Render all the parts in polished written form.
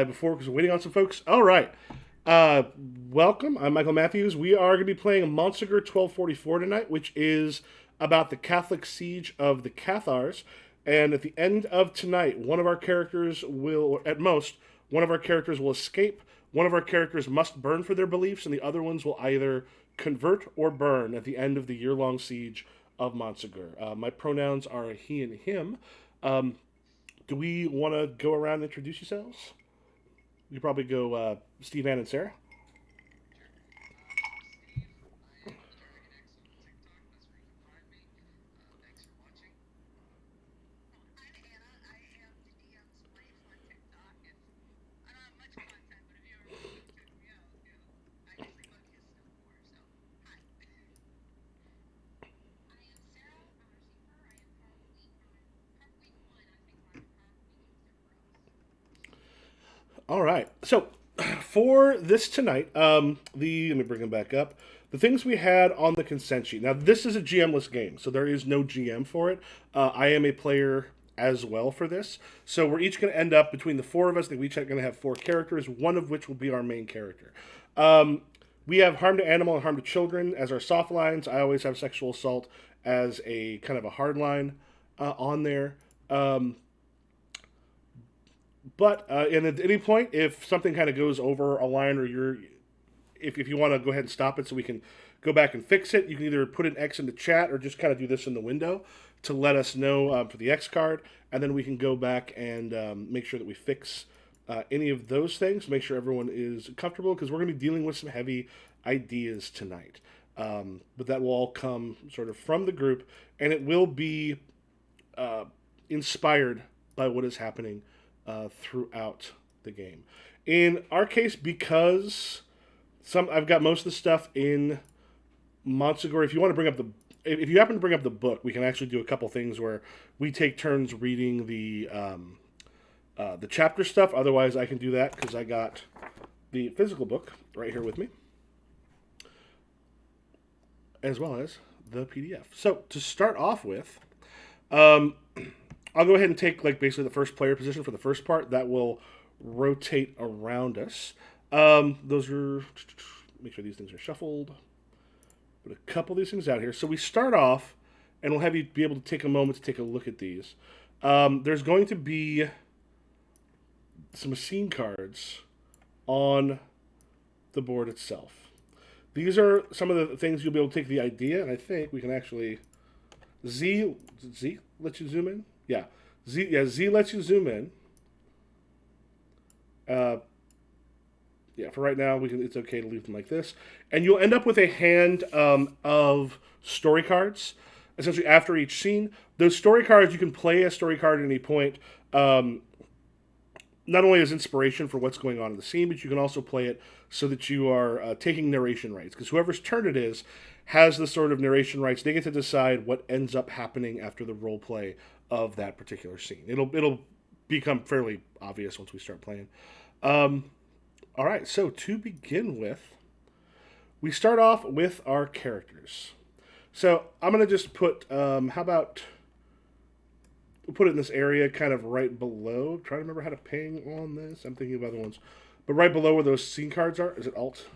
Before because we're waiting on some folks. All right. Uh, Welcome. I'm Michael Matthews. We are going to be playing Montsegur 1244 tonight, which is about the Catholic siege of the Cathars. And at the end of tonight, one of our characters will, or at most, one of our characters will escape. One of our characters must burn for their beliefs, and the other ones will either convert or burn at the end of the year-long siege of Montsegur. My pronouns are he and him. Um, do we want to go around and introduce yourselves? You probably go Steve, Ann, and Sarah. All right. So for this tonight, the let me bring them back up. The things we had on the consent sheet. Now this is a GM-less game, so there is no GM for it. I am a player as well for this, so we're each going to end up between the four of us. That we each are going to have four characters, one of which will be our main character. Um, we have harm to animal and harm to children as our soft lines. I always have sexual assault as a kind of a hard line on there. Um, and at any point, if something kind of goes over a line, or if you want to go ahead and stop it so we can go back and fix it, you can either put an X in the chat or just kind of do this in the window to let us know for the X card, and then we can go back and make sure that we fix any of those things. Make sure everyone is comfortable because we're going to be dealing with some heavy ideas tonight. But that will all come sort of from the group, and it will be uh, inspired by what is happening throughout the game. In our case, because I've got most of the stuff in Montsegur. If you want to bring up the if you happen to bring up the book, we can actually do a couple things where we take turns reading the chapter stuff. Otherwise, I can do that because I got the physical book right here with me, as well as the PDF. So to start off with, um, I'll go ahead and take like basically the first player position for the first part. That will rotate around us. Those are make sure these things are shuffled. Put a couple of these things out here. So we start off, and we'll have you be able to take a moment to take a look at these. There's going to be some scene cards on the board itself. These are some of the things you'll be able to take the idea, and I think we can actually Z let you zoom in. Yeah, Z lets you zoom in. Uh, yeah, for right now, it's okay to leave them like this, and you'll end up with a hand of story cards. Essentially, after each scene, those story cards you can play a story card at any point. Um, Not only as inspiration for what's going on in the scene, but you can also play it so that you are taking narration rights. Because whoever's turn it is has the sort of narration rights. They get to decide what ends up happening after the role play of that particular scene. It'll become fairly obvious once we start playing. Um, all right, so to begin with, we start off with our characters. So I'm gonna just put how about we'll put it in this area kind of right below. Try to remember how to ping on this. I'm thinking of other ones. But right below where those scene cards are, is it Alt?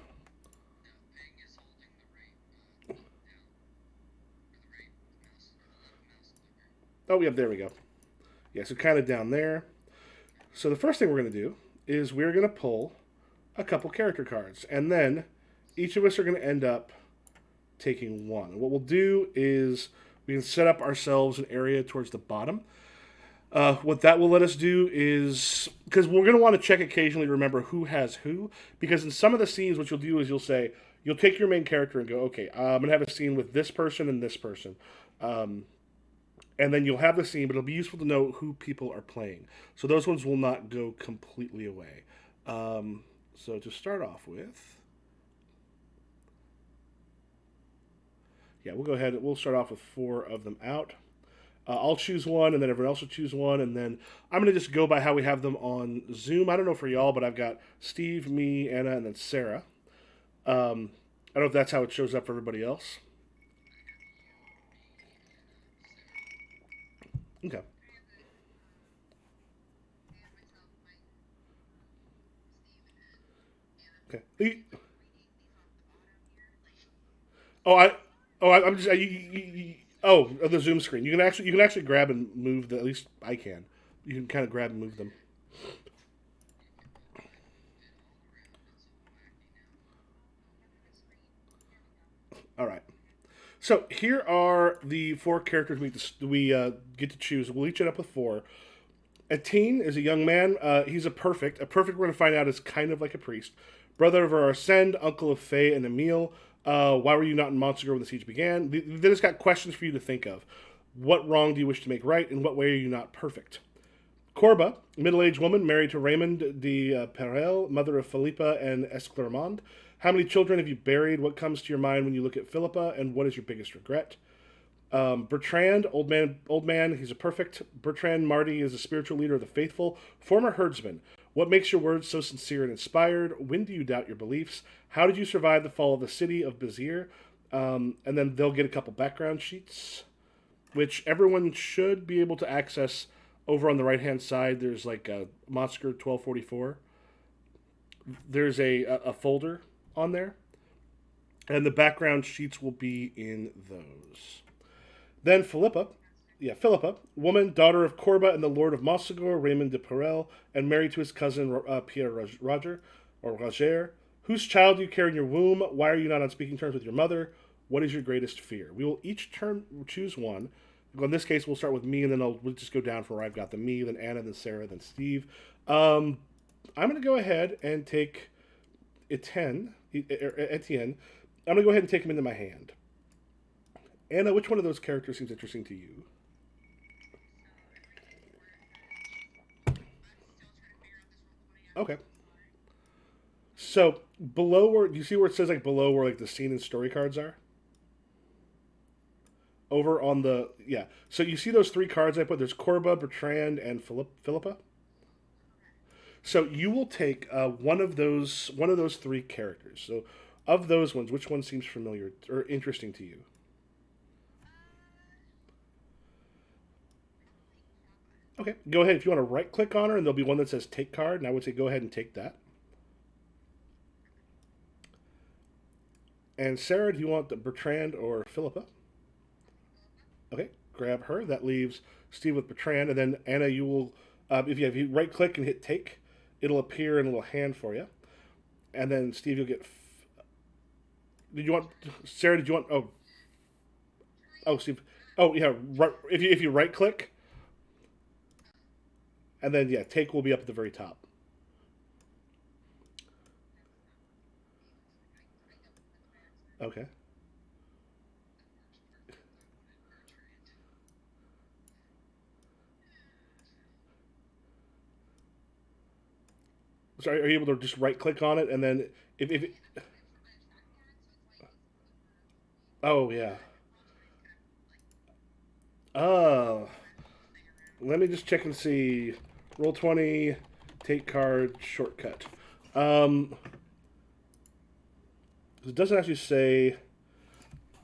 Oh, yeah, there we go. Yeah, so kind of down there. So the first thing we're going to do is we're going to pull a couple character cards. And then each of us are going to end up taking one. And what we'll do is we can set up ourselves an area towards the bottom. What that will let us do is because we're going to want to check occasionally to remember who has who. Because in some of the scenes, what you'll do is you'll take your main character and go, okay, I'm going to have a scene with this person and this person. Um, and then you'll have the scene, but it'll be useful to know who people are playing. So those ones will not go completely away. So to start off with, yeah, we'll go ahead. We'll start off with four of them out. I'll choose one, and then everyone else will choose one, and then I'm gonna just go by how we have them on Zoom. I don't know for y'all, but I've got Steve, me, Anna, and then Sarah. I don't know if that's how it shows up for everybody else. Okay. Okay. Oh, I'm just the zoom screen. You can actually grab and move the. At least I can. You can kind of grab and move them. All right. So here are the four characters we get to choose. We'll each end up with four. Atine is a young man. He's a perfect. A perfect, we're going to find out, is kind of like a priest. Brother of Arsène, uncle of Faye and Emile. Why were you not in Montsegur when the siege began? Then it's got questions for you to think of. What wrong do you wish to make right? In what way are you not perfect? Corba, middle-aged woman married to Raymond de Perel, mother of Philippa and Esclarmonde. How many children have you buried? What comes to your mind when you look at Philippa? And what is your biggest regret? Bertrand, old man, he's a perfect. Bertrand Marty is a spiritual leader of the faithful, former herdsman. What makes your words so sincere and inspired? When do you doubt your beliefs? How did you survive the fall of the city of Bazir? And then they'll get a couple background sheets, which everyone should be able to access over on the right hand side. There's like a Montsegur 1244. There's a folder on there, and the background sheets will be in those. Then Philippa, woman, daughter of Corba and the Lord of Montsegur, Raymond de Perel, and married to his cousin Pierre Roger. Whose child do you carry in your womb? Why are you not on speaking terms with your mother? What is your greatest fear? We will each choose one. In this case, we'll start with me, and then we'll just go down from where I've got the me, then Anna, then Sarah, then Steve. I'm going to go ahead and take Etienne. I'm going to go ahead and take him into my hand. Anna, which one of those characters seems interesting to you? Okay. So below where you see where it says like below where like the scene and story cards are? Over on the yeah. So you see those three cards I put? There's Corba, Bertrand, and Philippa. So you will take one of those three characters. So of those ones, which one seems familiar or interesting to you? Okay, go ahead. If you want to right click on her, and there'll be one that says take card, and I would say go ahead and take that. And Sarah, do you want the Bertrand or Philippa? Okay, grab her. That leaves Steve with Bertrand, and then Anna, you will, if you right click and hit take, it'll appear in a little hand for you. And then Steve, you'll get. Did you want Sarah? Did you want? Oh, Steve. Oh, yeah. Right, if you right click, and then yeah, take will be up at the very top. Okay. So are you able to just right click on it and then if oh yeah. Oh, let me just check and see. Roll 20, take card, shortcut. Um, it doesn't actually say.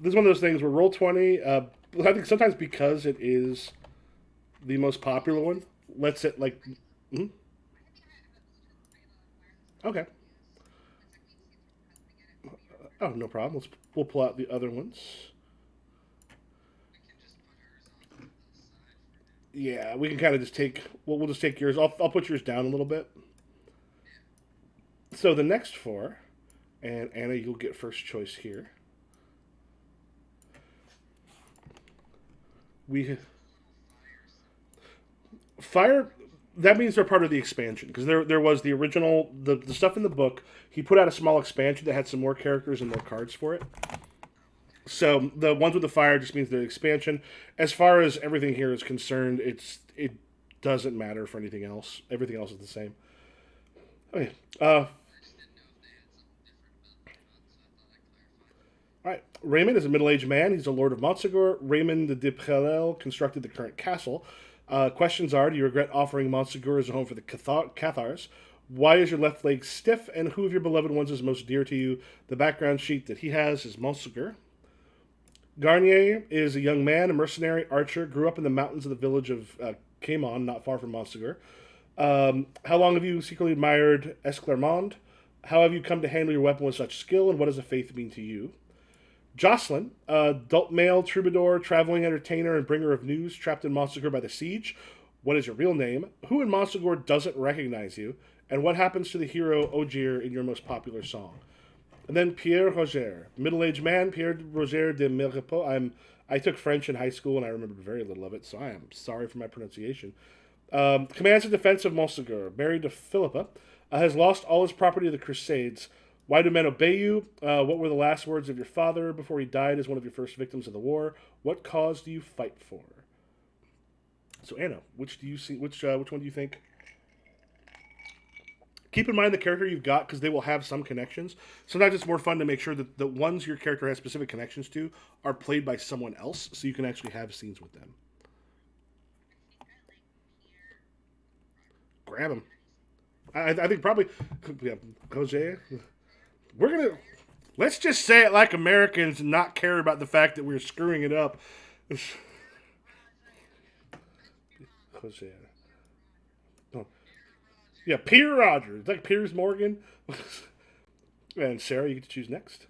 This is one of those things where roll 20. I think sometimes because it is the most popular one, lets it like. Mhm. Okay. Oh, no problem. We'll pull out the other ones. Yeah, we can kind of just take. We'll just take yours. I'll put yours down a little bit. So the next four, and Anna, you'll get first choice here. We fire. That means they're part of the expansion because there was the original the stuff in the book. He put out a small expansion that had some more characters and more cards for it. So the ones with the fire just means the expansion. As far as everything here is concerned, it doesn't matter for anything else. Everything else is the same. Okay. All right. Raymond is a middle-aged man. He's a lord of Montsegur. Raymond de Prelel constructed the current castle. Questions are: do you regret offering Montsegur as a home for the Cathars? Why is your left leg stiff? And who of your beloved ones is most dear to you? The background sheet that he has is Montsegur. Garnier is a young man, a mercenary archer, grew up in the mountains of the village of Caimon, not far from Montsegur. How long have you secretly admired Esclarmonde? How have you come to handle your weapon with such skill, and what does a faith mean to you? Jocelyn, adult male, troubadour, traveling entertainer, and bringer of news, trapped in Montsegur by the siege. What is your real name? Who in Montsegur doesn't recognize you? And what happens to the hero Ogier in your most popular song? And then Pierre Roger, middle-aged man, Pierre Roger de Millerepo. I took French in high school and I remembered very little of it, so I am sorry for my pronunciation. Commands the defense of Montsegur, married to Philippa, has lost all his property to the Crusades. Why do men obey you? What were the last words of your father before he died as one of your first victims of the war? What cause do you fight for? So Anna, which do you see? Which one do you think? Keep in mind the character you've got because they will have some connections. Sometimes it's more fun to make sure that the ones your character has specific connections to are played by someone else, so you can actually have scenes with them. Grab him. I think probably yeah, Jose. We're gonna let's just say it like Americans and not care about the fact that we're screwing it up. Jose. Oh. Yeah, Peter Rogers, like Piers Morgan. And Sarah, you get to choose next.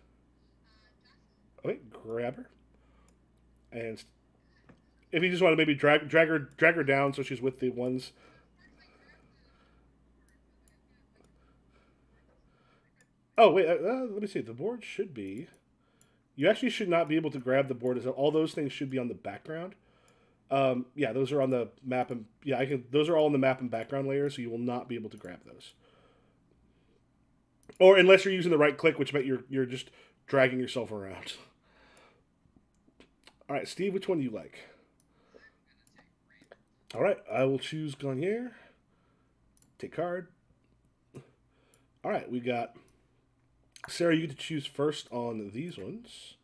Okay, grab her. And if you just want to maybe drag her down so she's with the ones. Oh wait, let me see. The board should be. You actually should not be able to grab the board. As all those things should be on the background. Yeah, those are on the map, and yeah, I can. Those are all in the map and background layer, so you will not be able to grab those. Or unless you're using the right click, which meant you're just dragging yourself around. All right, Steve, which one do you like? All right, I will choose Garnier. Take card. All right, we got Sarah. You get to choose first on these ones.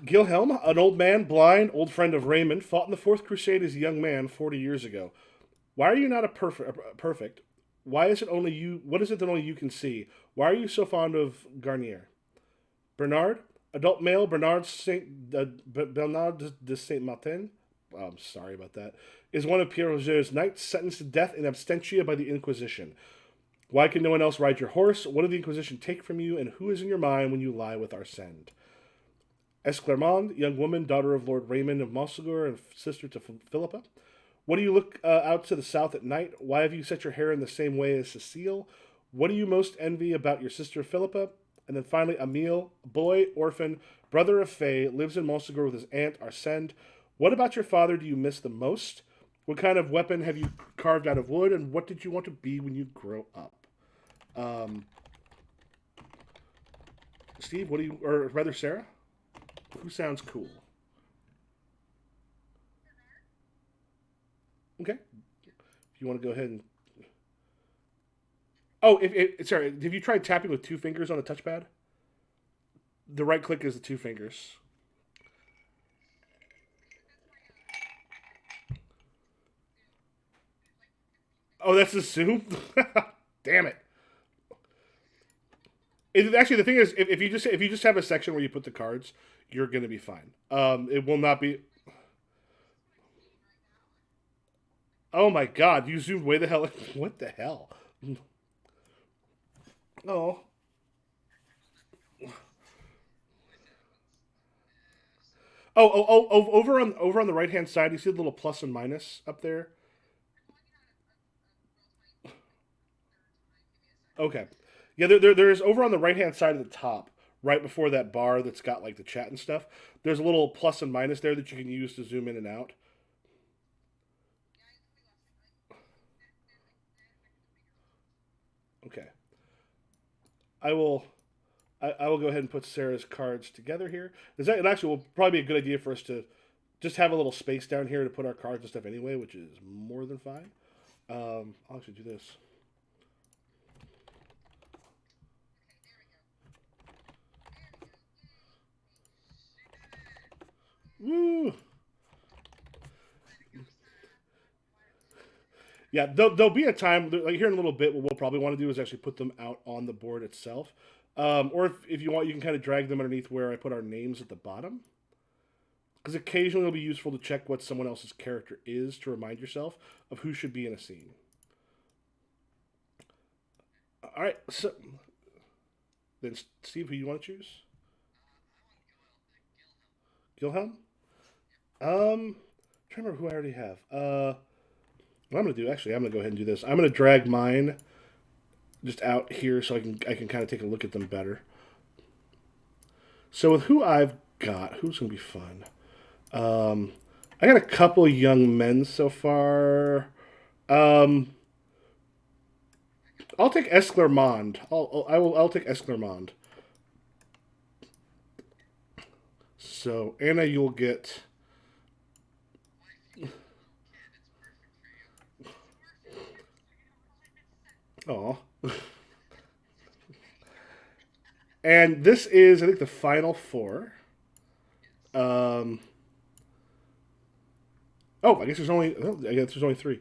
Gilhelm, an old man, blind, old friend of Raymond, fought in the Fourth Crusade as a young man 40 years ago. Why are you not perfect? Why is it only you? What is it that only you can see? Why are you so fond of Garnier? Bernard, adult male, Bernard de Saint Martin. Oh, I'm sorry about that. Is one of Pierre Roger's knights sentenced to death in absentia by the Inquisition. Why can no one else ride your horse? What did the Inquisition take from you? And who is in your mind when you lie with Arsène? Esclarmonde, young woman, daughter of Lord Raymond of Montsegur and sister to Philippa. What do you look out to the south at night? Why have you set your hair in the same way as Cecile? What do you most envy about your sister Philippa? And then finally, Emile, boy, orphan, brother of Faye, lives in Montsegur with his aunt Arsène. What about your father do you miss the most? What kind of weapon have you carved out of wood? And what did you want to be when you grow up? Steve, what do you, or rather Sarah? Who sounds cool? Okay. If you want to go ahead and. Oh, sorry. Have you tried tapping with two fingers on a touchpad? The right click is the two fingers. Oh, that's assumed. Damn it. Actually, the thing is, if you just have a section where you put the cards, you're gonna be fine. It will not be. Oh my god, you zoomed way the hell. What the hell? Oh. Over on the right hand side, you see the little plus and minus up there. Okay. Yeah, there's over on the right hand side of the top, right before that bar that's got like the chat and stuff. There's a little plus and minus there that you can use to zoom in and out. Okay. I will. I will go ahead and put Sarah's cards together here. It actually will probably be a good idea for us to just have a little space down here to put our cards and stuff anyway, which is more than fine. I'll actually do this. Woo! Yeah, there'll be a time like here in a little bit. What we'll probably want to do is actually put them out on the board itself, or if you want, you can kind of drag them underneath where I put our names at the bottom. because occasionally it'll be useful to check what someone else's character is to remind yourself of who should be in a scene. All right, so then Steve, who you want to choose? Gilhelm. Trying to remember who I already have. What I'm gonna do actually, I'm gonna go ahead and do this. I'm gonna drag mine just out here so I can kind of take a look at them better. So with who I've got, who's gonna be fun? Um, I got a couple young men so far. Um, I'll take Esclermond. I'll take Esclermond. So Anna, you'll get. Oh, and this is I think the final four. Um, oh, I guess there's only. Oh, I guess there's only three.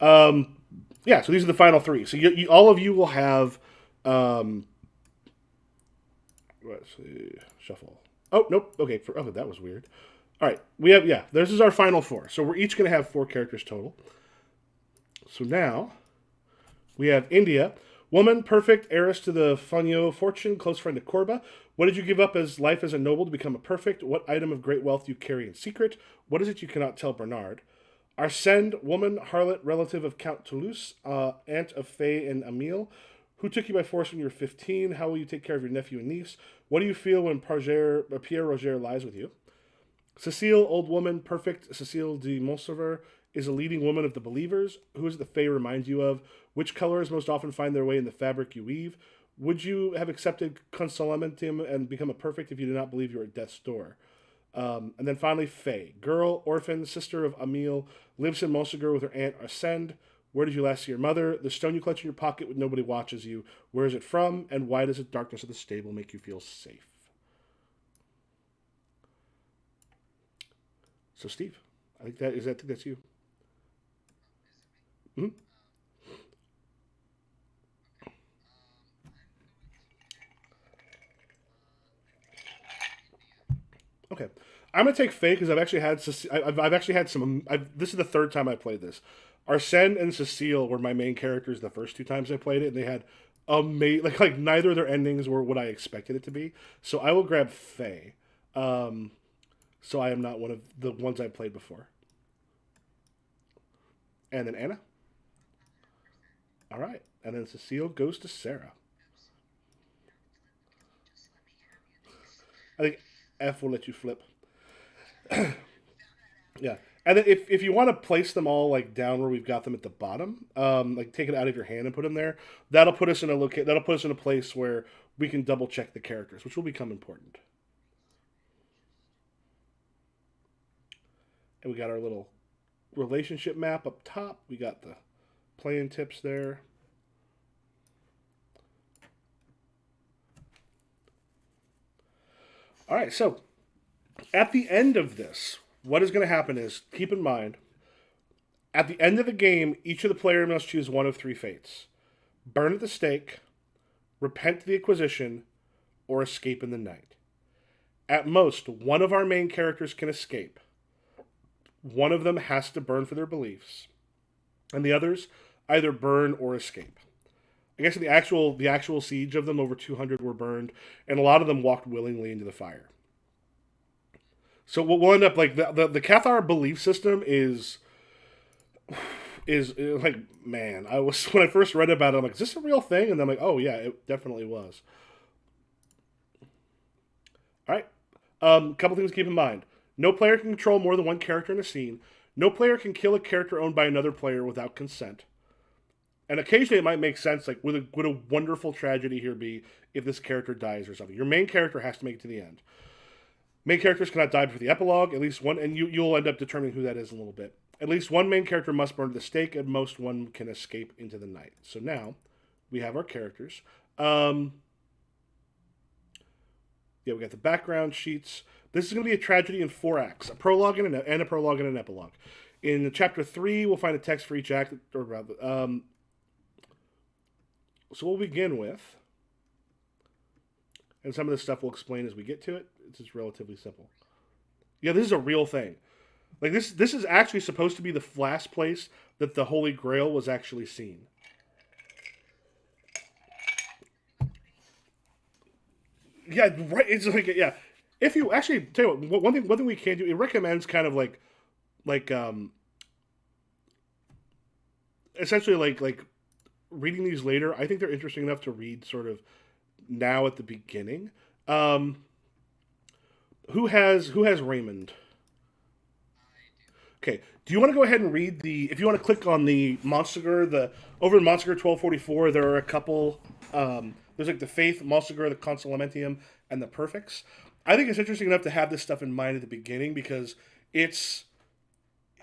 Um, yeah, so these are the final three. So all of you will have. Um, let's see, shuffle. Oh nope. Okay. Oh, that was weird. All right, we have This is our final four. So we're each going to have four characters total. So now we have India, woman, perfect, heiress to the Fanyo fortune, close friend to Korba. What did you give up as life as a noble to become a perfect? What item of great wealth do you carry in secret? What is it you cannot tell Bernard? Arsène, woman, harlot, relative of Count Toulouse, aunt of Faye and Emile. Who took you by force when you were 15? How will you take care of your nephew and niece? What do you feel when Pierre Roger lies with you? Cecile, old woman, perfect. Cecile de Montsegur is a leading woman of the believers. Who is it the Fae reminds you of? Which colors most often find their way in the fabric you weave? Would you have accepted consolamentum and become a perfect if you did not believe you were at death's door? And then finally, Faye. Girl, orphan, sister of Emile, lives in Montsegur with her aunt Arsène. Where did you last see your mother? The stone you clutch in your pocket when nobody watches you. Where is it from? And why does the darkness of the stable make you feel safe? So, Steve, I think that's you. Hmm. Okay, I'm gonna take Faye because I've actually had some. This is the third time I played this. Arsène and Cecile were my main characters the first two times I played it, and they had like neither of their endings were what I expected it to be. So I will grab Faye. Um, so I am not one of the ones I played before. And then Anna. All right, and then Cecile goes to Sarah. I think F will let you flip. Yeah. And then if you want to place them all like down where we've got them at the bottom, like take it out of your hand and put them there, that'll put us in a place where we can double check the characters, which will become important. And we got our little relationship map up top. We got the playing tips there. All right, so at the end of this, what is going to happen is keep in mind at the end of the game, each of the players must choose one of three fates: burn at the stake, repent to the Inquisition, or escape in the night. At most, one of our main characters can escape. One of them has to burn for their beliefs, and the others either burn or escape. I guess the actual siege of them, over 200 were burned, and a lot of them walked willingly into the fire. So what we'll end up like the Cathar belief system is like, man, I was when I first read about it, I'm like, is this a real thing? And I'm like, oh yeah, it definitely was. All right. Couple things to keep in mind. No player can control more than one character in a scene. No player can kill a character owned by another player without consent. And occasionally it might make sense, like would a wonderful tragedy here be if this character dies or something. Your main character has to make it to the end. Main characters cannot die before the epilogue. At least one, and you'll end up determining who that is in a little bit. At least one main character must burn to the stake, and most one can escape into the night. So now we have our characters. Um, yeah, we got the background sheets. This is going to be a tragedy in four acts: a prologue and a prologue and an epilogue. In chapter three, we'll find a text for each act, or rather, so we'll begin with, and some of this stuff we'll explain as we get to it. It's just relatively simple. Yeah, this is a real thing. Like this is actually supposed to be the last place that the Holy Grail was actually seen. Yeah, right. It's like yeah. If you actually tell you what, one thing we can do, it recommends kind of like essentially like reading these later. I think they're interesting enough to read sort of now at the beginning. Um, who has Raymond? Okay. Do you want to go ahead and read the? If you want to click on the Montsegur, the over in Montsegur 1244, there are a couple. There's like the Faith, Montsegur, the Consolamentium, and the Perfects. I think it's interesting enough to have this stuff in mind at the beginning because it's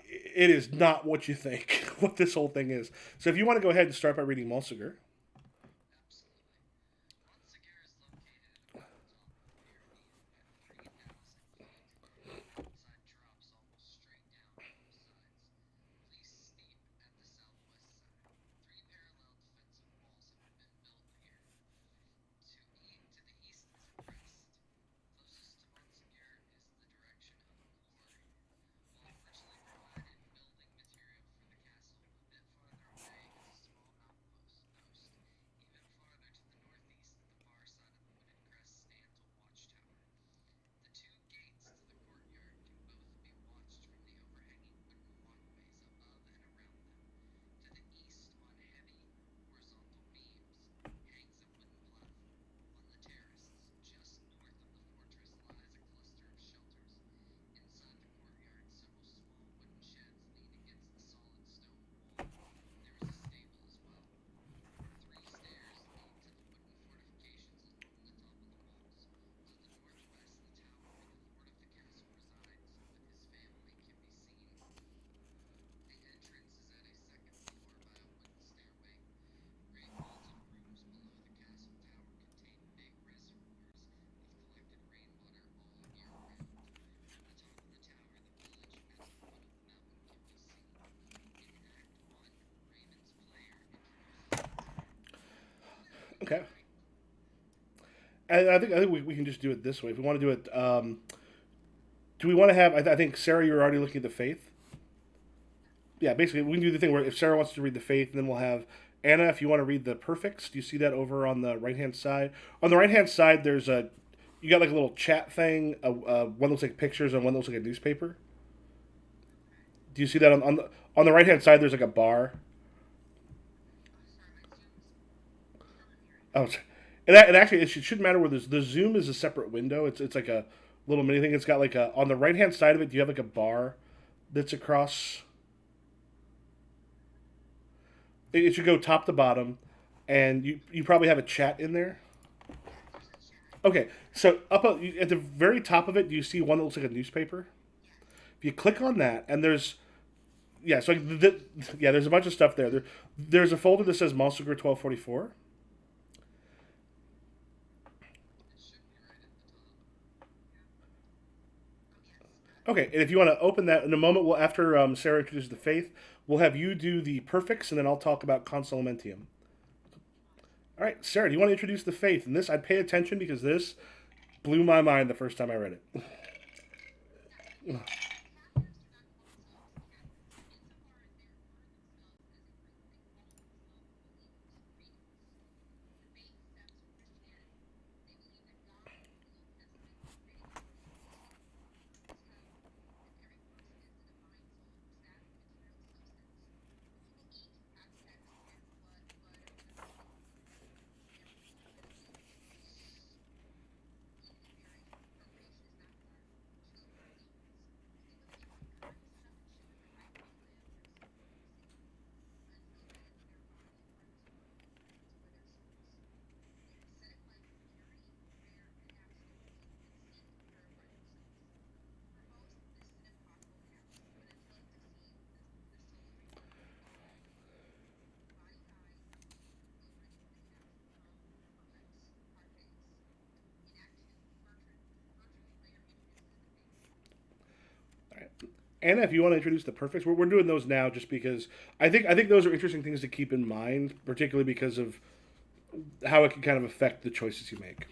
it is not what you think what this whole thing is. So if you want to go ahead and start by reading Montsegur. Okay. And I think we can just do it this way. If we want to do it, do we want to have? I think Sarah, you're already looking at the Faith. Yeah, basically we can do the thing where if Sarah wants to read the Faith, then we'll have Anna. If you want to read the Perfects, do you see that over on the right hand side? On the right hand side, there's a you got like a little chat thing. One looks like pictures and one looks like a newspaper. Do you see that on the right hand side? There's like a bar. Oh, it actually it shouldn't matter where the Zoom is a separate window. It's like a little mini thing. It's got like a on the right hand side of it. Do you have like a bar that's across? It should go top to bottom, and you probably have a chat in there. Okay, so at the very top of it, do you see one that looks like a newspaper? If you click on that, and there's yeah, so yeah, there's a bunch of stuff there. There's a folder that says Montsegur 1244. Okay, and if you want to open that in a moment, we'll after Sarah introduces the faith, we'll have you do the perfects, and then I'll talk about consolamentium. All right, Sarah, do you want to introduce the faith? And this, I'd pay attention because this blew my mind the first time I read it. All right. Anna, if you want to introduce the perfects, we're doing those now just because I think those are interesting things to keep in mind, particularly because of how it can kind of affect the choices you make.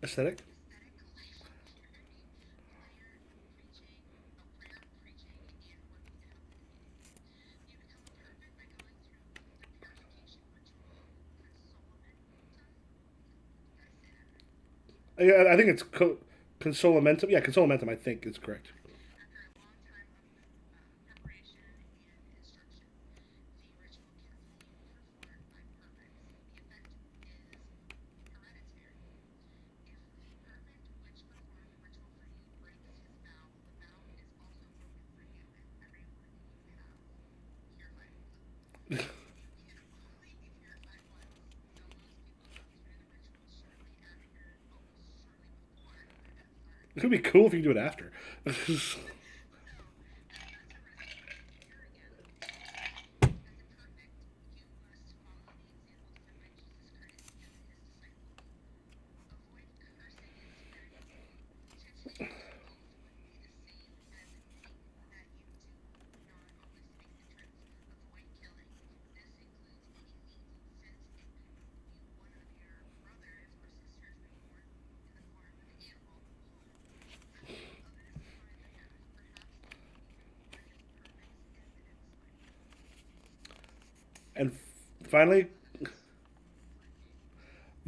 Aesthetic. Yeah, I think it's consolamentum. Yeah, consolamentum. I think is correct. It could be cool if you do it after. And finally,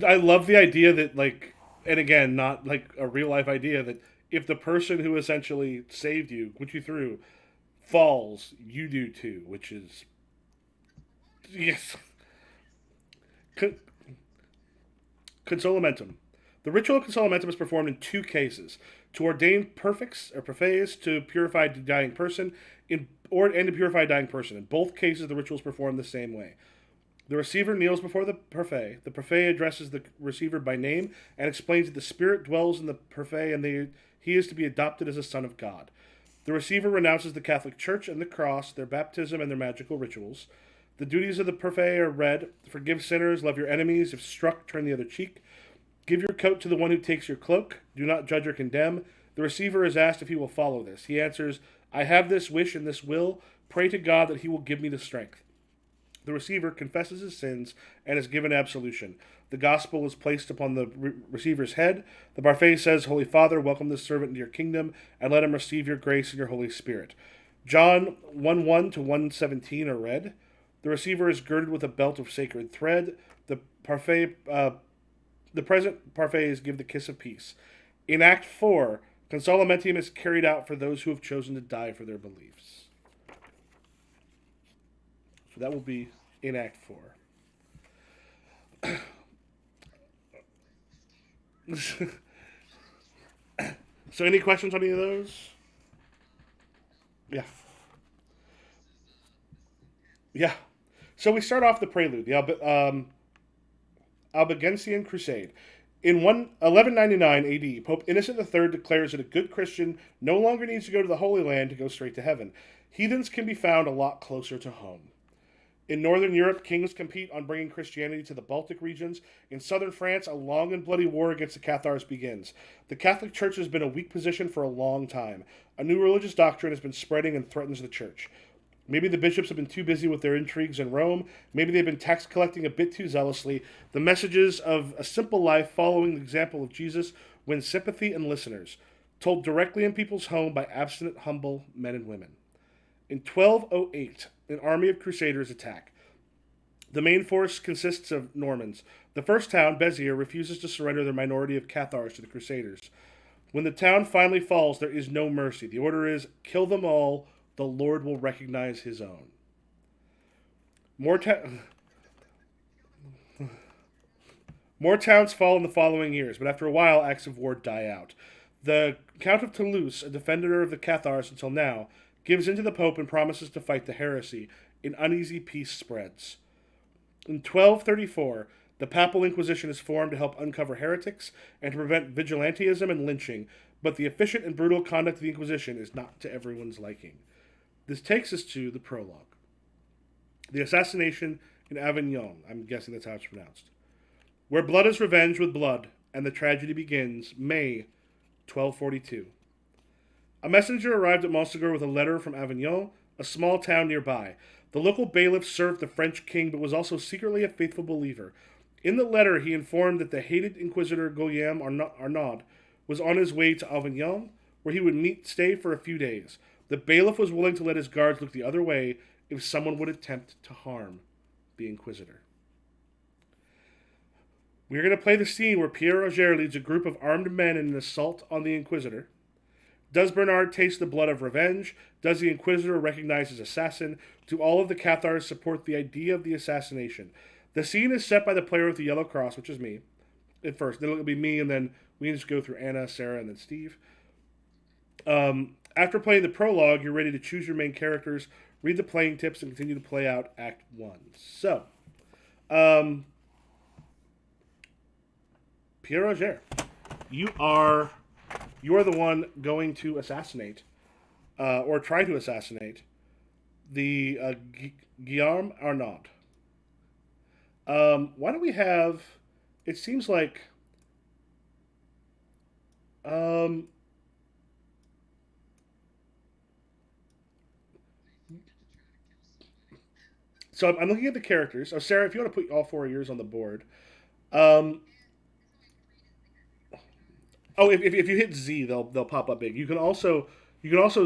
I love the idea that like, and again, not like a real life idea that if the person who essentially saved you, put you through, falls, you do too, which is yes. Con- Consolamentum. The ritual of consolamentum is performed in two cases: to ordain perfects or perfes to purify a dying person, and to purify a dying person. In both cases, the ritual is performed the same way. The receiver kneels before the Perfe. The Perfe addresses the receiver by name and explains that the spirit dwells in the Perfe and he is to be adopted as a son of God. The receiver renounces the Catholic Church and the cross, their baptism, and their magical rituals. The duties of the Perfe are read: forgive sinners, love your enemies, if struck, turn the other cheek. Give your coat to the one who takes your cloak. Do not judge or condemn. The receiver is asked if he will follow this. He answers, I have this wish and this will. Pray to God that he will give me the strength. The receiver confesses his sins and is given absolution. The gospel is placed upon the receiver's head. The Parfait says, Holy Father, welcome this servant into your kingdom, and let him receive your grace and your Holy Spirit. John 1:1 to 1:17 are read. The receiver is girded with a belt of sacred thread. The Parfait, the present Parfaits give the kiss of peace. In Act 4, Consolamentum is carried out for those who have chosen to die for their beliefs. So that will be in Act 4. So, any questions on any of those? Yeah. Yeah. So, we start off the prelude, the Albigensian Crusade. In 1199 AD, Pope Innocent III declares that a good Christian no longer needs to go to the Holy Land to go straight to heaven. Heathens can be found a lot closer to home. In northern Europe, kings compete on bringing Christianity to the Baltic regions. In southern France, a long and bloody war against the Cathars begins. The Catholic Church has been in a weak position for a long time. A new religious doctrine has been spreading and threatens the Church. Maybe the bishops have been too busy with their intrigues in Rome. Maybe they've been tax collecting a bit too zealously. The messages of a simple life following the example of Jesus win sympathy and listeners, told directly in people's home by abstinent, humble men and women. In 1208, an army of crusaders attack. The main force consists of Normans. The first town, Beziers, refuses to surrender their minority of Cathars to the crusaders. When the town finally falls, there is no mercy. The order is, kill them all, the Lord will recognize his own. More, ta- More towns fall in the following years, but after a while, acts of war die out. The Count of Toulouse, a defender of the Cathars until now, gives in to the Pope and promises to fight the heresy. An uneasy peace spreads. In 1234, the Papal Inquisition is formed to help uncover heretics and to prevent vigilantism and lynching, but the efficient and brutal conduct of the Inquisition is not to everyone's liking. This takes us to the prologue. The assassination in Avignon, I'm guessing that's how it's pronounced. Where blood is revenged with blood, and the tragedy begins, May 1242. A messenger arrived at Montsegur with a letter from Avignon, a small town nearby. The local bailiff served the French king, but was also secretly a faithful believer. In the letter, he informed that the hated Inquisitor Guillaume Arnaud was on his way to Avignon, where he would stay for a few days. The bailiff was willing to let his guards look the other way if someone would attempt to harm the Inquisitor. We're going to play the scene where Pierre Roger leads a group of armed men in an assault on the Inquisitor. Does Bernard taste the blood of revenge? Does the Inquisitor recognize his assassin? Do all of the Cathars support the idea of the assassination? The scene is set by the player with the yellow cross, which is me, at first. Then it'll be me, and then we can just go through Anna, Sarah, and then Steve. After playing the prologue, you're ready to choose your main characters, read the playing tips, and continue to play out Act 1. So, Pierre Roger, you are the one going to assassinate, or try to assassinate, the Guillaume Arnaud. Why don't we have? It seems like. So I'm looking at the characters. Oh, Sarah, if you want to put all four of yours on the board. Um, oh, if you hit Z, they'll pop up big. You can also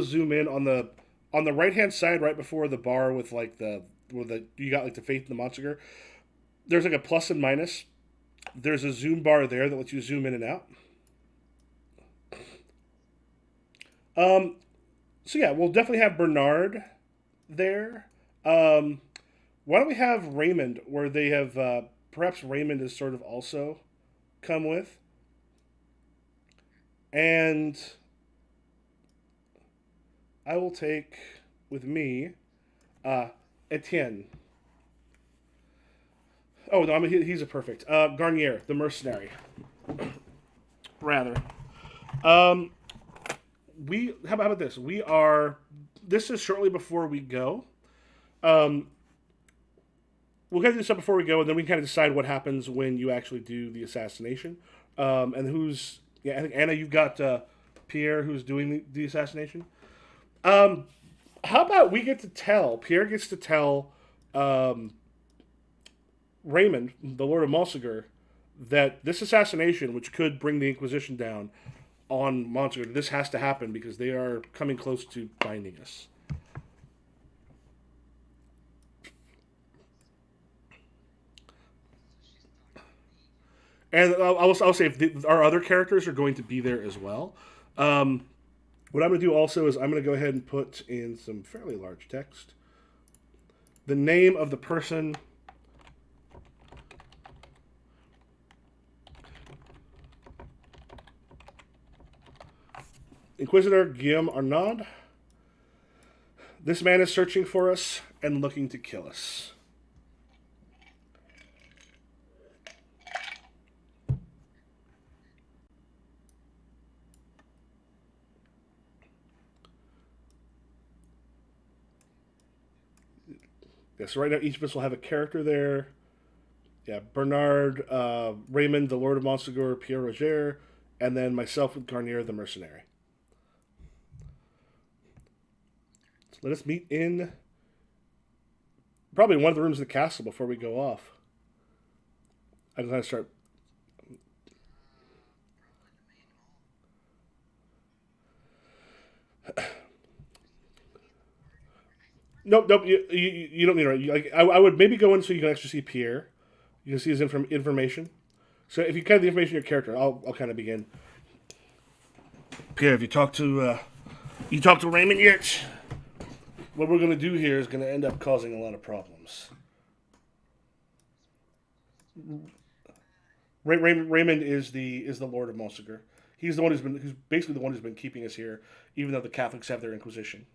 zoom in on the right hand side, right before the bar with like the where the you got like the faith and the Montsegur. There's like a plus and minus. There's a zoom bar there that lets you zoom in and out. Um, so yeah, we'll definitely have Bernard there. Um, why don't we have Raymond, where they have perhaps Raymond is sort of also come with, and I will take with me uh, Etienne. Oh no, he's a perfect Garnier, the mercenary. Rather, um, we how about this? We are. This is shortly before we go. Um, we'll get to this up before we go, and then we can kind of decide what happens when you actually do the assassination. And who's yeah? I think Anna, you've got Pierre, who's doing the assassination. Um, how about we get to tell Pierre gets to tell um, Raymond, the Lord of Montsegur, that this assassination, which could bring the Inquisition down on Montsegur, this has to happen because they are coming close to binding us. And I'll say if our other characters are going to be there as well. Um, what I'm going to do also is I'm going to go ahead and put in some fairly large text the name of the person. Inquisitor Guillaume Arnaud. This man is searching for us and looking to kill us. Yeah, so right now each of us will have a character there. Yeah, Bernard, Raymond, the Lord of Montsegur, Pierre Roger, and then myself with Garnier, the mercenary. So let us meet in probably one of the rooms of the castle before we go off. I'm going to start. Nope, nope. You don't need to. I would maybe go in so you can actually see Pierre. You can see his information. So if you kind of the information of your character, I'll kind of begin. Pierre, have you talked to Raymond yet? What we're going to do here is going to end up causing a lot of problems. Raymond is the Lord of Montsegur. He's the one who's basically the one who's been keeping us here, even though the Catholics have their Inquisition.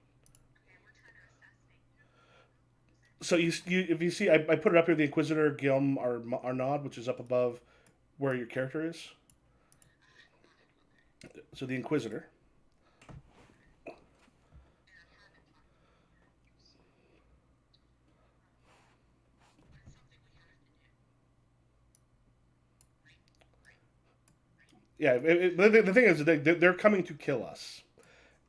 So if you see, I put it up here, the Inquisitor Guillaume Arnaud, which is up above where your character is. So the Inquisitor. Yeah, the thing is, they're coming to kill us,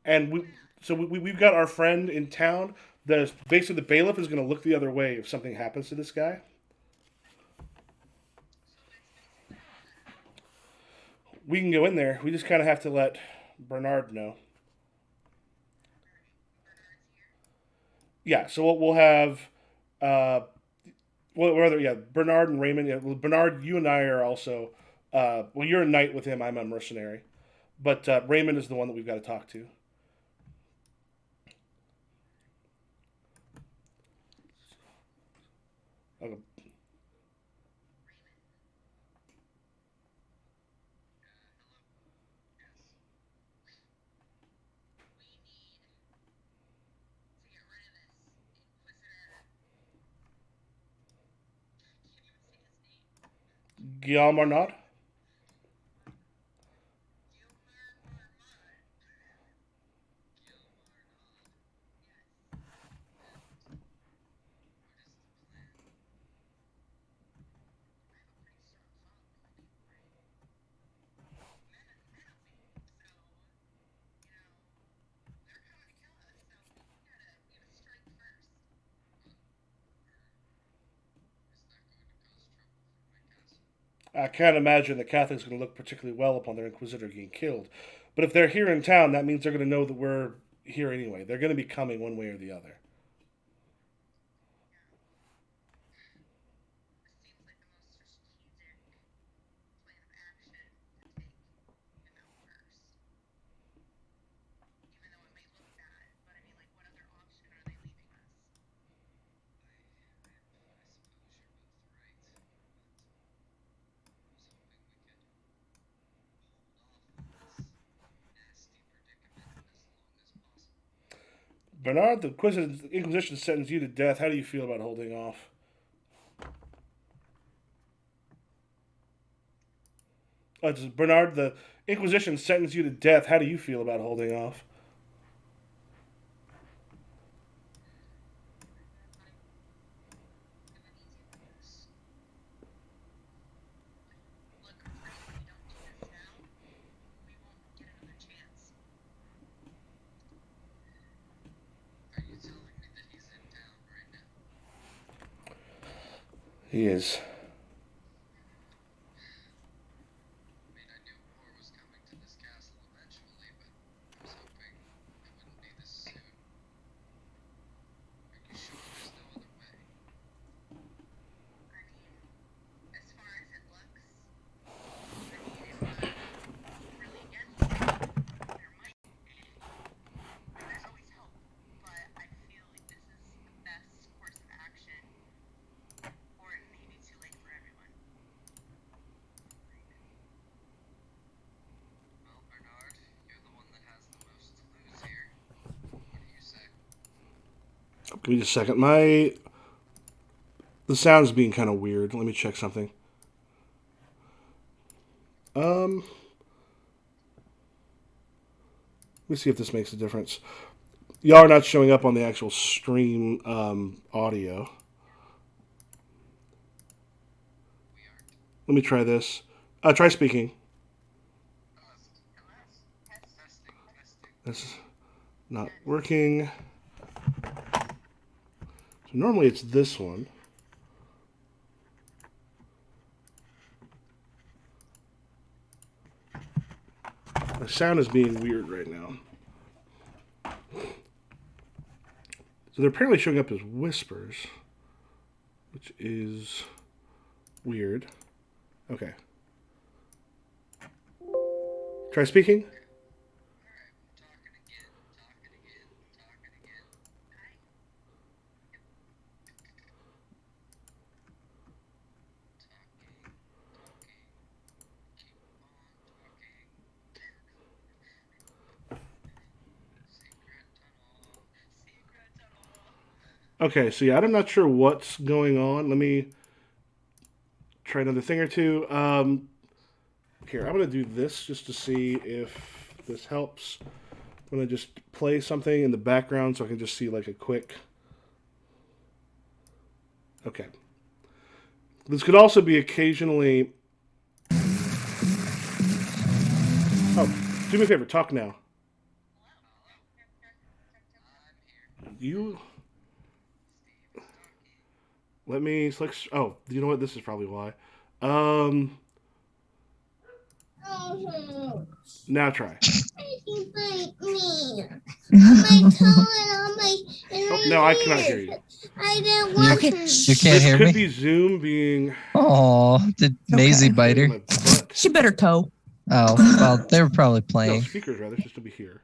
and we've got our friend in town. Basically the bailiff is going to look the other way if something happens to this guy. We can go in there. We just kind of have to let Bernard know. Yeah, so we'll have, uh, well, rather, yeah, Bernard and Raymond. Yeah, well, Bernard, you and I are also, well, you're a knight with him. I'm a mercenary, but Raymond is the one that we've got to talk to. Okay. Guillaume Arnaud. I can't imagine the Catholics are going to look particularly well upon their Inquisitor getting killed. But if they're here in town, that means they're going to know that we're here anyway. They're going to be coming one way or the other. Bernard, the Inquisition sentenced you to death. How do you feel about holding off? Bernard, the Inquisition sentenced you to death. How do you feel about holding off? He is. Give me just a second. The sound's being kind of weird. Let me check something. Um, let me see if this makes a difference. Y'all are not showing up on the actual stream audio. Let me try this. Try speaking. That's not working. So normally it's this one. The sound is being weird right now. So they're apparently showing up as whispers, which is weird. Okay. Try speaking. Okay, so yeah, I'm not sure what's going on. Let me try another thing or two. Here, I'm going to do this just to see if this helps. I'm going to just play something in the background so I can just see like a quick. Okay. This could also be occasionally. Oh, do me a favor, talk now. You. Let me select. Oh, you know what? This is probably why. Now try. Oh, no, I cannot hear you. You can't hear me? This could be Zoom being... Oh, did Maisie bite her? She bit her toe. Oh, well, they were probably playing. No, speakers rather, just to be here.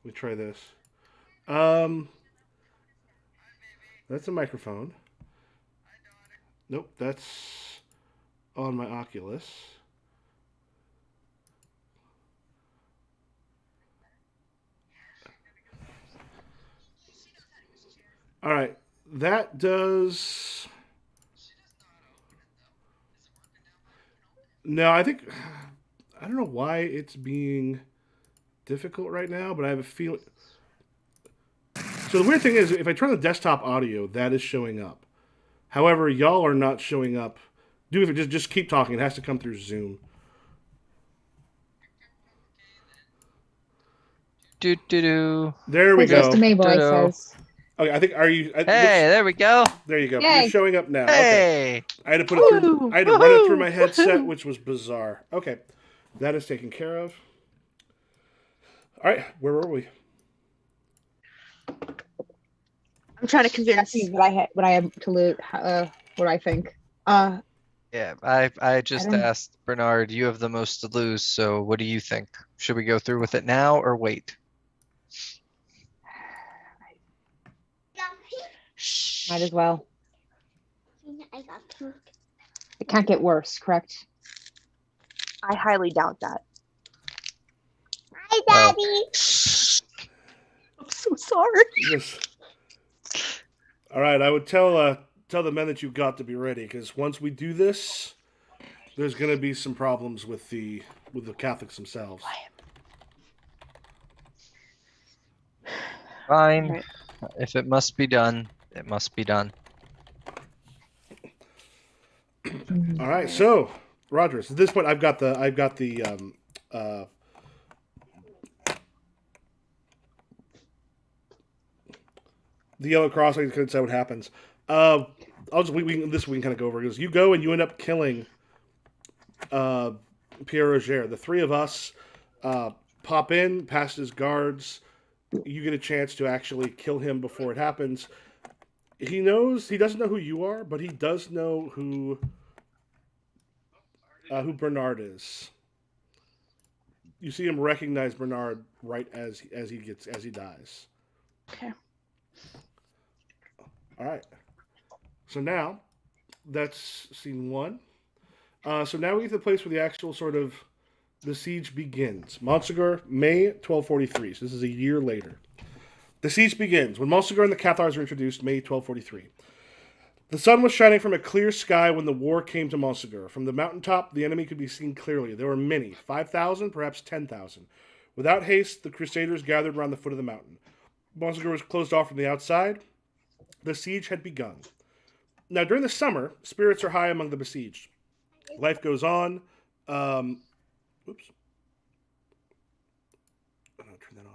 Let me try this. That's a microphone. Nope, that's on my Oculus. All right, that does... No, I think... I don't know why it's being difficult right now, but I have a feeling... So the weird thing is, if I turn the desktop audio, that is showing up. However, y'all are not showing up. Just keep talking. It has to come through Zoom. There we go. Just my voice says. Okay, I think There we go. There you go. Yay. You're showing up now. Hey. Okay. I had to put it through. I had to run it through my headset, which was bizarre. Okay, that is taken care of. All right, where were we? I'm trying to convince you what I have to lose. What I think. Yeah, I just asked Bernard, you have the most to lose, so what do you think? Should we go through with it now or wait? Might as well. It can't get worse, correct? I highly doubt that. Hi, Daddy. I'm so sorry. Yes. All right, I would tell the men that you've got to be ready, because once we do this, there's going to be some problems with the Catholics themselves. Fine. Right. If it must be done, it must be done. All right, so Rogers, at this point, I've got the yellow cross. I can say what happens. We can kind of go over because you go and you end up killing Pierre Roger. The three of us pop in past his guards. You get a chance to actually kill him before it happens. He doesn't know who you are, but he does know who Bernard is. You see him recognize Bernard right as he dies. Okay. All right. So now, that's scene one. So now we get to the place where the actual sort of the siege begins. Montsegur, May 1243. So this is a year later. The siege begins when Montsegur and the Cathars were introduced, May 1243. The sun was shining from a clear sky when the war came to Montsegur. From the mountaintop, the enemy could be seen clearly. There were many, 5,000, perhaps 10,000. Without haste, the Crusaders gathered around the foot of the mountain. Montsegur was closed off from the outside. The siege had begun. Now, during the summer, spirits are high among the besieged. Life goes on. Oops. Oh, no, turn that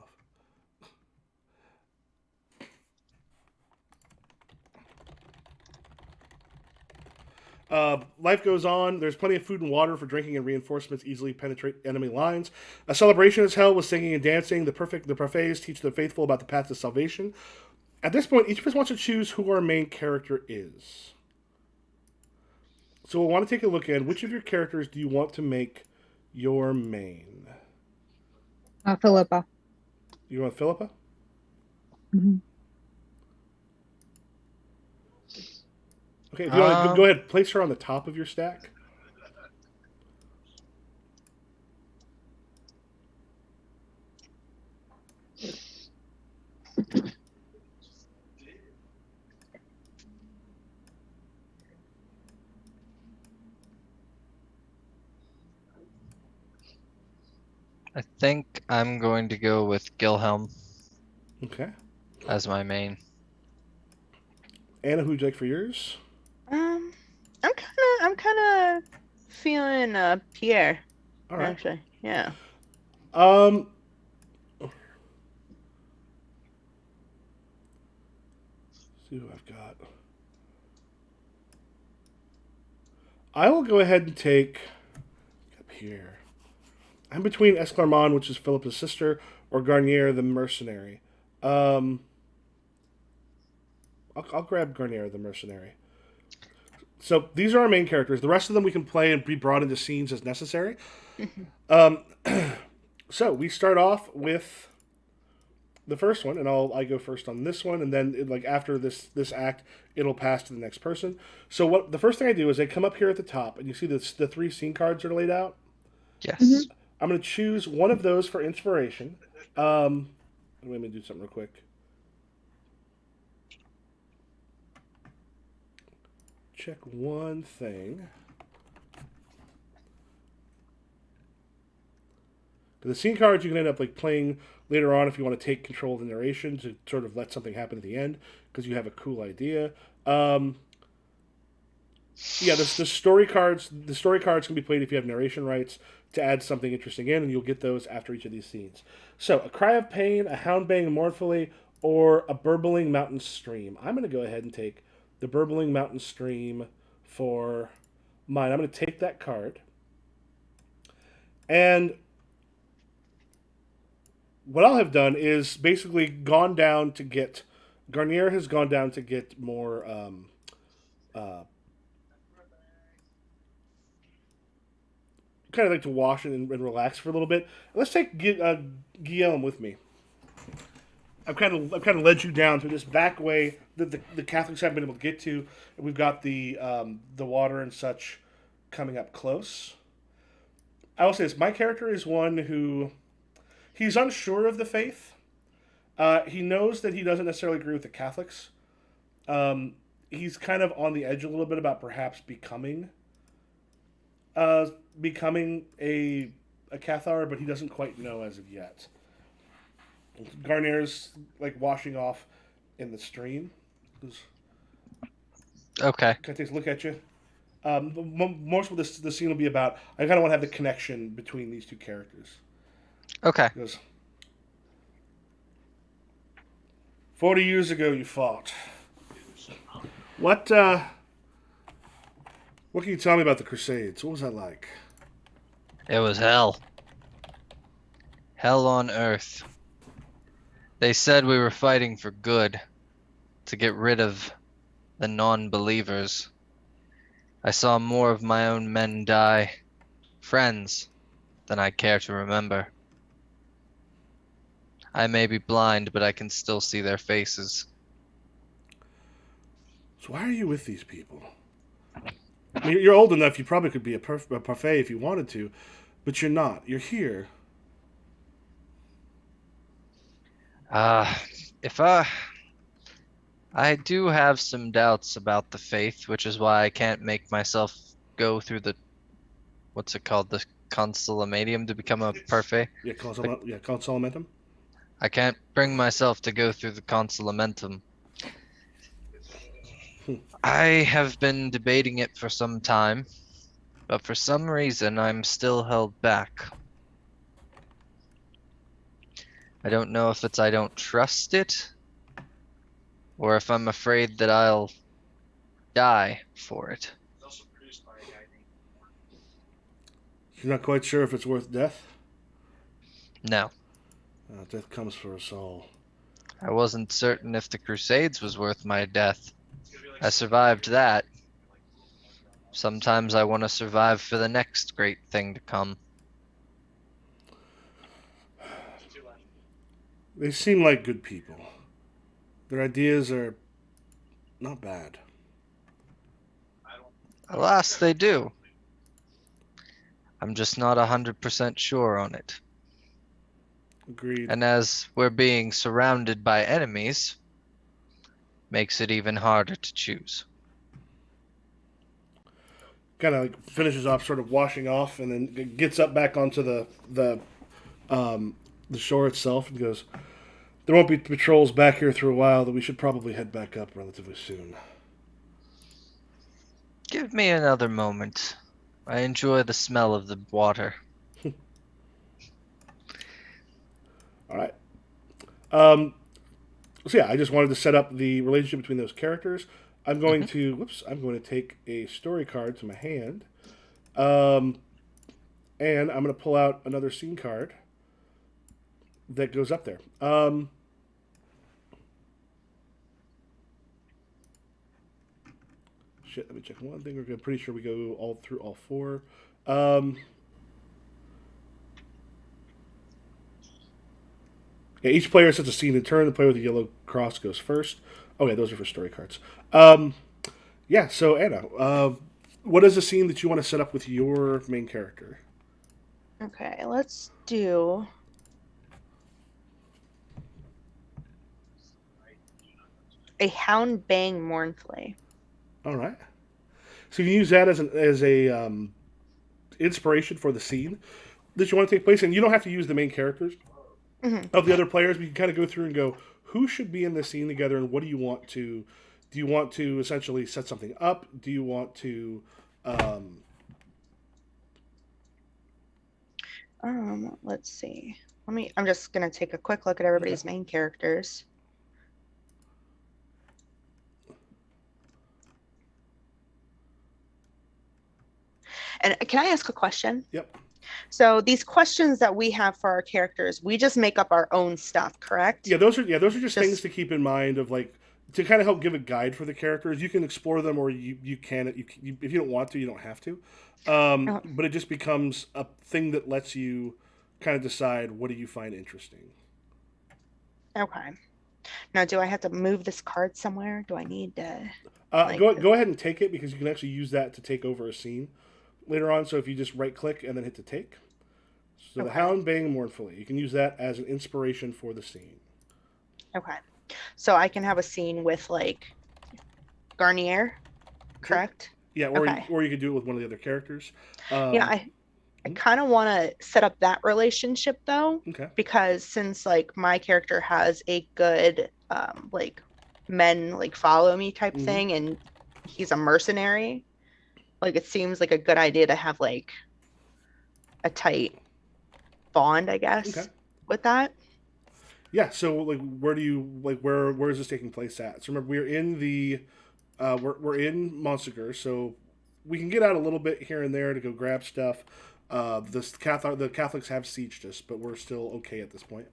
off. Life goes on. There's plenty of food and water for drinking, and reinforcements easily penetrate enemy lines. A celebration is held with singing and dancing. The Perfes teach the faithful about the path to salvation. At this point, each of us wants to choose who our main character is. So we'll want to take a look at which of your characters do you want to make your main? Philippa. You want Philippa? Mm-hmm. Okay, if you want to go ahead, place her on the top of your stack. I think I'm going to go with Gilhelm Okay. as my main. Anna, who'd you like for yours? I'm kind of feeling Pierre. All right. Actually, yeah. See who I've got. I will go ahead and take Pierre. I'm between Esclarmonde, which is Philippa's sister, or Garnier the mercenary. I'll grab Garnier the mercenary. So these are our main characters. The rest of them we can play and be brought into scenes as necessary. So we start off with the first one, and I go first on this one, and then after this act, it'll pass to the next person. So the first thing I do is I come up here at the top, and you see the 3 scene cards that are laid out. Yes. I'm going to choose one of those for inspiration. Let me do something real quick. Check one thing. The scene cards you can end up playing later on if you want to take control of the narration to sort of let something happen at the end because you have a cool idea. The story cards. The story cards can be played if you have narration rights to add something interesting in, and you'll get those after each of these scenes. So, a cry of pain, a hound baying mournfully, or a burbling mountain stream. I'm going to go ahead and take the burbling mountain stream for mine. I'm going to take that card, and what I'll have done is basically gone down to get... Garnier has gone down to get more... kind of like to wash and relax for a little bit. Let's take Guillaume with me. I've kind of led you down through this back way that the Catholics haven't been able to get to. And we've got the water and such coming up close. I will say this: my character is one who he's unsure of the faith. He knows that he doesn't necessarily agree with the Catholics. He's kind of on the edge a little bit about perhaps becoming a Cathar, but he doesn't quite know as of yet. Garnier's washing off in the stream. Okay. Can I take a look at you? Most of the scene will be about. I kind of want to have the connection between these two characters. Okay. He goes, 40 years ago, you fought. What can you tell me about the Crusades? What was that like? It was hell. Hell on earth. They said we were fighting for good, to get rid of the non-believers. I saw more of my own men die, friends, than I care to remember. I may be blind, but I can still see their faces. So why are you with these people? I mean, you're old enough, you probably could be a Perfe if you wanted to, but you're not. You're here. I do have some doubts about the faith, which is why I can't make myself go through the, what's it called, the Consolamentum to become a Perfe. Yeah, Consolamentum. I can't bring myself to go through the Consolamentum. I have been debating it for some time, but for some reason I'm still held back. I don't know if it's I don't trust it, or if I'm afraid that I'll die for it. You're not quite sure if it's worth death? No. Death comes for us all. I wasn't certain if the Crusades was worth my death. I survived that. Sometimes I want to survive for the next great thing to come. They seem like good people. Their ideas are not bad. Alas, they do. I'm just not 100% sure on it. Agreed. And as we're being surrounded by enemies, makes it even harder to choose. Kind of finishes off, sort of washing off, and then gets up back onto the shore itself and goes, "There won't be patrols back here for a while, that we should probably head back up relatively soon." Give me another moment. I enjoy the smell of the water. All right. So yeah, I just wanted to set up the relationship between those characters. I'm going to take a story card to my hand, And I'm going to pull out another scene card that goes up there. Shit, let me check one thing. We're pretty sure we go all through all four. Yeah, each player sets a scene in turn. The player with the yellow cross goes first. Oh yeah, those are for story cards. Yeah, so Anna, what is the scene that you want to set up with your main character? Okay, let's do. A hound baying mournfully. All right. So you can use that as a inspiration for the scene that you want to take place, and you don't have to use the main characters of the other players. But you can kind of go through and go, who should be in this scene together, and what do you want to? Do you want to essentially set something up? Do you want to? Let's see. I'm just gonna take a quick look at everybody's main characters. And can I ask a question? Yep. So these questions that we have for our characters, we just make up our own stuff, correct? Yeah, those are just things to keep in mind of like to kind of help give a guide for the characters. You can explore them, or you can if you don't want to, you don't have to. But it just becomes a thing that lets you kind of decide what do you find interesting. Okay. Now, do I have to move this card somewhere? Do I need to? Go ahead and take it because you can actually use that to take over a scene later on. So if you just right click and then hit to take. So the hound baying mournfully, you can use that as an inspiration for the scene. Okay. So I can have a scene with like Garnier, correct? Yeah, or you could do it with one of the other characters. I kind of want to set up that relationship though, because since like my character has a good like men like follow me type thing, and he's a mercenary, like it seems like a good idea to have like a tight bond, I guess, with that. Yeah. So like, where is this taking place at? So remember, we're in the we're in Montsegur, so we can get out a little bit here and there to go grab stuff. The Catholics have sieged us, but we're still okay at this point.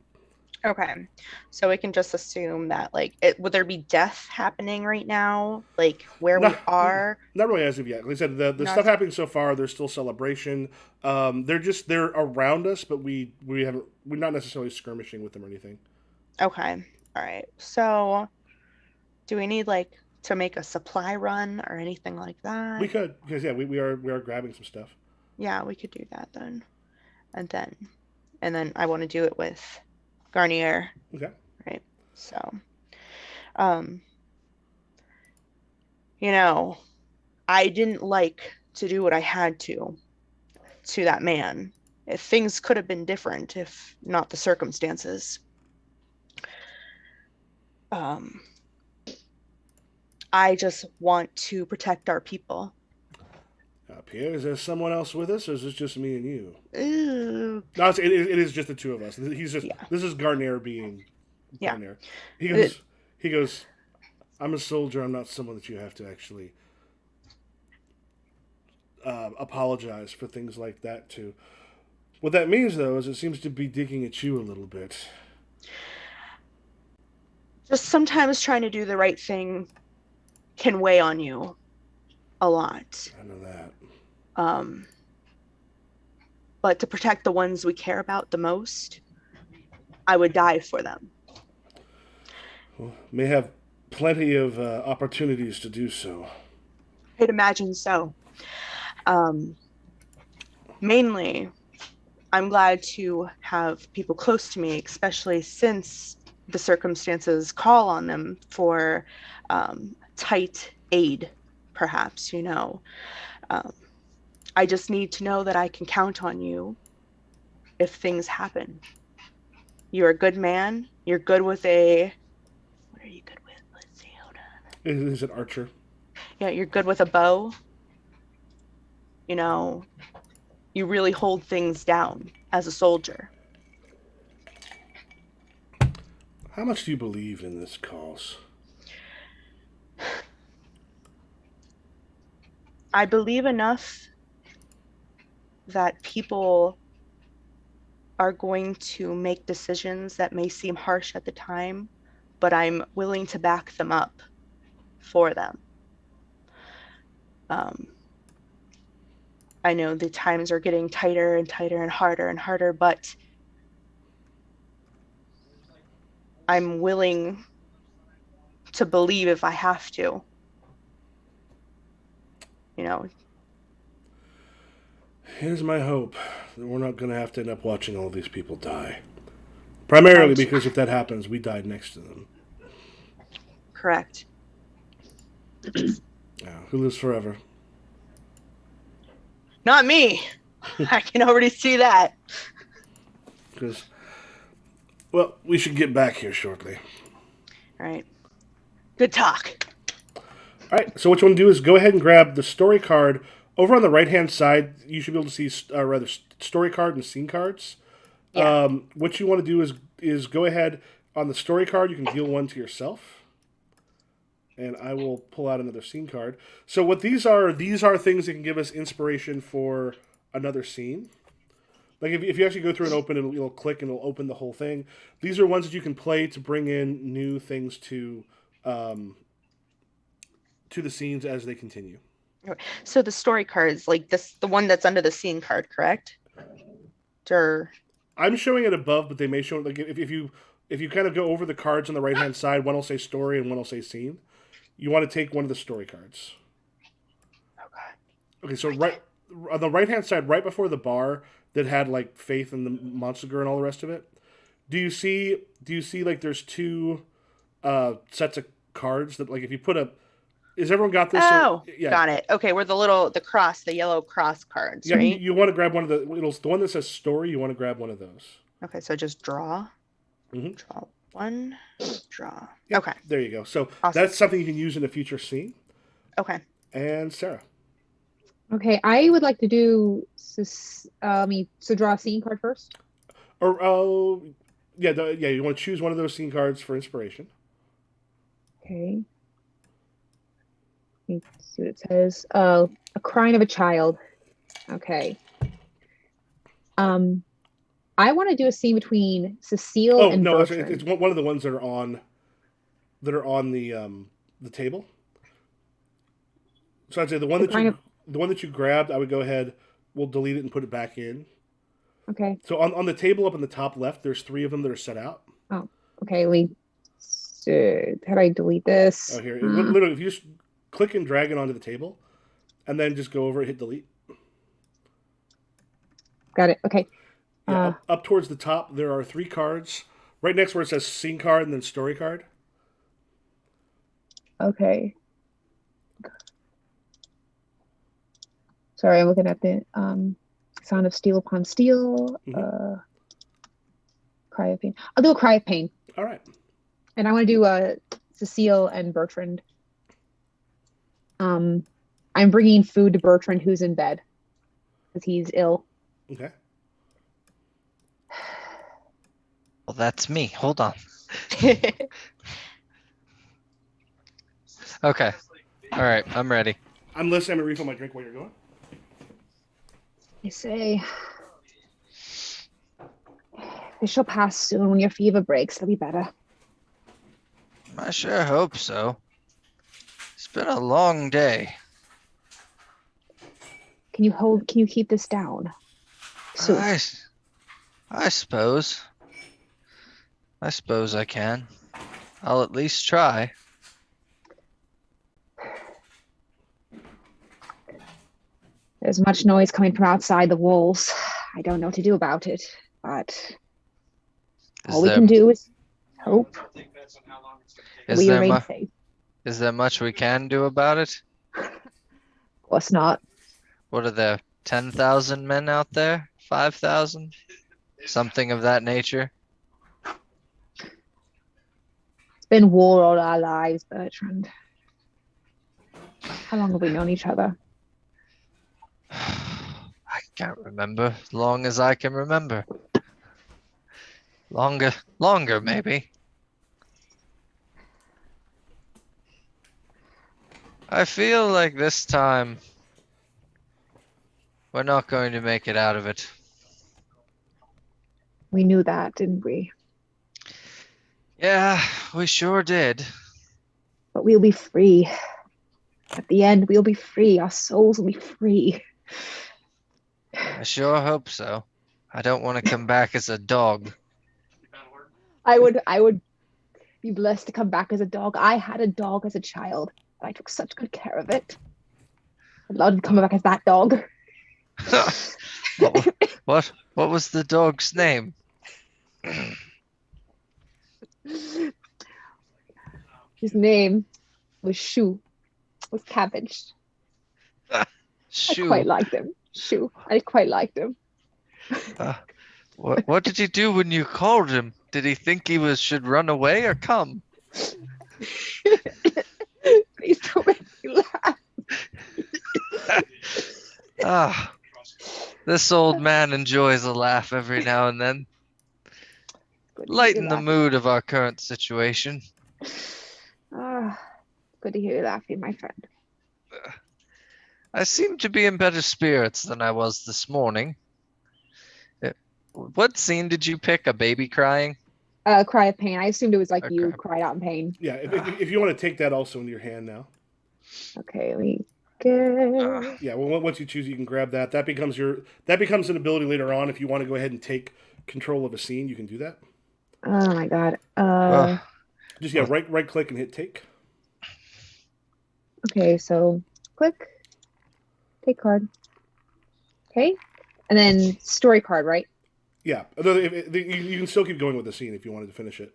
Okay, so we can just assume that like would there be death happening right now, like where we are? Not really as of yet. Like I said, the stuff happening so far, there's still celebration. They're around us, but we're not necessarily skirmishing with them or anything. Okay, all right. So, do we need like to make a supply run or anything like that? We could, because we are grabbing some stuff. Yeah, we could do that then, and then I want to do it with Garnier. Okay. Right. So, you know, I didn't like to do what I had to that man. If things could have been different, if not the circumstances. I just want to protect our people. Pierre, is there someone else with us, or is this just me and you? Ooh. No, it is just the two of us. This is Garnier being Garnier. He goes, I'm a soldier. I'm not someone that you have to actually apologize for things like that to. What that means, though, is it seems to be digging at you a little bit. Just sometimes trying to do the right thing can weigh on you a lot. I know that. But to protect the ones we care about the most, I would die for them. Well, may have plenty of opportunities to do so. I'd imagine so. Mainly, I'm glad to have people close to me, especially since the circumstances call on them for tight aid, perhaps, I just need to know that I can count on you if things happen. You're a good man. You're good with what are you good with? Let's see, hold on. Is it archer? Yeah, you're good with a bow. You really hold things down as a soldier. How much do you believe in this cause? I believe enough that people are going to make decisions that may seem harsh at the time, but I'm willing to back them up for them. I know the times are getting tighter and tighter and harder, but I'm willing to believe if I have to. You know. Here's my hope that we're not going to have to end up watching all these people die. Primarily because if that happens, we died next to them. Correct. Yeah, who lives forever? Not me. I can already see that. Because, well, we should get back here shortly. All right. Good talk. All right, so what you want to do is go ahead and grab the story card. Over on the right-hand side, you should be able to see, story card and scene cards. Yeah. What you want to do is go ahead on the story card. You can deal one to yourself, and I will pull out another scene card. So what these are things that can give us inspiration for another scene. Like if you actually go through and open it, it'll click and it'll open the whole thing. These are ones that you can play to bring in new things to the scenes as they continue. So the story cards, like this, the one that's under the scene card, correct? Or I'm showing it above, but they may show it like if you kind of go over the cards on the right hand side, one will say story and one will say scene. You want to take one of the story cards. Okay, so right on the right hand side, right before the bar that had like Faith and the Montsegur and all the rest of it. Do you see like there's two sets of cards that like if you put a is everyone got this? Oh, yeah. Got it. Okay, we're the yellow cross cards, yeah, right? You want to grab one of the one that says story. You want to grab one of those. Okay, so just draw. Mm-hmm. Draw one. Draw. Yep, okay. There you go. So Awesome. That's something you can use in a future scene. Okay. And Sarah. Okay, I would like to do. So draw a scene card first. Or you want to choose one of those scene cards for inspiration. Okay. Let's see what it says. A crying of a child. Okay. I want to do a scene between Cecile and Bertrand. It's one of the ones that are on the table. So I'd say the one that you grabbed, I would go ahead. We'll delete it and put it back in. Okay. So on the table up in the top left, there's 3 of them that are set out. Oh, okay. How do I delete this? Oh, here. Literally, if you just click and drag it onto the table, and then just go over it, hit delete. Got it. Okay. Yeah, up towards the top, there are 3 cards. Right next where it says scene card and then story card. Okay. Sorry, I'm looking at the sound of steel upon steel. Mm-hmm. Cry of pain. I'll do a cry of pain. All right. And I want to do Cecile and Bertrand. I'm bringing food to Bertrand, who's in bed because he's ill. Okay. Well, that's me. Hold on. Okay. All right. I'm ready. I'm listening. I'm going to refill my drink while you're going. I say, this shall pass soon. When your fever breaks, it'll be better. I sure hope so. It's been a long day. Can you keep this down? So I suppose. I suppose I can. I'll at least try. There's much noise coming from outside the walls. I don't know what to do about it, but all we can do is hope we remain safe. Is there much we can do about it? Of course not. What are there? 10,000 men out there? 5,000? Something of that nature? It's been war all our lives, Bertrand. How long have we known each other? I can't remember. As long as I can remember. Longer maybe. I feel like this time We're not going to make it out of it. We knew that, didn't we? Yeah, we sure did. But we'll be free. At the end, we'll be free. Our souls will be free. I sure hope so. I don't want to come back as a dog. I would be blessed to come back as a dog. I had a dog as a child, and I took such good care of it. I'd love to come back as that dog. What was the dog's name? His name was Shu. Was Cabbage. Shoo. I quite liked him. Shu. I quite liked him. What did he do when you called him? Did he think he should run away or come? Please don't make me laugh. This old man enjoys a laugh every now and then. Lighten the mood of our current situation. Good to hear you laughing, my friend. I seem to be in better spirits than I was this morning. What scene did you pick? A baby crying? Cry of pain. I assumed it was like you cried out in pain. Yeah, if you want to take that also into your hand now. Okay, let me get... Yeah, well, once you choose, you can grab that. That becomes an ability later on. If you want to go ahead and take control of a scene, you can do that. Oh my god. Just right click and hit take. Okay, so click, take card. Okay, and then story card, right? Yeah, you can still keep going with the scene if you wanted to finish it.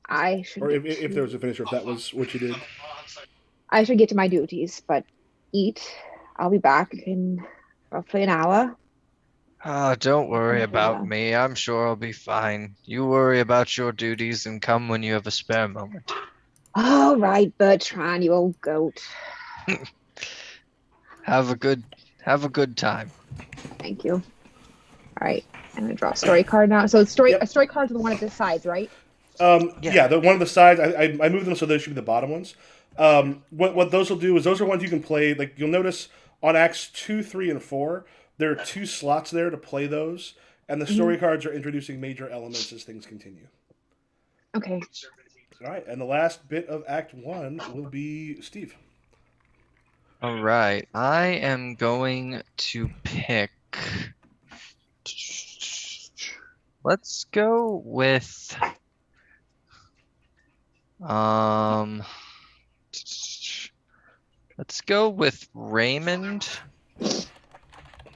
I should. Or if there was a finisher, if that was what you did. I should get to my duties, but eat. I'll be back in roughly an hour. Don't worry about me. I'm sure I'll be fine. You worry about your duties and come when you have a spare moment. All right, Bertrand, you old goat. Have a good time. Thank you. All right, I'm gonna draw a story card now. So a story card's the one at the sides, right? Yeah, the one of the sides. I moved them so those should be the bottom ones. What those will do is those are ones you can play. Like you'll notice on acts 2, 3, and 4, there are 2 slots there to play those, and the story cards are introducing major elements as things continue. Okay. All right, and the last bit of Act 1 will be Steve. All right, I am going to pick. Let's go with. Let's go with Raymond.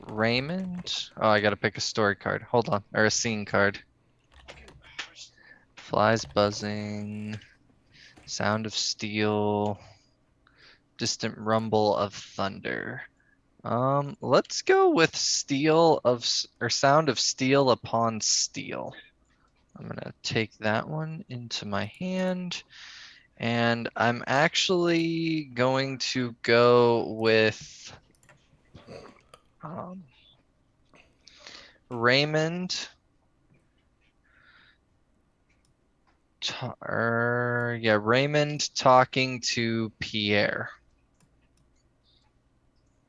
Oh, I gotta pick a story card. Hold on, or a scene card. Flies buzzing. Sound of steel. Distant rumble of thunder. Let's go with sound of steel upon steel. I'm gonna take that one into my hand, and I'm actually going to go with Raymond. Raymond talking to Pierre.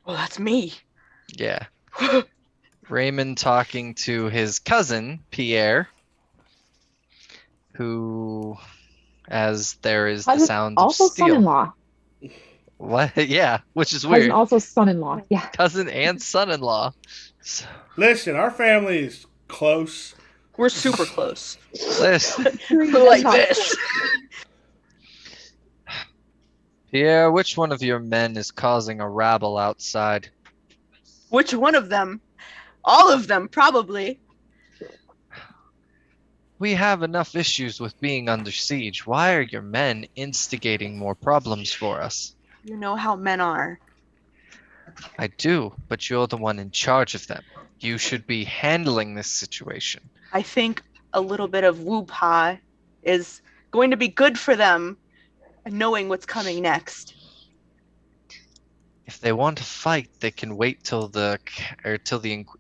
Well, that's me. Yeah. Raymond talking to his cousin, Pierre, who, as there is the sound of steel. Also son-in-law. What? Yeah, which is Cousin, weird. also son-in-law. Yeah. Cousin and son-in-law. So, Listen, our family is close. We're super close. listen, We're like this. Pierre, which one of your men is causing a rabble outside? Which one of them? All of them, probably. We have enough issues with being under siege. Why are your men instigating more problems for us? You know how men are. I do, but you're the one in charge of them. You should be handling this situation. I think a little bit of woo-pa is going to be good for them, knowing what's coming next. If they want to fight, they can wait till the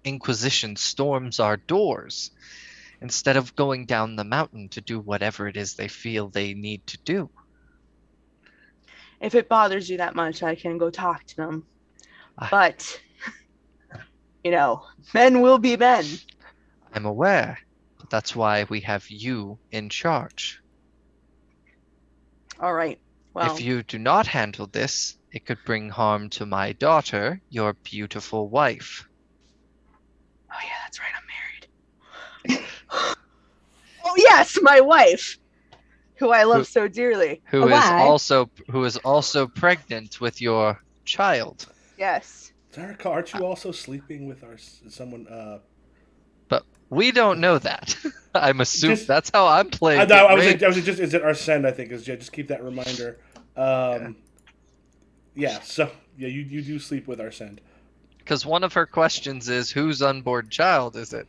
Inquisition storms our doors, instead of going down the mountain to do whatever it is they feel they need to do. If it bothers you that much, I can go talk to them. But Men will be men. I'm aware, but that's why we have you in charge. All right. Well, if you do not handle this, it could bring harm to my daughter, your beautiful wife. Oh yeah, that's right. I'm married. Oh yes, my wife, who I love so dearly. Who is also pregnant with your child. Yes. Zarka, aren't you also sleeping with someone? But we don't know that. I'm assuming that's how I'm playing. I was just is it Arsene? I think is just keep that reminder. So you do sleep with Arsene. Because one of her questions is whose unborn child is it?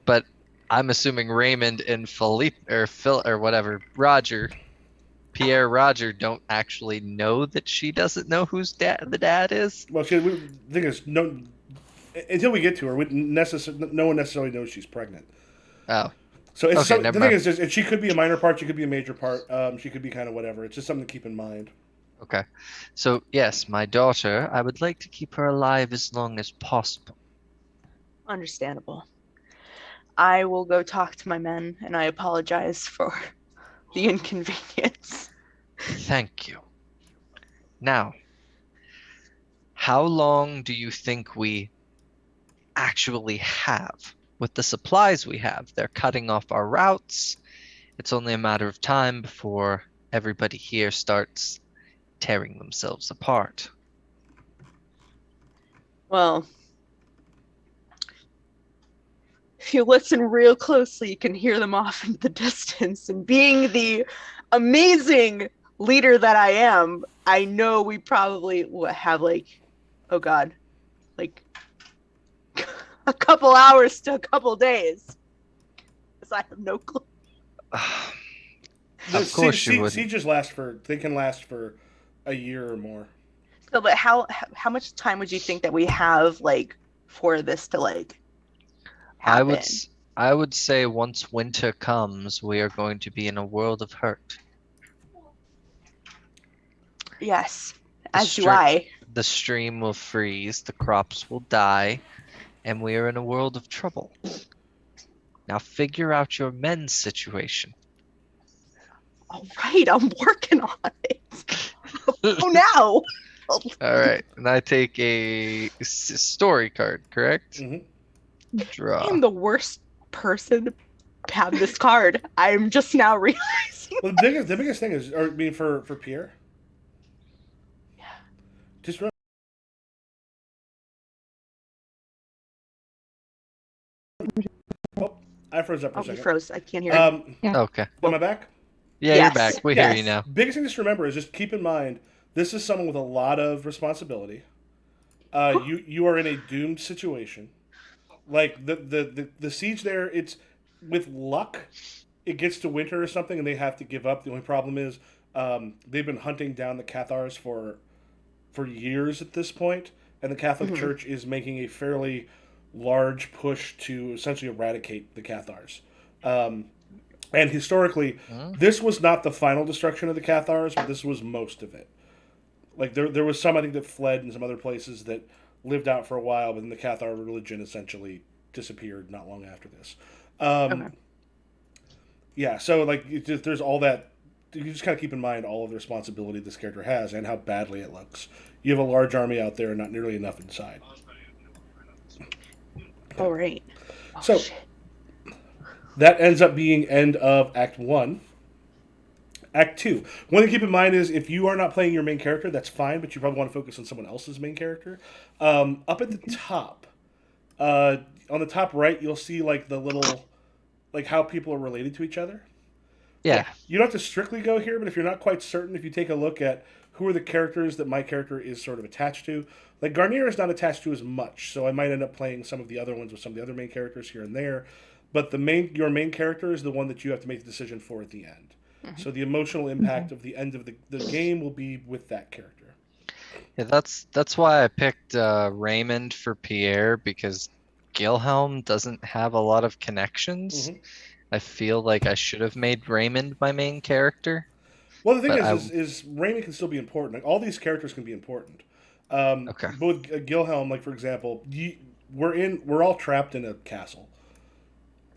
But I'm assuming Raymond and Philippe or Phil or whatever Pierre Roger don't actually know that she doesn't know whose the dad is. Well, the thing is, no, until we get to her, no one necessarily knows she's pregnant. Oh. So the thing is, just, she could be a minor part, she could be a major part, she could be kind of whatever. It's just something to keep in mind. Okay. So, yes, my daughter, I would like to keep her alive as long as possible. Understandable. I will go talk to my men, and I apologize for the inconvenience. Thank you. Now, how long do you think we actually have? With the supplies we have, they're cutting off our routes. It's only a matter of time before everybody here starts tearing themselves apart. Well, if you listen real closely, you can hear them off in the distance. And being the amazing leader that I am, I know we probably have a couple hours to a couple days. Because I have no clue. Of course you would. Sieges can last for a year or more. So, but how much time would you think that we have for this to happen? I would say once winter comes, we are going to be in a world of hurt. Yes, as do I. The stream will freeze, the crops will die, and we are in a world of trouble. Now figure out your men's situation. All right, I'm working on it. Oh, now. All right, and I take a story card, correct? Mm-hmm. Draw. I'm the worst person to have this card. I'm just now realizing. Well, the biggest thing is, for Pierre. Yeah. Just remember. Oh, I froze up for a second. You froze. I can't hear you. Yeah. Okay. Am I back? Yeah, yes. You're back. We hear you now. Biggest thing to remember is just keep in mind this is someone with a lot of responsibility. You are in a doomed situation. Like the siege there, it's with luck, it gets to winter or something, and they have to give up. The only problem is they've been hunting down the Cathars for years at this point, and the Catholic Church is making a fairly large push to essentially eradicate the Cathars. And historically, this was not the final destruction of the Cathars, but this was most of it. Like there was some, I think, that fled in some other places that lived out for a while, but then the Cathar religion essentially disappeared not long after this. Okay. Yeah, so there's all that. You just kind of keep in mind all of the responsibility this character has and how badly it looks. You have a large army out there and not nearly enough inside. All right. So shit. That ends up being end of Act 1. Act 2. One thing to keep in mind is if you are not playing your main character, that's fine, but you probably want to focus on someone else's main character. Up at the top, on the top right, you'll see the little, how people are related to each other. Yeah. You don't have to strictly go here, but if you're not quite certain, if you take a look at who are the characters that my character is sort of attached to, Garnier is not attached to as much, so I might end up playing some of the other ones with some of the other main characters here and there. But your main character is the one that you have to make the decision for at the end. Mm-hmm. So the emotional impact of the end of the game will be with that character. Yeah, that's why I picked Raymond for Pierre, because Gilhelm doesn't have a lot of connections. Mm-hmm. I feel like I should have made Raymond my main character. Well, the thing is Raymond can still be important. All these characters can be important. Okay. But with Gilhelm, for example, we're all trapped in a castle.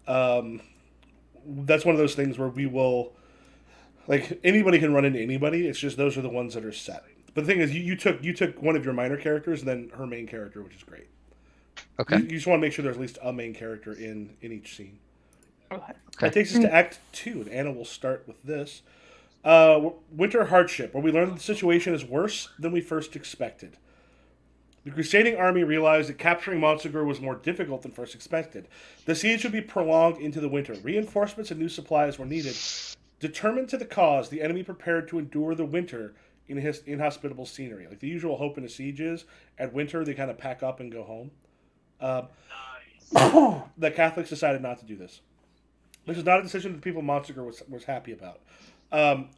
That's one of those things where we will, like, anybody can run into anybody. It's just those are the ones that are set. But the thing is, you took one of your minor characters and then her main character, which is great. Okay. You just want to make sure there's at least a main character in each scene. Okay. That takes us to Act 2, and Anna will start with this. Winter hardship, where we learn that the situation is worse than we first expected. The crusading army realized that capturing Montsegur was more difficult than first expected. The siege would be prolonged into the winter. Reinforcements and new supplies were needed. Determined to the cause, the enemy prepared to endure the winter in his inhospitable scenery. Like the usual hope in a siege is, at winter they kind of pack up and go home. The Catholics decided not to do this. This is not a decision that the people of Montsegur was happy about. Up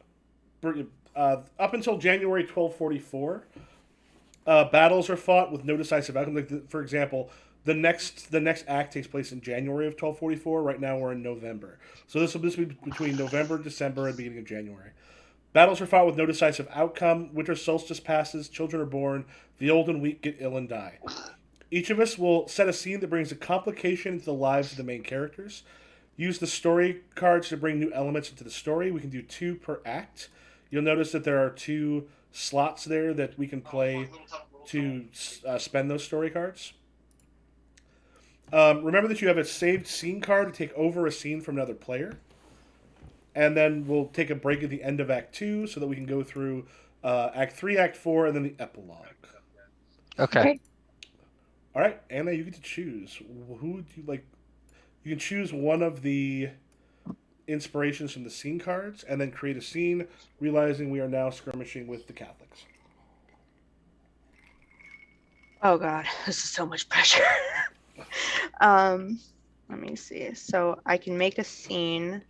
until January 1244, battles are fought with no decisive outcome. Like for example, the next act takes place in January of 1244. Right now we're in November, so this will be between November, December, and beginning of January. Battles are fought with no decisive outcome. Winter solstice passes. Children are born. The old and weak get ill and die. Each of us will set a scene that brings a complication into the lives of the main characters. Use the story cards to bring new elements into the story. We can do 2 per act. You'll notice that there are 2 slots there that we can play to spend those story cards. Remember that you have a saved scene card to take over a scene from another player. And then we'll take a break at the end of Act 2 so that we can go through Act 3, Act 4, and then the epilogue. Okay. All right, Anna, you get to choose. Who would you like? You can choose one of the inspirations from the scene cards and then create a scene, realizing we are now skirmishing with the Catholics. Oh God, this is so much pressure. Let me see. So I can make a scene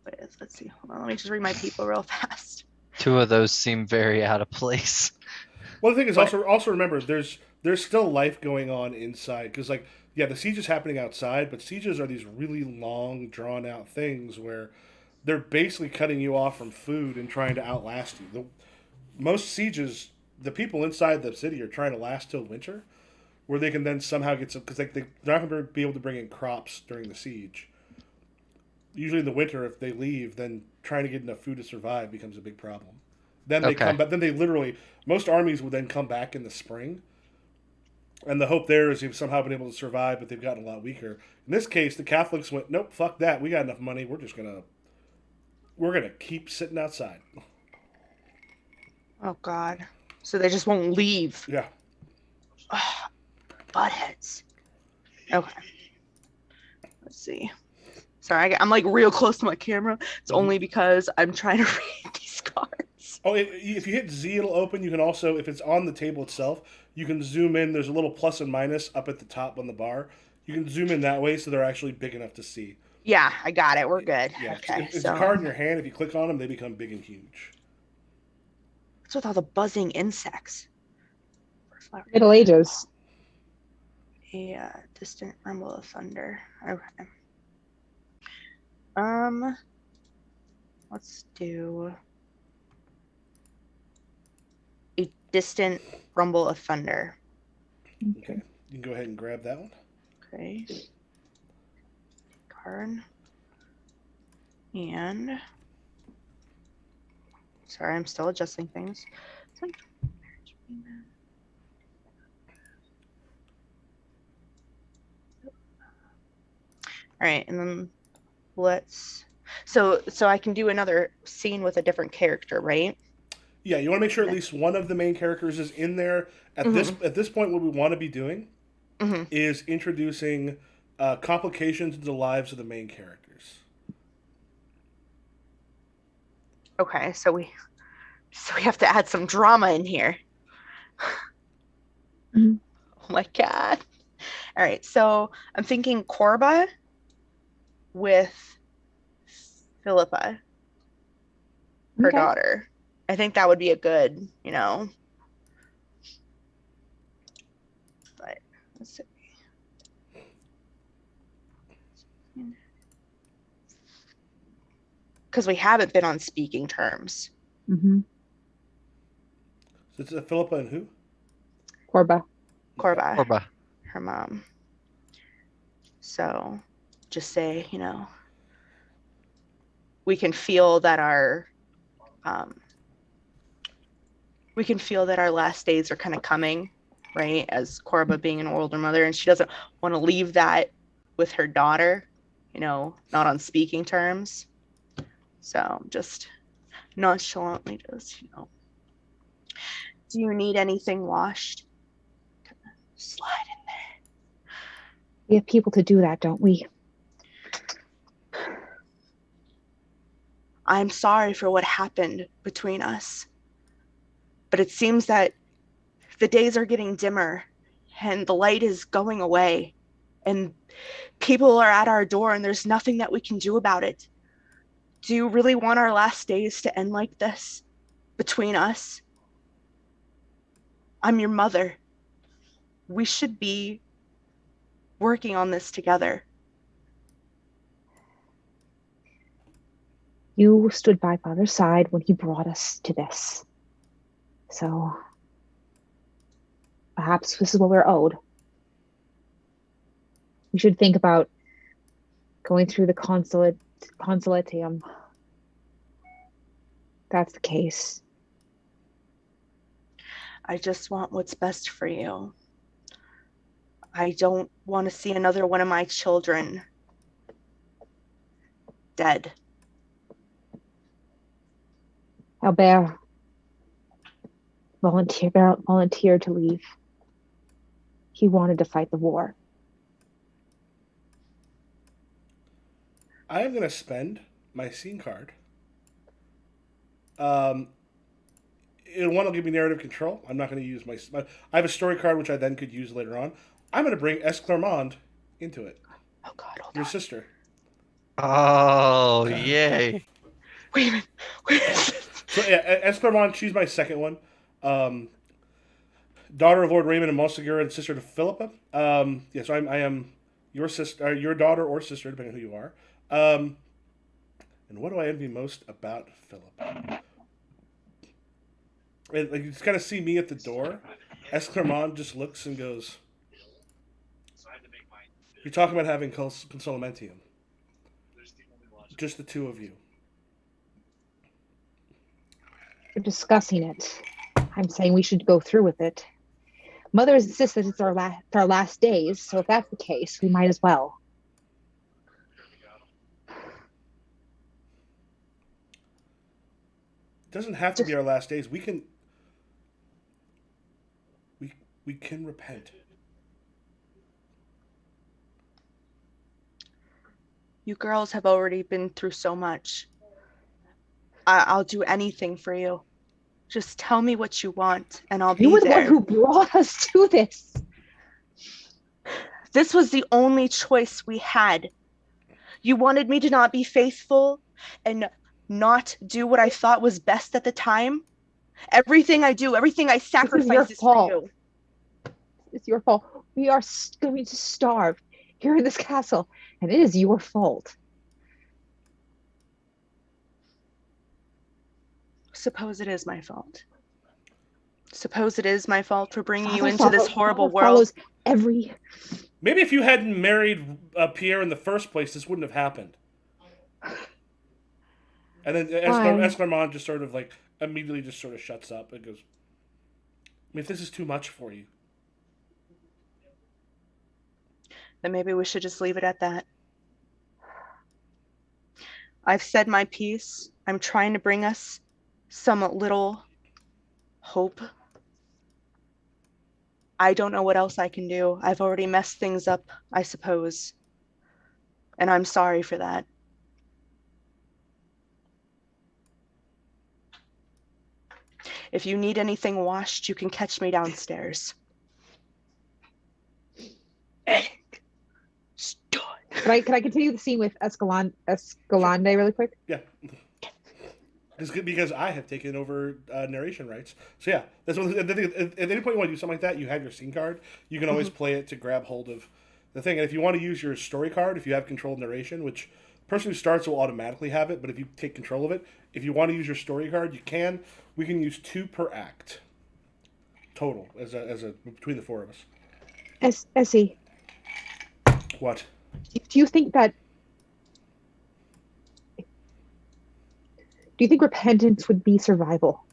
with, let's see, hold on, let me just read my people real fast. 2 of those seem very out of place. Well, the thing is, also remember, there's still life going on inside, because the siege is happening outside, but sieges are these really long, drawn-out things where they're basically cutting you off from food and trying to outlast you. Most sieges, the people inside the city are trying to last till winter, where they can then somehow get some, because they're not going to be able to bring in crops during the siege. Usually in the winter, if they leave, then trying to get enough food to survive becomes a big problem. Then they come back. Then they literally, most armies would then come back in the spring. And the hope there is they've somehow been able to survive, but they've gotten a lot weaker. In this case, the Catholics went, nope, fuck that. We got enough money. We're gonna keep sitting outside. Oh God. So they just won't leave. Yeah. Ugh, buttheads. Okay. Let's see. Sorry, I'm like real close to my camera. It's only because I'm trying to read these cards. Oh, if you hit Z, it'll open. You can also, if it's on the table itself, you can zoom in. There's a little plus and minus up at the top on the bar. You can zoom in that way so they're actually big enough to see. Yeah, I got it. We're good. Yeah. Okay. If it's a card in your hand, if you click on them, they become big and huge. What's with all the buzzing insects? Middle Ages. Yeah, distant rumble of thunder. Okay. Let's do a distant rumble of thunder. Okay. You can go ahead and grab that one. Okay. Card. And sorry, I'm still adjusting things. All right, and then let's so I can do another scene with a different character, right? Yeah, you want to make sure at least one of the main characters is in there. At this point, what we want to be doing is introducing complications into the lives of the main characters. Okay, so we have to add some drama in here. Oh my God. All right, so I'm thinking Corba with Philippa, her daughter. I think that would be a good, but let's see. Because we haven't been on speaking terms. Mm-hmm. So it's Philippa and who? Corba. Corba. Corba. her mom. So just say, we can feel that our last days are kind of coming, right? As Korba being an older mother, and she doesn't want to leave that with her daughter, not on speaking terms. So just nonchalantly just, do you need anything washed? Slide in there. We have people to do that, don't we? I'm sorry for what happened between us, but it seems that the days are getting dimmer and the light is going away and people are at our door and there's nothing that we can do about it. Do you really want our last days to end like this between us? I'm your mother. We should be working on this together. You stood by Father's side when he brought us to this. So perhaps this is what we're owed. We should think about going through the consulateum. That's the case. I just want what's best for you. I don't want to see another one of my children dead. Albert volunteered to leave. He wanted to fight the war. I am going to spend my scene card. One will give me narrative control. I'm not going to use my. I have a story card which I then could use later on. I'm going to bring Esclarmonde into it. Oh God, hold Your on. sister. Oh, yay. Wait a minute. So yeah, Esclarmonde, she's my second one. Daughter of Lord Raymond and Montsegur and sister to Philippa. So I am your sister, your daughter or sister, depending on who you are. And what do I envy most about Philippa? And, you just kind of see me at the door. Esclarmonde just looks and goes, "You're talking about having consolamentium. Just the two of you." We're discussing it. I'm saying we should go through with it. Mother insists that it's our last days, so if that's the case, we might as well. It doesn't have to be our last days. We can repent. You girls have already been through so much. I'll do anything for you. Just tell me what you want, and I'll be there. You were the one who brought us to this. This was the only choice we had. You wanted me to not be faithful and not do what I thought was best at the time. Everything I do, everything I sacrifice is for you. It's your fault. We are going to starve here in this castle, and it is your fault. Suppose it is my fault. Suppose it is my fault for bringing you into this horrible world. Follows every. Maybe if you hadn't married Pierre in the first place, this wouldn't have happened. And then Esclarmonde just sort of immediately just sort of shuts up and goes, if this is too much for you. Then maybe we should just leave it at that. I've said my piece. I'm trying to bring us some little hope. I don't know what else I can do. I've already messed things up, I suppose. And I'm sorry for that. If you need anything washed, you can catch me downstairs. Can I continue the scene with Escalante really quick? Yeah. Because I have taken over narration rights. So yeah, that's what, at any point you want to do something like that, you have your scene card. You can always play it to grab hold of the thing. And if you want to use your story card, if you have controlled narration, which the person who starts will automatically have it, but if you take control of it, if you want to use your story card, you can. We can use 2 per act total as a between the 4 of us. Essie. What? Do you think that? Do you think repentance would be survival?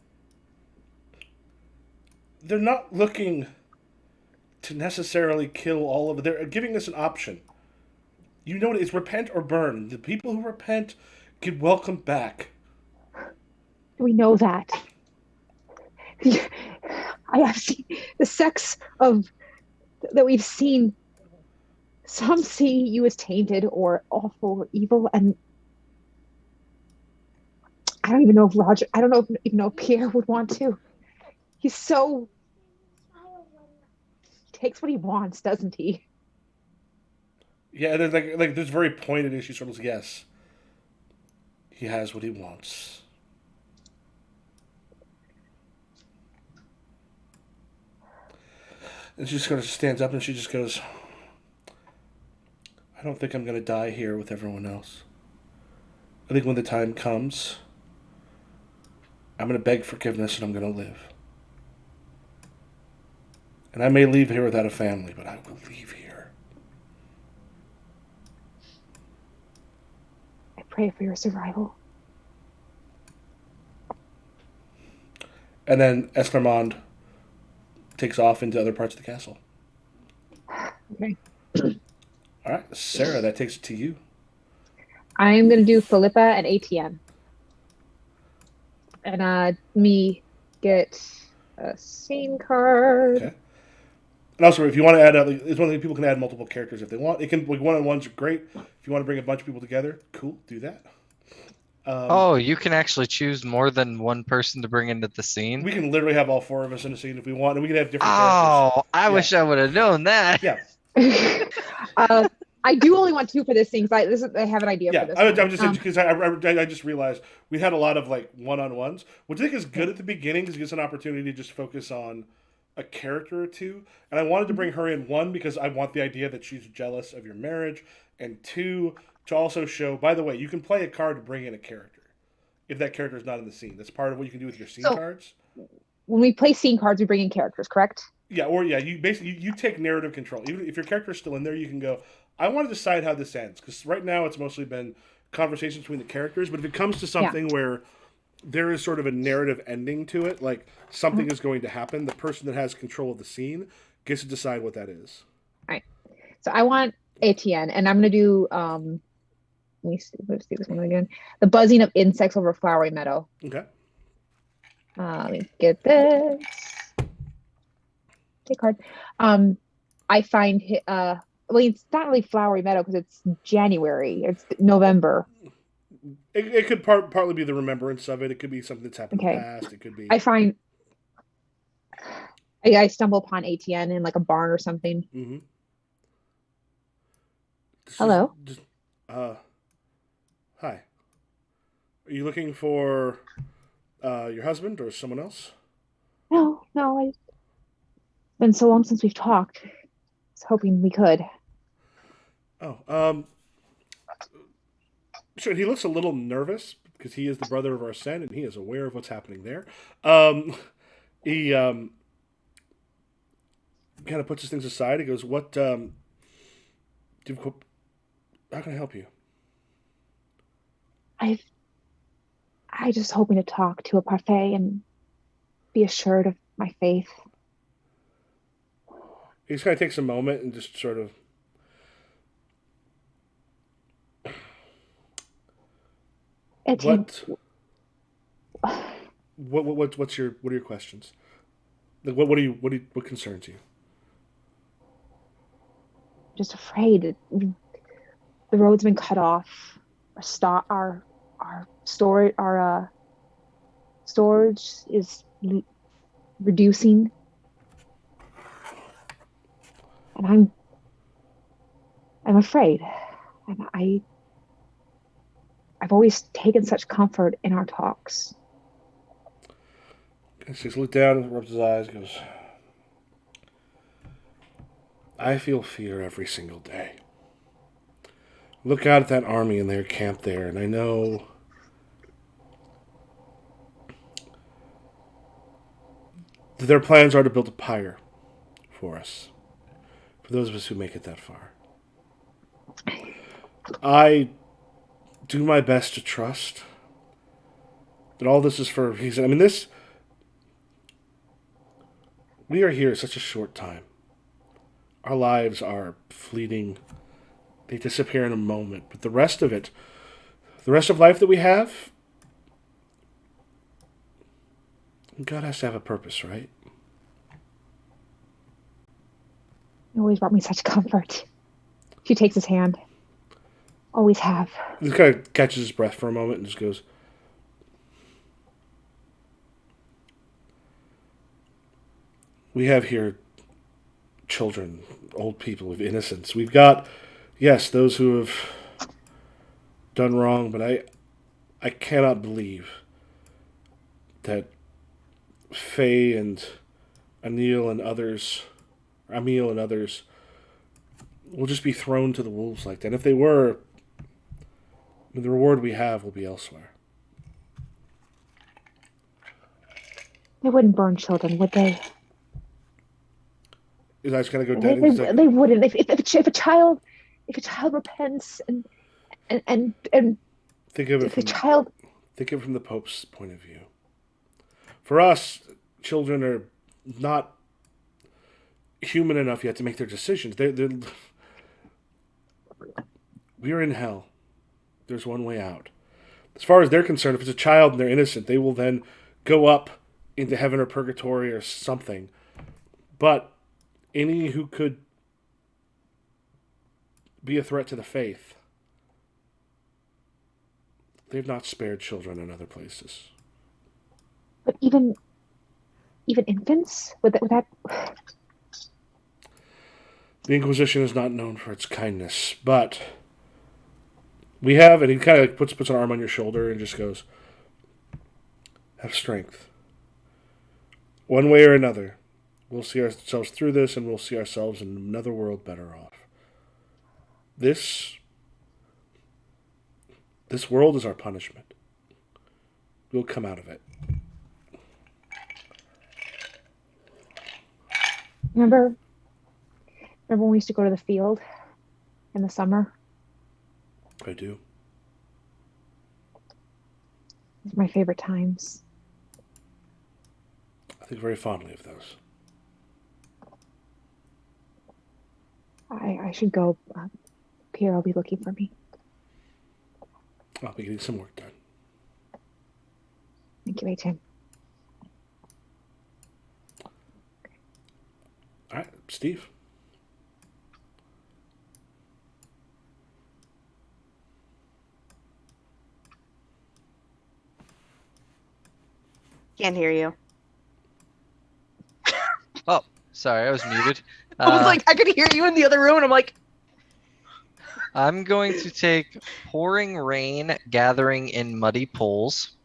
They're not looking to necessarily kill all of it. They're giving us an option. You know what it is, repent or burn. The people who repent get welcomed back. We know that. I have seen the sects of that we've seen. Some see you as tainted or awful or evil, and I don't even know if Roger. I don't know even know if Pierre would want to. He's so. He takes what he wants, doesn't he? Yeah, like there's very pointed issues from us. Yes, he has what he wants. And she just kind of stands up and she just goes, I don't think I'm going to die here with everyone else. I think when the time comes, I'm going to beg forgiveness and I'm going to live. And I may leave here without a family, but I will leave here. I pray for your survival. And then Esclarmonde takes off into other parts of the castle. Okay. All right, Sarah, that takes it to you. I'm going to do Philippa and ATN. And me get a scene card. Okay. And also, if you want to add, it's one thing people can add multiple characters if they want. It can, like, one-on-ones are great. If you want to bring a bunch of people together, cool, do that. You can actually choose more than one person to bring into the scene? We can literally have all four of us in a scene if we want, and we can have different characters. characters. I wish I would have known that. Yeah. I do only want 2 for this scene, because I have an idea for this. I'm just saying, because I just realized we had a lot of, like, one-on-ones, which I think is good at the beginning, because it gives an opportunity to just focus on a character or two. And I wanted to bring her in, 1, because I want the idea that she's jealous of your marriage, and 2, to also show, by the way, you can play a card to bring in a character if that character is not in the scene. That's part of what you can do with your scene cards. When we play scene cards, we bring in characters, correct? Yeah, you basically you take narrative control. Even if your character is still in there, you can go, I want to decide how this ends, because right now it's mostly been conversations between the characters. But if it comes to something where there is sort of a narrative ending to it, like something is going to happen, the person that has control of the scene gets to decide what that is. All right. So I want ATN, and I'm going to do, let's see this one again. The buzzing of insects over a flowery meadow. Okay. Let me get this. Take card. I find, well, it's not really flowery meadow because it's January. It's November. It could partly be the remembrance of it. It could be something that's happened in the past. It could be. I find I stumble upon ATN in like a barn or something. Mm-hmm. Hello. Hi. Are you looking for your husband or someone else? No. It's been so long since we've talked. I was hoping we could. Oh, sure. He looks a little nervous because he is the brother of Arsène and he is aware of what's happening there. He kind of puts his things aside. He goes, "What? How can I help you?" I just hoping to talk to a Perfe and be assured of my faith. He just kind of takes a moment and just sort of. What are your questions? Like what concerns you? Just afraid. The road's been cut off. Our storage is reducing, and I'm afraid. And I've always taken such comfort in our talks. He looks down and rubs his eyes. Goes, I feel fear every single day. Look out at that army and their camp there, and I know that their plans are to build a pyre for us. those of us who make it that far. I do my best to trust that all this is for a reason. I mean, we are here such a short time. Our lives are fleeting. They disappear in a moment. But the rest of it, the rest of life that we have, God has to have a purpose, right? You always brought me such comfort. She takes his hand. Always have. He kind of catches his breath for a moment and just goes, we have here children, old people of innocence. We've got, yes, those who have done wrong, but I cannot believe that Faye and Emil and others will just be thrown to the wolves like that. And if they were, the reward we have will be elsewhere. They wouldn't burn children, would they? His eyes kind of go dead. They wouldn't. If a child repents and think of it if a child. Think of it from the Pope's point of view. For us, children are not human enough yet to make their decisions. We are in hell. There's one way out. As far as they're concerned, if it's a child and they're innocent, they will then go up into heaven or purgatory or something. But any who could be a threat to the faith, they've not spared children in other places. But even infants? Would that... The Inquisition is not known for its kindness, but we have, and he kind of puts an arm on your shoulder and just goes, have strength. One way or another, we'll see ourselves through this, and we'll see ourselves in another world better off. This world is our punishment. We'll come out of it. Remember when we used to go to the field in the summer? I do. These are my favorite times. I think very fondly of those. I should go. Pierre will be looking for me. I'll be getting some work done. Thank you, Tim. All right, Steve. Can't hear you. Oh, sorry, I was muted. I was like, I could hear you in the other room, and I'm like, I'm going to take Pouring Rain, Gathering in Muddy Pools.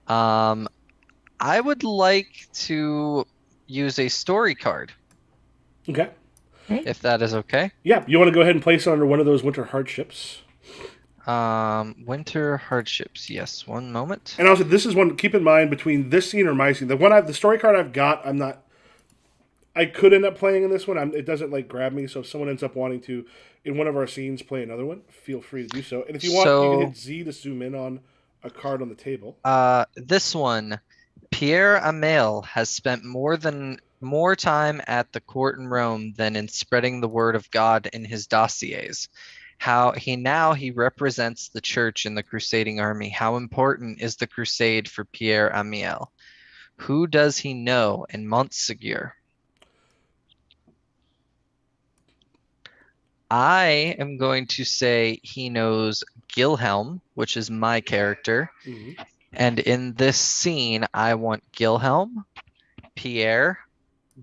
I would like to use a story card. Okay. If that is okay. Yeah, you want to go ahead and place it under one of those winter hardships. Winter hardships. Yes, one moment. And also, this is one. Keep in mind between this scene or my scene. The story card I've got, I'm not. I could end up playing in this one. It doesn't grab me. So if someone ends up wanting to, in one of our scenes, play another one, feel free to do so. And if you want, you can hit Z to zoom in on a card on the table. This one, Pierre Amel has spent more time at the court in Rome than in spreading the word of God in his dossiers. He represents the church in the crusading army. How important is the crusade for Pierre Amiel? Who does he know in Montsegur? I am going to say he knows Gilhelm, which is my character. Mm-hmm. And in this scene, I want Gilhelm, Pierre,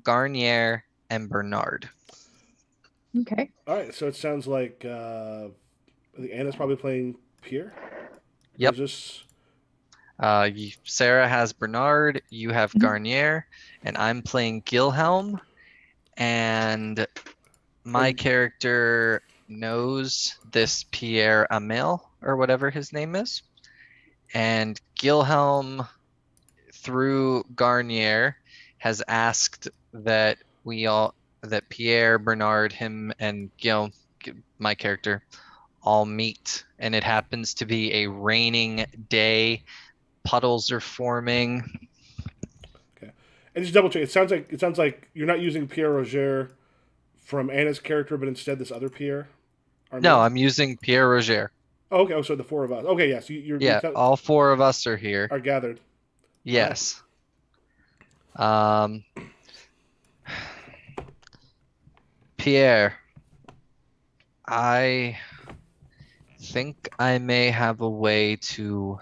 Garnier, and Bernard. Okay. All right, so it sounds like I think Anna's probably playing Pierre. Yep. Sarah has Bernard, you have Garnier, and I'm playing Gilhelm. And my character knows this Pierre Amel, or whatever his name is. And Gilhelm, through Garnier, has asked that we all that Pierre, Bernard, him, and my character all meet, and it happens to be a raining day. Puddles are forming. Okay, and just double check. It sounds like you're not using Pierre Roger from Anna's character, but instead this other Pierre. No, I'm using Pierre Roger. Oh, okay, so the four of us. Okay, yes, All four of us are here. Are gathered. Yes. Pierre, I think I may have a way to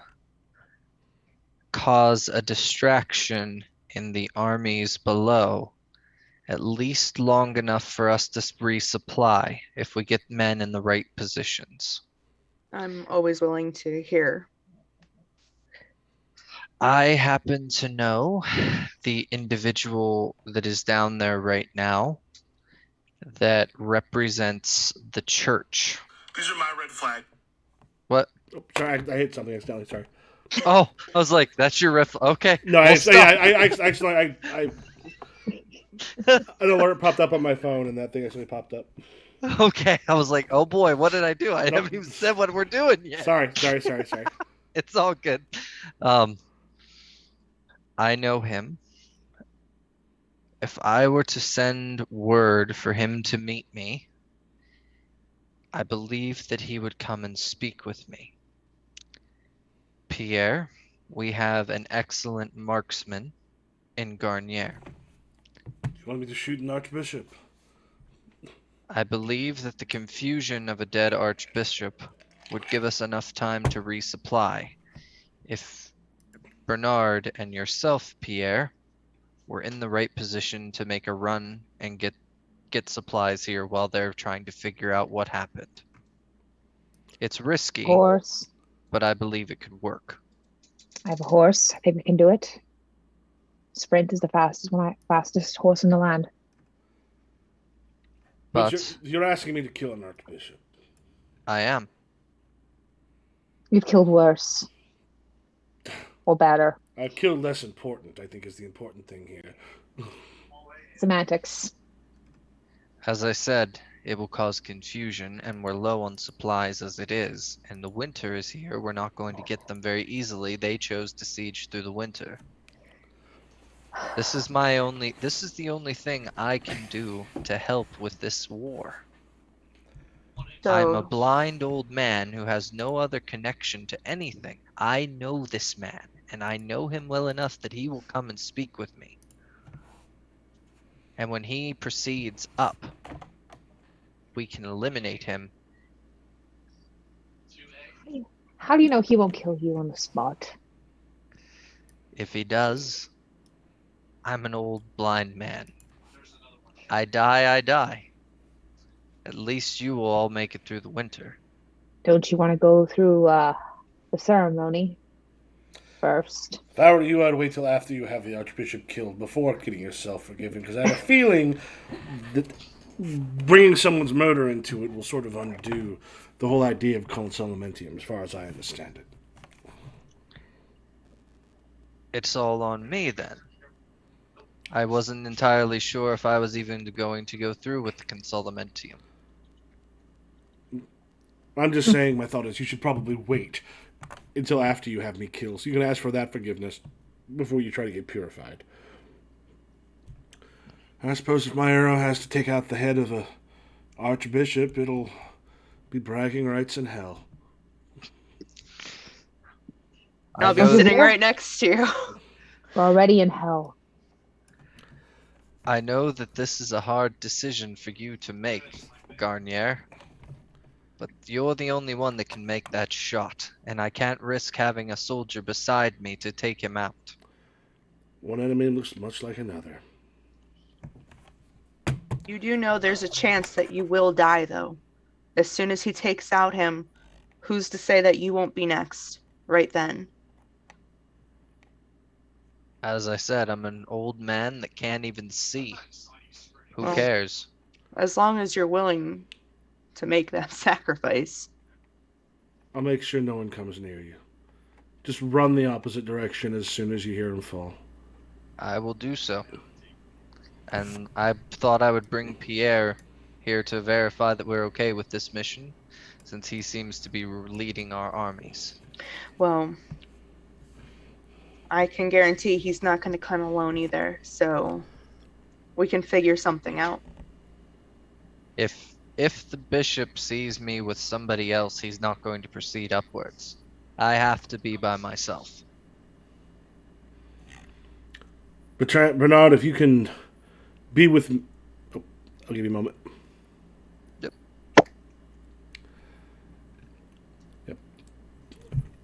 cause a distraction in the armies below, at least long enough for us to resupply if we get men in the right positions. I'm always willing to hear. I happen to know the individual that is down there right now that represents the church. These are my red flag. What? Oh, sorry, I hit something accidentally. Sorry. Oh, I was like, "That's your red flag." Okay. No, Well, an alert popped up on my phone, and that thing actually popped up. Okay, I was like, "Oh boy, what did I do? I haven't even said what we're doing yet." Sorry. It's all good. I know him. If I were to send word for him to meet me, I believe that he would come and speak with me. Pierre, we have an excellent marksman in Garnier. You want me to shoot an archbishop? I believe that the confusion of a dead archbishop would give us enough time to resupply. If Bernard and yourself, Pierre, were in the right position to make a run and get supplies here while they're trying to figure out what happened. It's risky, Of course. but I believe it could work. I have a horse. I think we can do it. Sprint is the fastest horse in the land. But you're asking me to kill an archbishop. I am. You've killed worse. Or better. I killed less important, I think, is the important thing here. Semantics. As I said, it will cause confusion, and we're low on supplies as it is. And the winter is here. We're not going to get them very easily. They chose to siege through the winter. This is the only thing I can do to help with this war. So, I'm a blind old man who has no other connection to anything. I know this man, and I know him well enough that he will come and speak with me. And when he proceeds up, we can eliminate him. How do you know he won't kill you on the spot? If he does, I'm an old blind man. I die. At least you will all make it through the winter. Don't you want to go through the ceremony first? If I were you, I'd wait till after you have the archbishop killed before getting yourself forgiven, because I have a feeling that bringing someone's murder into it will sort of undo the whole idea of consolamentum, as far as I understand it. It's all on me then. I wasn't entirely sure if I was even going to go through with the consolamentum. I'm just saying my thought is you should probably wait until after you have me killed, so you can ask for that forgiveness before you try to get purified. I suppose if my arrow has to take out the head of a archbishop, it'll be bragging rights in hell. I'll be sitting right next to you. We're already in hell. I know that this is a hard decision for you to make, Garnier. But you're the only one that can make that shot, and I can't risk having a soldier beside me to take him out. One enemy looks much like another. You do know there's a chance that you will die, though. As soon as he takes out him, who's to say that you won't be next, right then? As I said, I'm an old man that can't even see. Who Well, cares? As long as you're willing to make that sacrifice. I'll make sure no one comes near you. Just run the opposite direction as soon as you hear him fall. I will do so. And I thought I would bring Pierre here to verify that we're okay with this mission, since he seems to be leading our armies. Well, I can guarantee he's not going to come alone either, so we can figure something out. If the bishop sees me with somebody else, he's not going to proceed upwards. I have to be by myself. Bernard, if you can be with me. Oh, I'll give you a moment. Yep.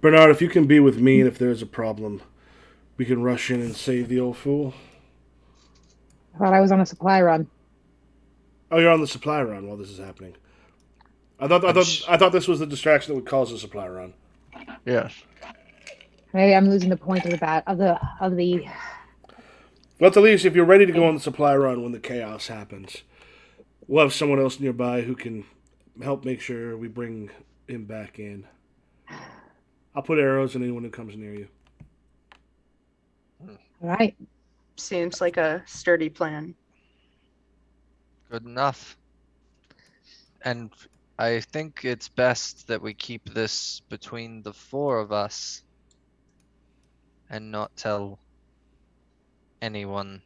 Bernard, if you can be with me, and if there's a problem, we can rush in and save the old fool. I thought I was on a supply run. Oh, you're on the supply run while this is happening. I thought this was the distraction that would cause the supply run. Yes. Maybe I'm losing the point of the Well, at least if you're ready to go on the supply run when the chaos happens, we'll have someone else nearby who can help make sure we bring him back in. I'll put arrows in anyone who comes near you. All right. Seems like a sturdy plan. Good enough. And I think it's best that we keep this between the four of us and not tell anyone,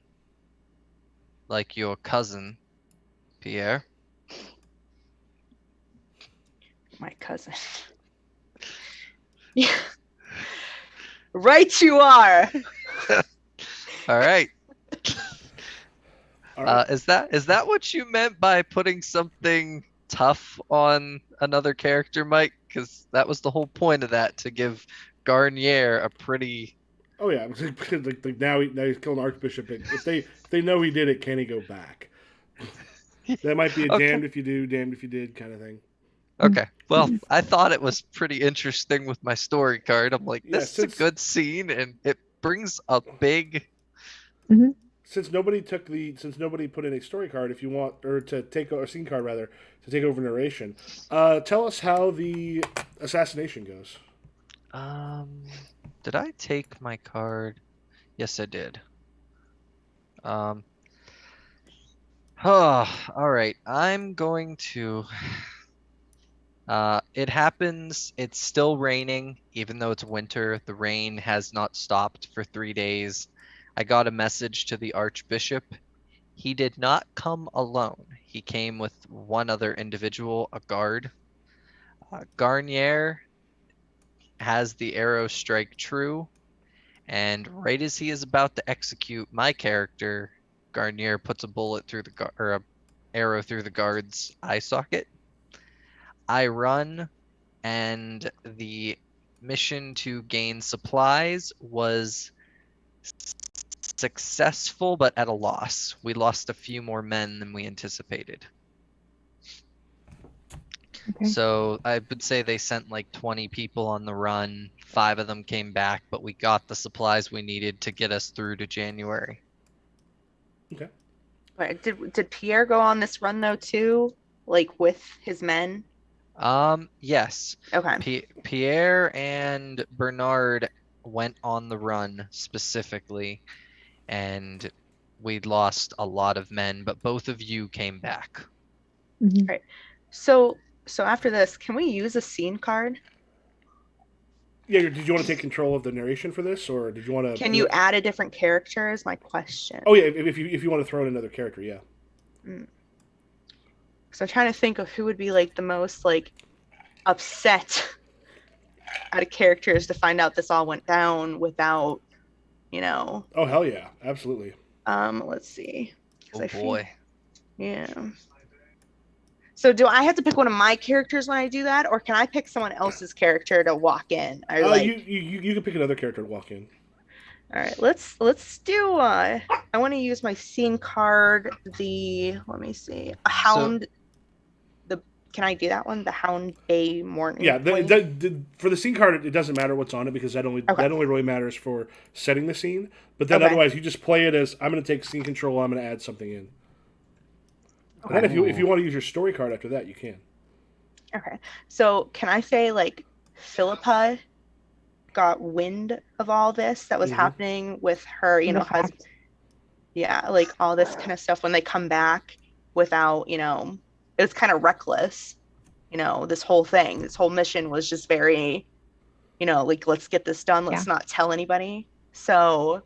like your cousin, Pierre. My cousin. Yeah. Right you are. All right. All right. Is that what you meant by putting something tough on another character, Mike? Because that was the whole point of that, to give Garnier a pretty... Oh yeah, because like now he's killing Archbishop. If they know he did it, can he go back? That might be a Okay. damned if you do, damned if you did kind of thing. Okay, well, I thought it was pretty interesting with my story card. I'm like, Yeah, this is a good scene, and it brings a big... Since nobody put in a story card, if you want, or to take a scene card rather, to take over narration, tell us how the assassination goes. Did I take my card? Yes, I did. Oh, all right. I'm going to... it happens. It's still raining, even though it's winter. The rain has not stopped for 3 days. I got a message to the Archbishop. He did not come alone. He came with one other individual, a guard. Garnier has the arrow strike true, and right as he is about to execute my character, Garnier puts a bullet through a arrow through the guard's eye socket. I run, and the mission to gain supplies was successful, but at a loss. We lost a few more men than we anticipated. Okay. So I would say they sent like 20 people on the run. 5 of them came back, but we got the supplies we needed to get us through to January. Okay. Right. Did Pierre go on this run though too, like with his men? Yes. Okay. Pierre and Bernard went on the run specifically, and we lost a lot of men, but both of you came back. Right. So after this, can we use a scene card? Yeah, did you want to take control of the narration for this, or did you want to? Can you add a different character? Is my question. Oh yeah, if you want to throw in another character, yeah. So I'm trying to think of who would be like the most like upset out of characters to find out this all went down without, Oh hell yeah, absolutely. Let's see. Oh boy. Yeah. So do I have to pick one of my characters when I do that, or can I pick someone else's character to walk in? Or you can pick another character to walk in. All right, let's do. I want to use my scene card. Let me see, a hound. Can I do that one? The Hound Bay Morning. Yeah, for the scene card, it doesn't matter what's on it because that only really matters for setting the scene. But then otherwise, you just play it as I'm going to take scene control. I'm going to add something in. Okay. And then if you want to use your story card after that, you can. Okay, so can I say like Philippa got wind of all this that was happening with her, husband? Yeah, like all this kind of stuff when they come back without, it was kind of reckless. This whole thing, this whole mission was just very, like, let's get this done. Let's not tell anybody. So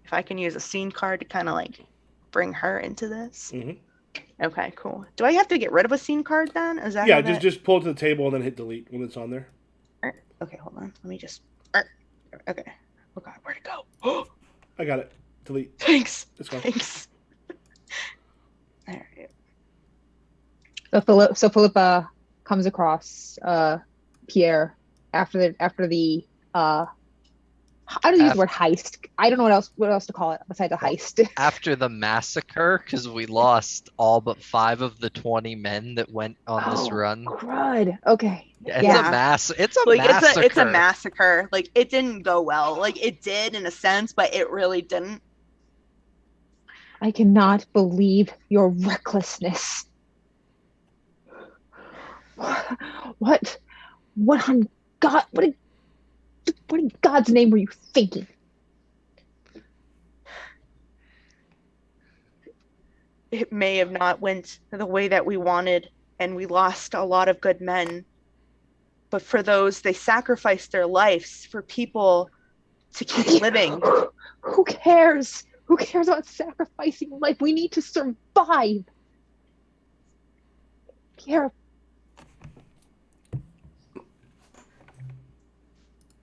if I can use a scene card to kind of like bring her into this. Mm-hmm. Okay, cool. Do I have to get rid of a scene card then? Is that just pull it to the table and then hit delete when it's on there. Okay, hold on. Let me just. Okay. Oh God, where'd it go? I got it. Delete. Thanks. It's gone. Thanks. All right. So Philippa comes across Pierre after the I don't use the word heist. I don't know what else to call it besides a heist. After the massacre, because we lost all but 5 of the 20 men that went on this run. Crud. Okay. It's a massacre. It's a massacre. Like, it didn't go well. Like, it did in a sense, but it really didn't. I cannot believe your recklessness. What on God? What in God's name were you thinking? It may have not went the way that we wanted, and we lost a lot of good men. But for those, they sacrificed their lives for people to keep living. Who cares? Who cares about sacrificing life? We need to survive. Pierre.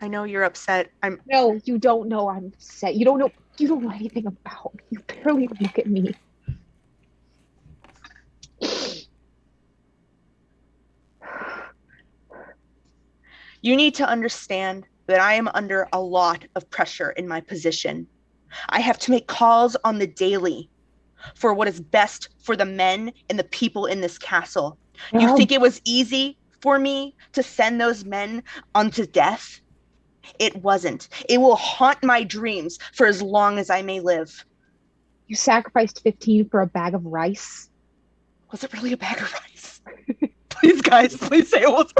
I know you're upset. No, you don't know I'm upset. You don't know anything about me. You barely look at me. You need to understand that I am under a lot of pressure in my position. I have to make calls on the daily for what is best for the men and the people in this castle. You think it was easy for me to send those men unto death? It wasn't. It will haunt my dreams for as long as I may live. You sacrificed 15 for a bag of rice? Was it really a bag of rice? Please, guys, please say it was.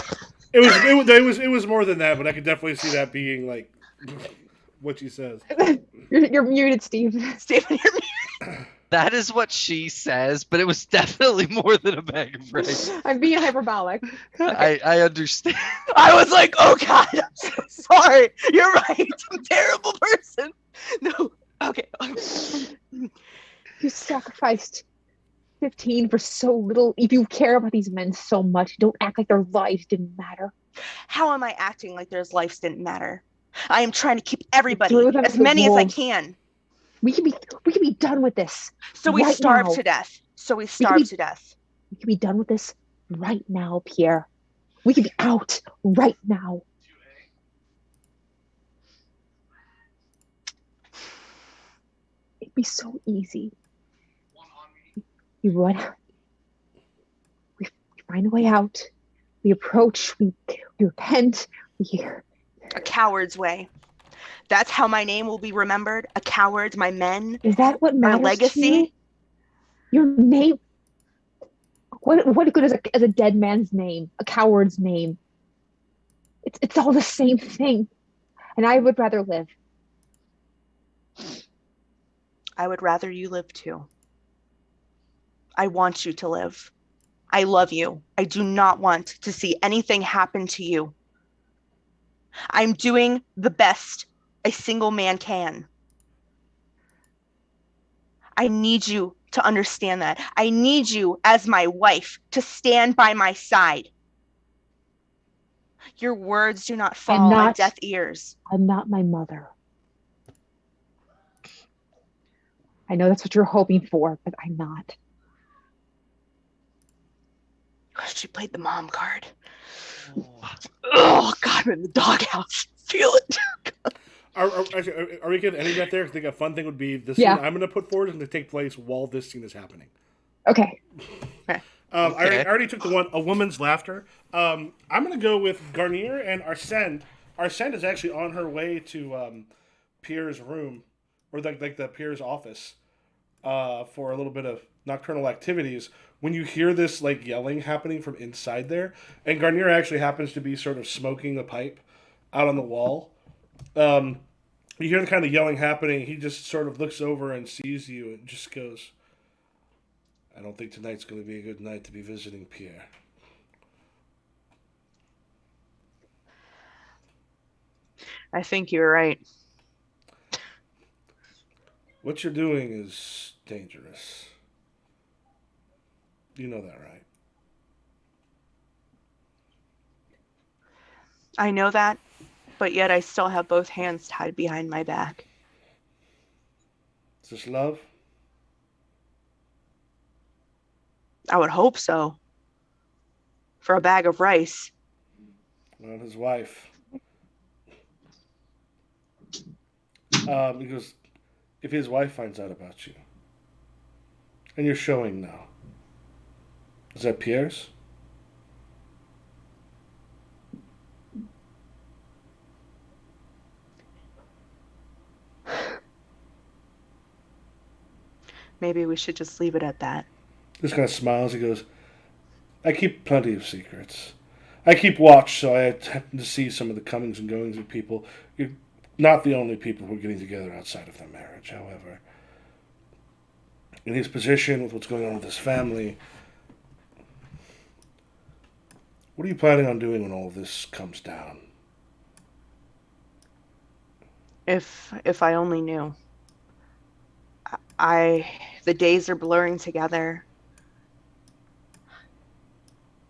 It was more than that, but I could definitely see that being like what she says. You're muted, Steve. Steven, you're muted. That is what she says, but it was definitely more than a bag of rice. I'm being hyperbolic. Okay. I understand. I was like, oh God, I'm so sorry. You're right. I'm a terrible person. No. Okay. You sacrificed 15 for so little. If you care about these men so much, don't act like their lives didn't matter. How am I acting like their lives didn't matter? I am trying to keep everybody, as many as I can. We can be done with this. So we starve to death. We can be done with this right now, Pierre. We can be out right now. It'd be so easy. We run out. We find a way out. We approach. We repent. A coward's way. That's how my name will be remembered. A coward, my men. Is that what matters? Our legacy. To you? Your name. What good is a dead man's name? A coward's name. It's all the same thing. And I would rather live. I would rather you live too. I want you to live. I love you. I do not want to see anything happen to you. I'm doing the best a single man can. I need you to understand that. I need you as my wife to stand by my side. Your words do not fall on deaf ears. I'm not my mother. I know that's what you're hoping for, but I'm not. She played the mom card. Oh God, I'm in the doghouse. Feel it. Are we getting any of that there? I think a fun thing would be the scene I'm going to put forward is going to take place while this scene is happening. Okay. I already took the one, a woman's laughter. I'm going to go with Garnier and Arsène. Arsène is actually on her way to Pierre's room, or like the Pierre's office, for a little bit of nocturnal activities. When you hear this like yelling happening from inside there, and Garnier actually happens to be sort of smoking the pipe out on the wall. You hear the kind of yelling happening. He just sort of looks over and sees you and just goes, I don't think tonight's going to be a good night to be visiting Pierre. I think you're right. What you're doing is dangerous. You know that, right? I know that, but yet I still have both hands tied behind my back. Is this love? I would hope so. For a bag of rice. Well, his wife. He goes, if his wife finds out about you, and you're showing now, is that Pierre's? Maybe we should just leave it at that. Just kind of smiles. He goes, I keep plenty of secrets. I keep watch, so I happen to see some of the comings and goings of people. You're not the only people who are getting together outside of their marriage, however. In his position, with what's going on with his family, what are you planning on doing when all of this comes down? If I only knew. The days are blurring together.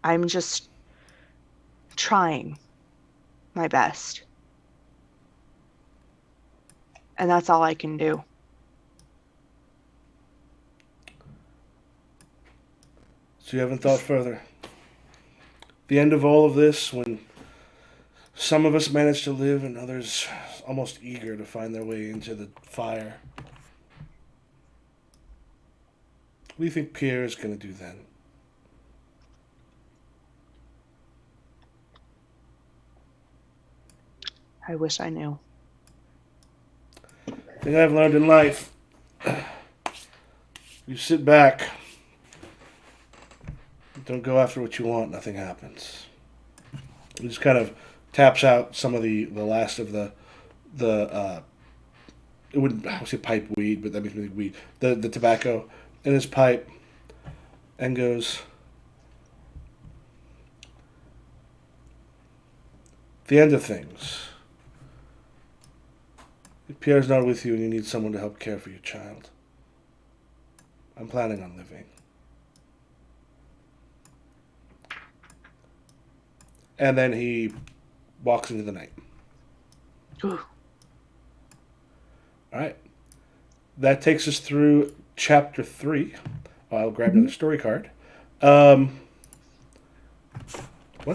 I'm just trying my best. And that's all I can do. So you haven't thought further? The end of all of this, when some of us manage to live and others almost eager to find their way into the fire. What do you think Pierre is going to do then? I wish I knew. The thing I've learned in life, you sit back, don't go after what you want, nothing happens. He just kind of taps out some of the last of the it wouldn't, I would say pipe weed, but that makes me think weed, the tobacco in his pipe, and goes, the end of things. If Pierre's not with you and you need someone to help care for your child, I'm planning on living. And then he walks into the night. Ooh. All right. That takes us through chapter 3. I'll grab another story card. One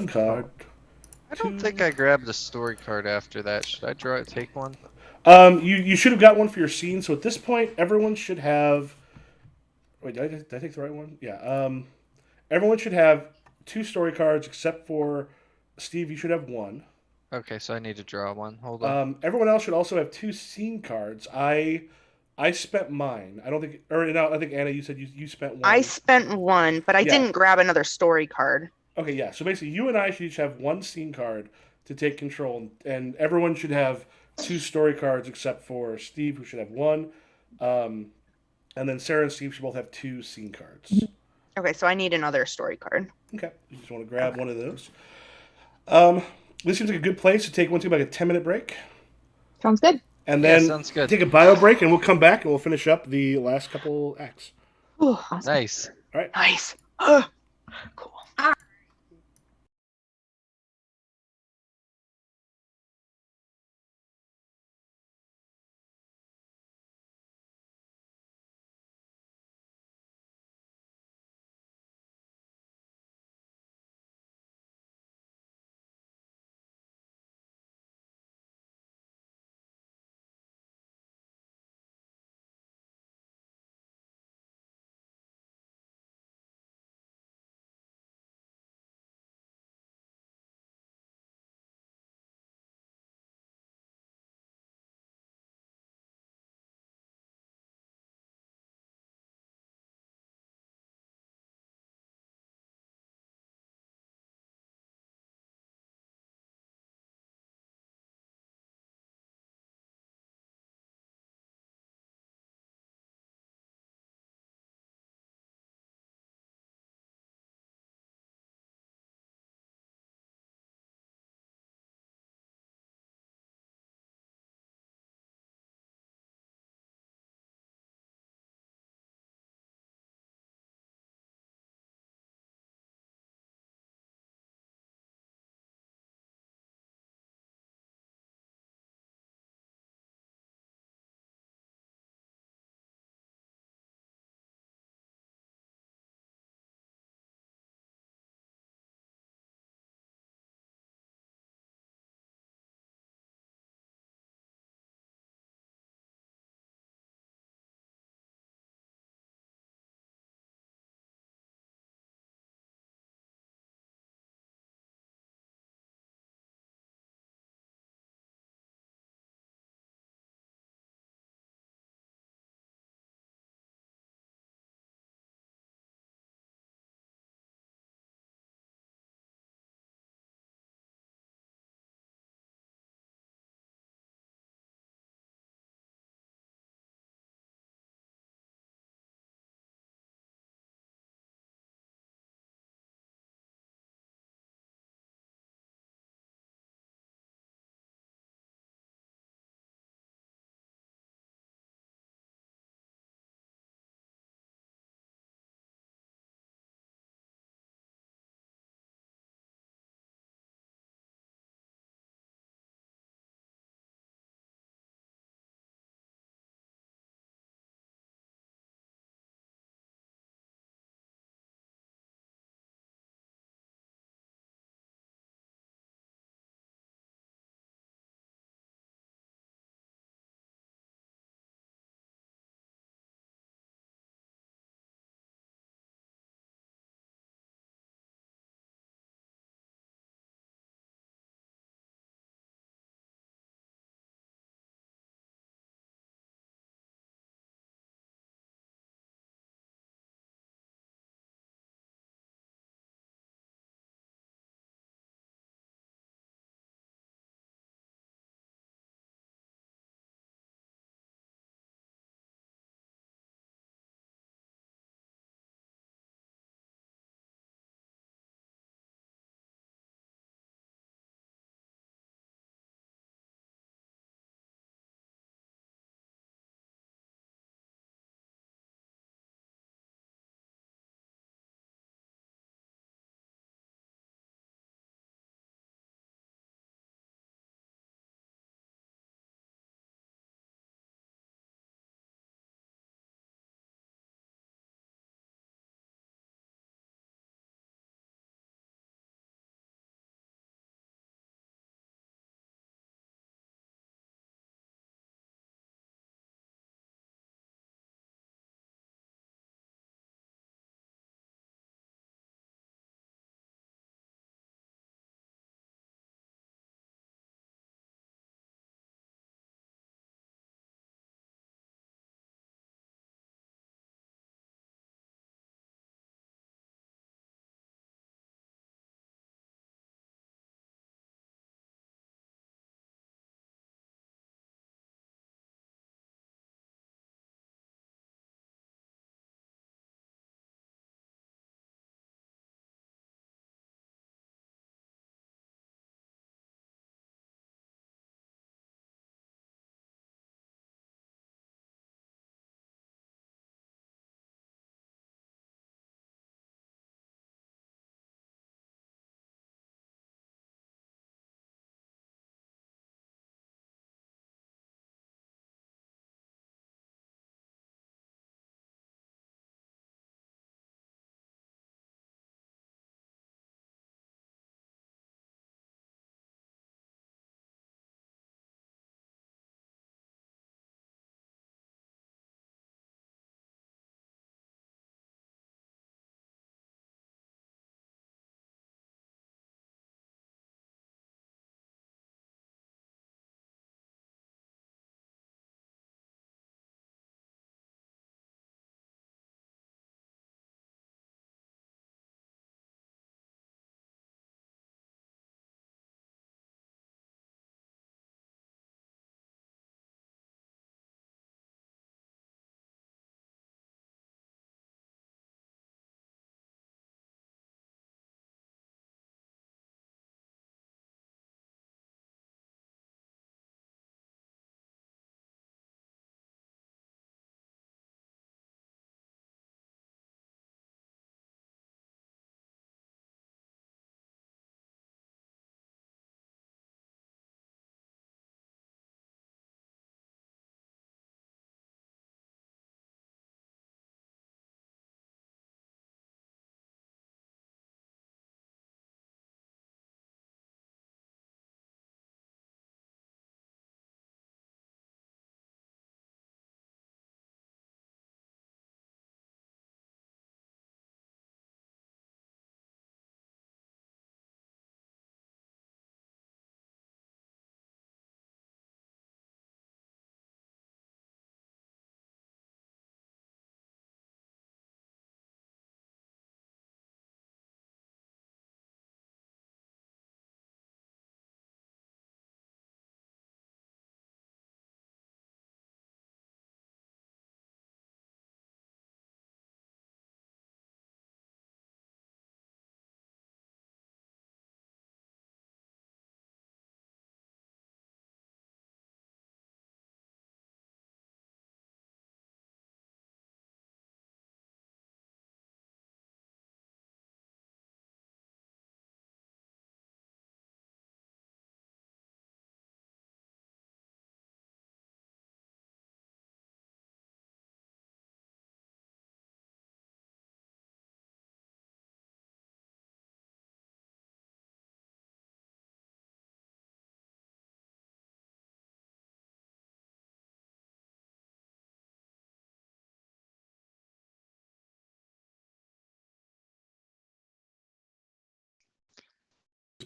card. I don't think I grabbed a story card after that. Should I take one? You should have got one for your scene. So at this point, everyone should have. Wait, did I take the right one? Yeah. Everyone should have 2 story cards except for Steve. You should have 1. Okay, so I need to draw one. Hold on. Everyone else should also have 2 scene cards. I spent mine. I don't think, or no, I think Anna, you said you spent 1. I spent 1, but I didn't grab another story card. Okay, yeah. So basically, you and I should each have 1 scene card to take control, and everyone should have 2 story cards except for Steve, who should have 1. And then Sarah and Steve should both have 2 scene cards. Okay, so I need another story card. Okay, you just want to grab one of those. This seems like a good place to take like a 10-minute break. Sounds good. And then sounds good. Take a bio break, and we'll come back and we'll finish up the last couple acts. Ooh, Awesome. Nice. All right. nice. Cool.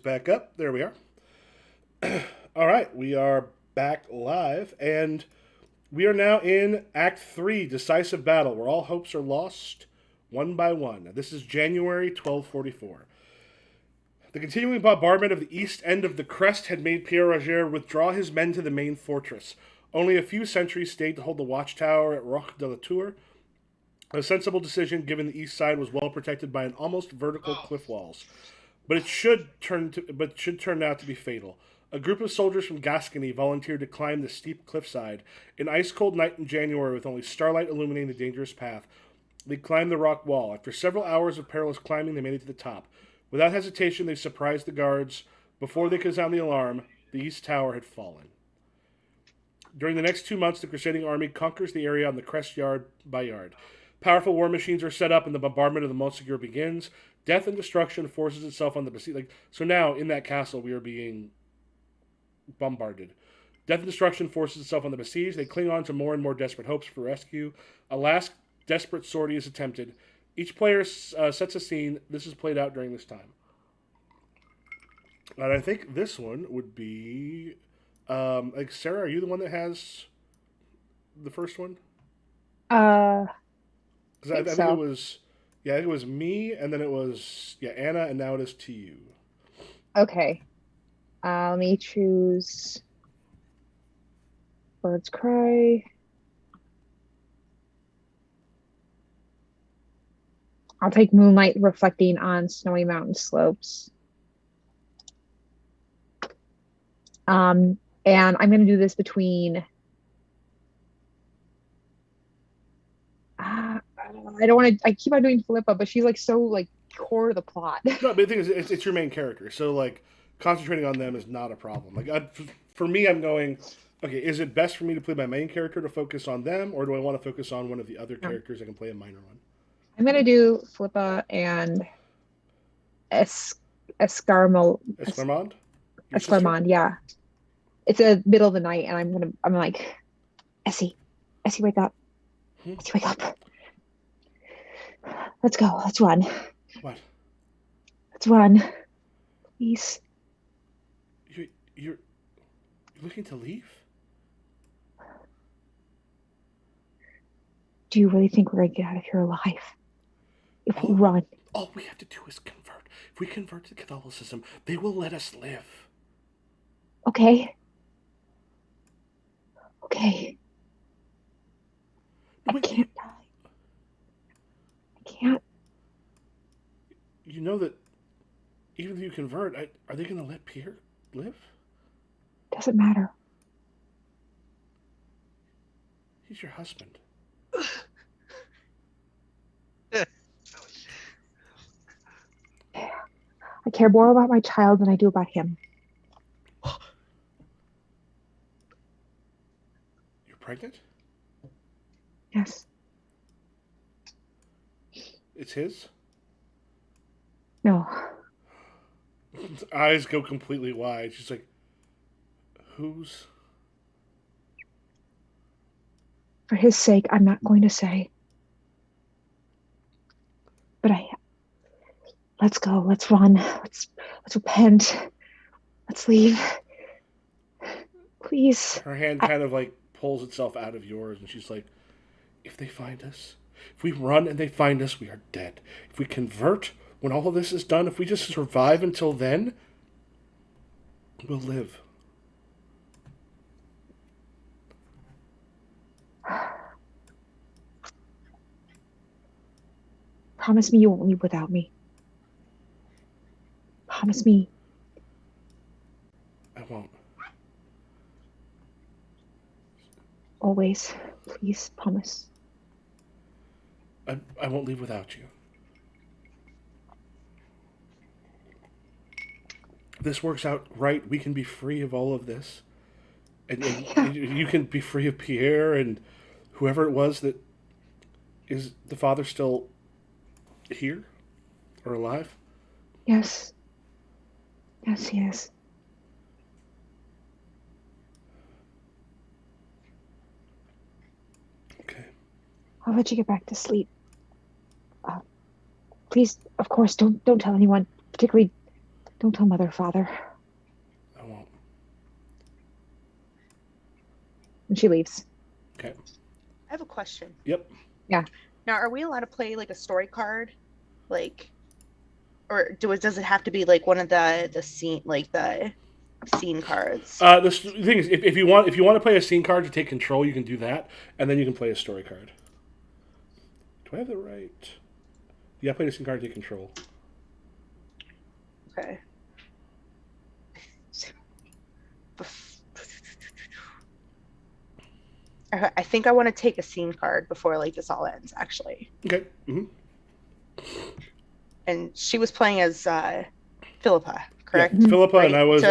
Back up. There we are. All right, we are back live, and we are now in Act 3, Decisive Battle, where all hopes are lost one by one. Now, this is January 1244. The continuing bombardment of the east end of the crest had made Pierre Roger withdraw his men to the main fortress. Only a few sentries stayed to hold the watchtower at Roche de la Tour. A sensible decision, given the east side was well protected by an almost vertical cliff walls. But it should turn out to be fatal. A group of soldiers from Gascony volunteered to climb the steep cliffside. An ice-cold night in January with only starlight illuminating the dangerous path. They climbed the rock wall. After several hours of perilous climbing, they made it to the top. Without hesitation, they surprised the guards. Before they could sound the alarm, the east tower had fallen. During the next 2 months, the crusading army conquers the area on the crest yard by yard. Powerful war machines are set up and the bombardment of the Montsegur begins. Death and destruction forces itself on the besieged. So now, in that castle, we are being bombarded. Death and destruction forces itself on the besieged. They cling on to more and more desperate hopes for rescue. A last desperate sortie is attempted. Each player sets a scene. This is played out during this time. And I think this one would be... Sarah, are you the one that has the first one? I think it was... Yeah, it was me, and then it was Anna, and now it is to you. Okay. Let me choose Bird's Cry. I'll take Moonlight Reflecting on Snowy Mountain Slopes. And I'm going to do this between... I don't want to... I keep on doing Philippa, but she's so core to the plot. No, but the thing is, it's your main character, so concentrating on them is not a problem. For me, I'm going, okay, is it best for me to play my main character to focus on them, or do I want to focus on one of the other characters I can play a minor one? I'm going to do Philippa and Escarmond, yeah. It's a middle of the night, and I'm like, Essie, wake up. Essie, wake up. Let's go. Let's run. What? Let's run. Please. You're looking to leave? Do you really think we're going to get out of here alive? If we run. All we have to do is convert. If we convert to Catholicism, they will let us live. Okay. No, I can't die. I can't. You know that even if you convert, are they going to let Pierre live? Doesn't matter. He's your husband. I care more about my child than I do about him. You're pregnant? Yes. It's his? No. His eyes go completely wide. She's like, whose? For his sake, I'm not going to say. But let's go. Let's run. Let's repent. Let's leave. Please. Her hand kind of pulls itself out of yours, and she's like, if they find us, if we run and they find us, we are dead. If we convert, when all of this is done, if we just survive until then, we'll live. Promise me you won't leave without me. Promise me. I won't. Always. Please, promise. I won't leave without you. If this works out right, we can be free of all of this. And you can be free of Pierre and whoever it was that... Is the father still here? Or alive? Yes. Yes, he is. Okay. I'll let you get back to sleep. Please, of course, don't tell anyone. Particularly, Don't tell Mother, Father. I won't. And she leaves. Okay. I have a question. Yep. Yeah. Now, are we allowed to play like a story card, like, or does it have to be like one of the scene cards? The thing is, if you want to play a scene card to take control, you can do that, and then you can play a story card. Do I have the right? Yeah, I played a scene card to take control. Okay. I think I want to take a scene card before like this all ends, actually. Okay. Mm-hmm. And she was playing as Philippa, correct? Yeah, Philippa, right? and I was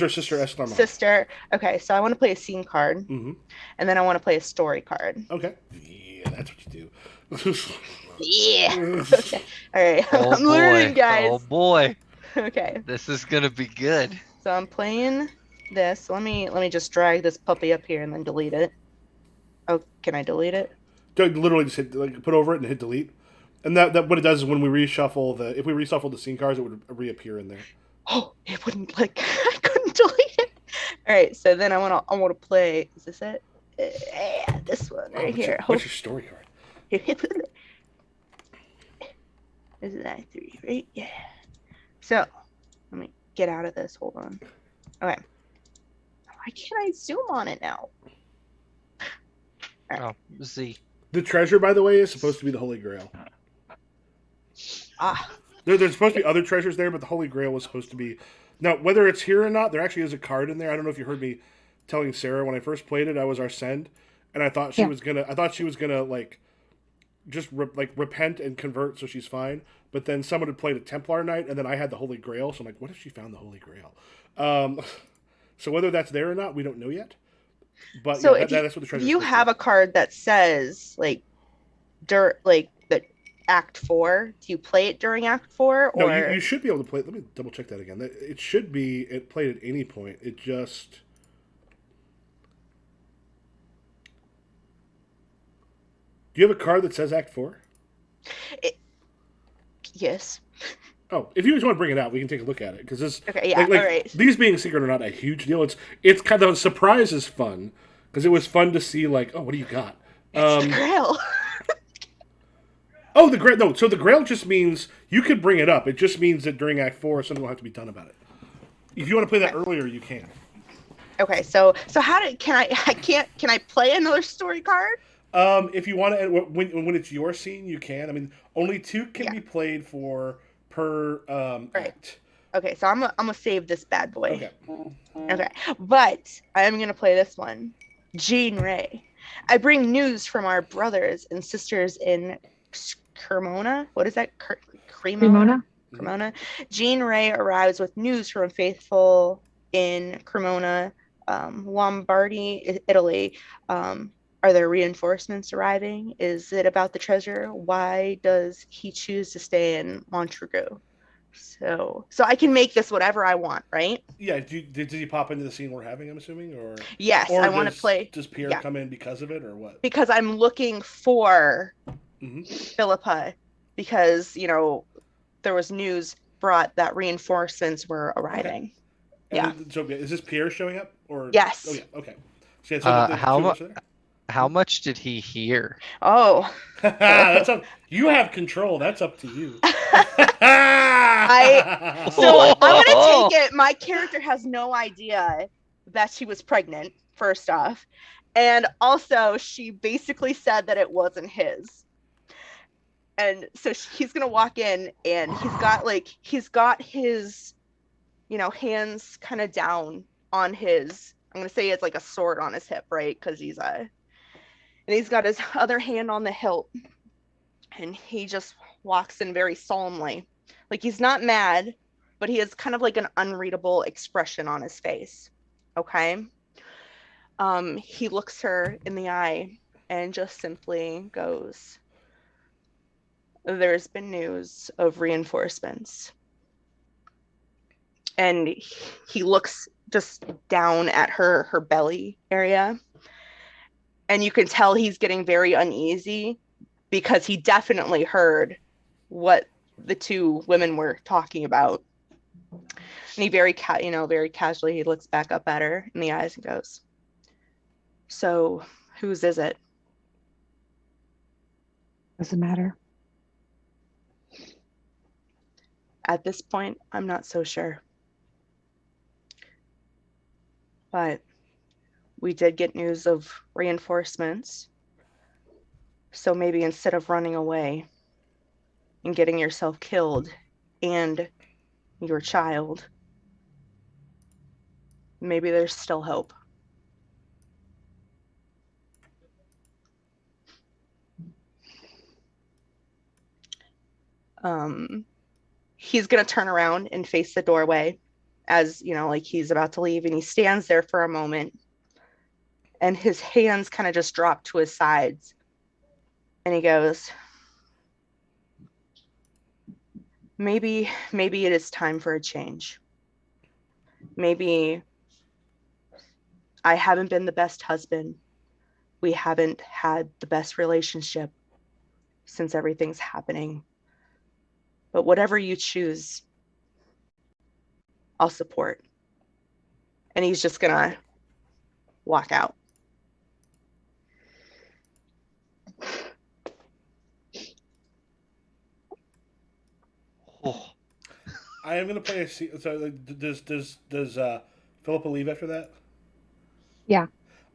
her sister Eslamar. Sister. Okay, so I want to play a scene card, Mm-hmm. and then I want to play a story card. Okay. Yeah, that's what you do. Yeah. Okay. All right. Oh, I'm learning, guys. Oh boy. Okay. This is gonna be good. So I'm playing this. Let me just drag this puppy up here and then delete it. Oh, can I delete it? Literally just hit put over it and hit delete. And that what it does is when we reshuffle if we reshuffle the scene cards, it would reappear in there. Oh, it wouldn't I couldn't delete it. All right, so then I want to play. Is this it? Yeah, this one right here. What's your story card? This is Act 3, right? Yeah. So let me get out of this. Hold on. Okay. Why can't I zoom on it now? Oh, Z. The treasure, by the way, is supposed to be the Holy Grail. Ah. There's supposed to be other treasures there, but the Holy Grail was supposed to be. Now, whether it's here or not, there actually is a card in there. I don't know if you heard me telling Sarah when I first played it. I was Arsend, and I thought she was gonna like just repent and convert, so she's fine. But then someone had played a Templar Knight, and then I had the Holy Grail. So I'm like, what if she found the Holy Grail? So whether that's there or not, we don't know yet. But so yeah, if that's what the treasure. You have a card that says like the Act 4. Do you play it during Act 4? Or no, you should be able to play it. Let me double check that again. It should be played at any point. It just. Do you have a card that says Act 4? Yes. Oh, if you just want to bring it out, we can take a look at it because this. Okay, yeah, all right. These being secret are not a huge deal. It's kind of surprise is fun because it was fun to see what do you got? It's the Grail. Oh, the Grail. No, so the Grail just means you could bring it up. It just means that during Act 4, something will have to be done about it. If you want to play that earlier, you can. Okay, so can I play another story card? If you want to, when it's your scene, you can. I mean, only 2 can be played per act. Okay, so I'm gonna save this bad boy. Okay. Okay, but I am gonna play this one. Jean Ray. I bring news from our brothers and sisters in Cremona. What is that? Cremona? Cremona. Jean Ray arrives with news from faithful in Cremona, Lombardy, Italy. Are there reinforcements arriving? Is it about the treasure? Why does he choose to stay in Montsegur? So I can make this whatever I want, right? Yeah. Did he pop into the scene we're having? I'm assuming, or yes, I want to play. Does Pierre come in because of it, or what? Because I'm looking for Philippa, because there was news brought that reinforcements were arriving. Okay. Yeah. So is this Pierre showing up, or yes? Oh yeah. Okay. So yeah, how much did he hear? Oh, that's up. You have control. That's up to you. I'm gonna take it. My character has no idea that she was pregnant. First off, and also she basically said that it wasn't his. And so he's gonna walk in, and he's got his, hands kind of down on his. I'm gonna say it's like a sword on his hip, right? Because and he's got his other hand on the hilt, and he just walks in very solemnly. Like he's not mad, but he has kind of like an unreadable expression on his face. Okay. He looks her in the eye and just simply goes, "There's been news of reinforcements." And he looks just down at her belly area. And you can tell he's getting very uneasy because he definitely heard what the 2 women were talking about. And he very casually, he looks back up at her in the eyes and goes, "So, whose is it?" Doesn't matter. At this point, I'm not so sure. But we did get news of reinforcements. So maybe instead of running away and getting yourself killed and your child, maybe there's still hope. He's gonna turn around and face the doorway as, like he's about to leave, and he stands there for a moment and his hands kind of just drop to his sides and he goes, maybe it is time for a change. Maybe I haven't been the best husband. We haven't had the best relationship since everything's happening. But whatever you choose, I'll support. And he's just gonna walk out. Oh. I am gonna play a scene. So does Philippa leave after that? Yeah.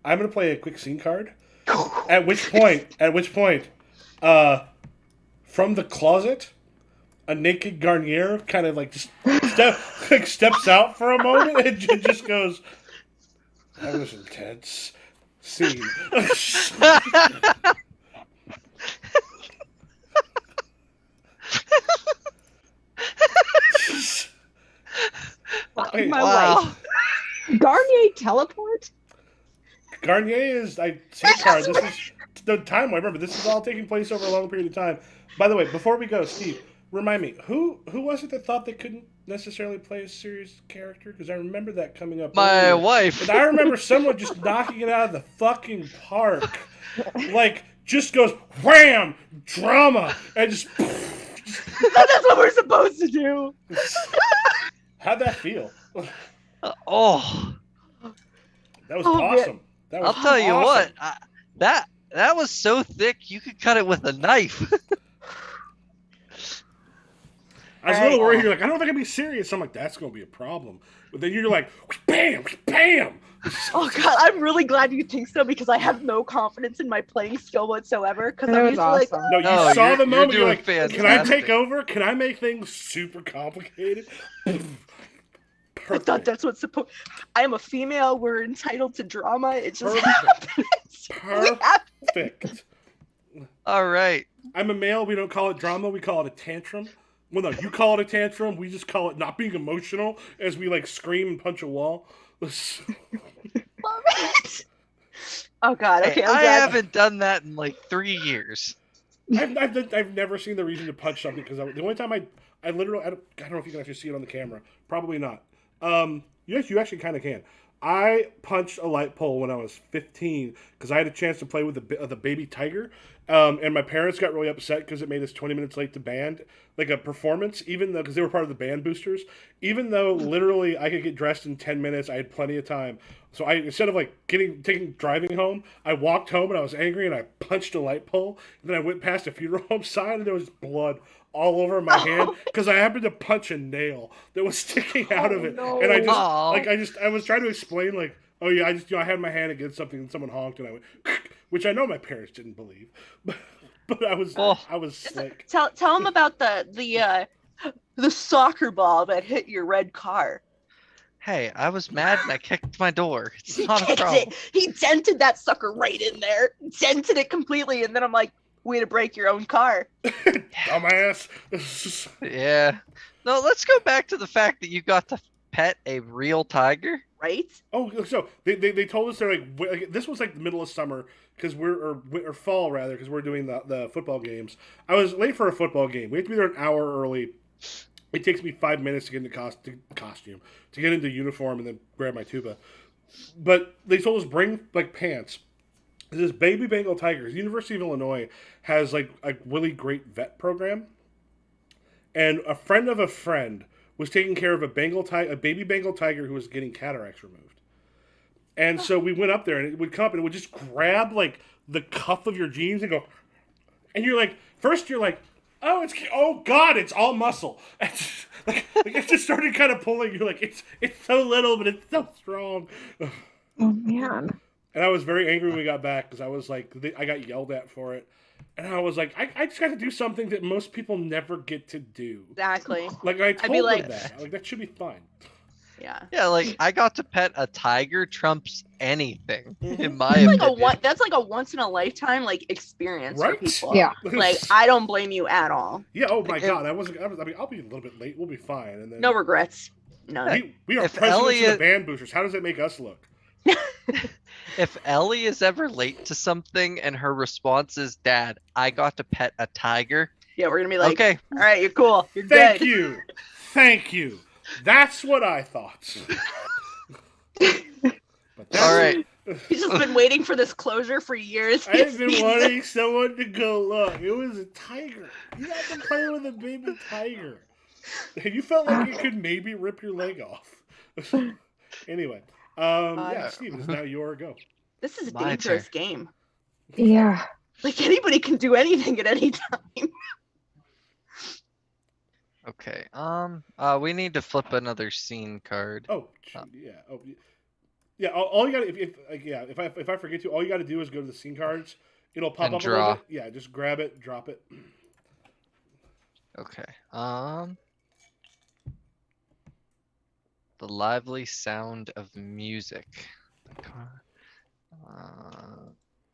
I'm gonna play a quick scene card. At which point, from the closet, a naked Garnier kind of like just steps out for a moment and just goes, "That was intense." Scene. Fuck my wife. Garnier teleport? Garnier is scene card. This is the time. Remember, this is all taking place over a long period of time. By the way, before we go, Steve, remind me who was it that thought they couldn't necessarily play a serious character? Because I remember that coming up. My earlier. wife. And I remember someone just knocking it out of the fucking park, like just goes wham, drama, and just. That's what we're supposed to do. How'd that feel? Oh. That was awesome. That was I'll tell you awesome. what. That was so thick you could cut it with a knife. I was a little worried. You're like, I don't know if I can be serious. I'm like, that's going to be a problem. But then you're like, bam, bam. Oh God, I'm really glad you think so because I have no confidence in my playing skill whatsoever. Because That I'm was usually like, awesome. No, you saw the moment. You're like, fantastic. can I take over? Can I make things super complicated? I thought that's what's supposed. I am a female. We're entitled to drama. It just Perfect. happens. Perfect. All right. I'm a male. We don't call it drama. We call it a tantrum. Well, no, you call it a tantrum. We just call it not being emotional as we like scream and punch a wall. Love it. Oh God. Okay. Hey, I haven't done that in like 3 years. I've never seen the reason to punch something because the only time I literally I don't know if you can actually see it on the camera. Probably not. Yes, you actually kind of can. I punched a light pole when I was 15 because I had a chance to play with the baby tiger, and my parents got really upset because it made us 20 minutes late to band, like a performance, even though because they were part of the band boosters. Even though literally I could get dressed in 10 minutes, I had plenty of time. So instead of like driving home, I walked home and I was angry and I punched a light pole. And then I went past a funeral home sign and there was blood all over my hand because I happened to punch a nail that was sticking out of it, and I was trying to explain like, oh yeah, I had my hand against something and someone honked and I went, which I know my parents didn't believe, but I was slick. Tell them about the soccer ball that hit your red car. Hey, I was mad and I kicked my door. It's not a problem. He dented that sucker right in there, dented it completely, and then I'm like, way to break your own car. Dumbass. Yeah. No, let's go back to the fact that you got to pet a real tiger. Right? Oh, so they told us they're like this was like the middle of summer because or fall rather because we're doing the football games. I was late for a football game. We have to be there an hour early. It takes me 5 minutes to get into costume, to get into uniform, and then grab my tuba. But they told us bring like pants. This baby Bengal tiger. The University of Illinois has like a really great vet program, and a friend of a friend was taking care of a baby Bengal tiger who was getting cataracts removed. And so we went up there, and it would come up, and it would just grab like the cuff of your jeans and go, and you're like, first you're like, oh God, it's all muscle. And like it just started kind of pulling. You're like, it's so little, but it's so strong. Oh man. And I was very angry when we got back because I was like, I got yelled at for it. And I was like, I just got to do something that most people never get to do. Exactly. Like, I told them that. Like, that should be fine. Yeah. Yeah, like, I got to pet a tiger trumps anything, in my opinion. That's like a once in a lifetime, like, experience for people. Yeah. Like, I don't blame you at all. Yeah, oh my God. I mean, I'll be a little bit late. We'll be fine. And then, no regrets. No. We are presidents of the band boosters. How does that make us look? If Ellie is ever late to something and her response is, Dad, I got to pet a tiger. Yeah, we're going to be like, okay, all right, you're cool. You're Thank good. you. Thank you. That's what I thought. All right. He's just been waiting for this closure for years. I've been wanting someone to go, look, it was a tiger. You got to play with a baby tiger. And you felt like it could maybe rip your leg off. Anyway. Yeah, Steve, it's now your go. This is a dangerous game. Yeah. Like, anybody can do anything at any time. Okay. We need to flip another scene card. Oh, yeah. Oh, yeah. All you got if I forget to, all you got to do is go to the scene cards. It'll pop and up draw. a little bit. Yeah, just grab it, drop it. Okay. The lively sound of music.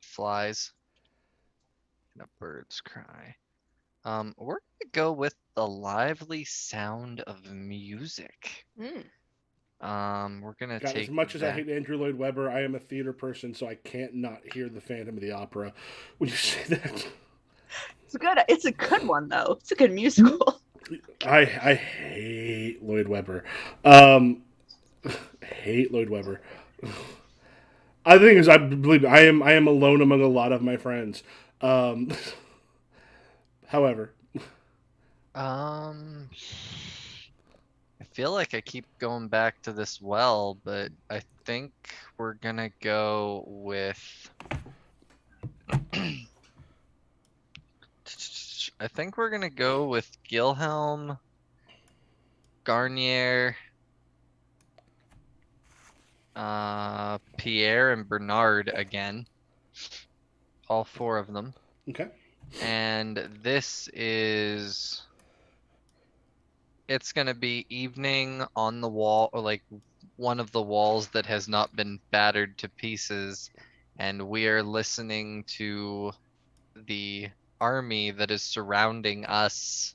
Flies. And a bird's cry. We're gonna go with the lively sound of music. We're gonna take. As much as I hate Andrew Lloyd Webber, I am a theater person, so I can't not hear the Phantom of the Opera when you say that. It's good. It's a good one though. It's a good musical. I hate Lloyd Webber. Hate Lloyd Webber. I think I believe I am alone among a lot of my friends. However, I feel like I keep going back to this well, but I think we're gonna go with. I think we're gonna go with Gilhelm, Garnier, Pierre, and Bernard again. All four of them. okay. And this is. It's gonna be evening on the wall, or like one of the walls that has not been battered to pieces, and we are listening to the army that is surrounding us,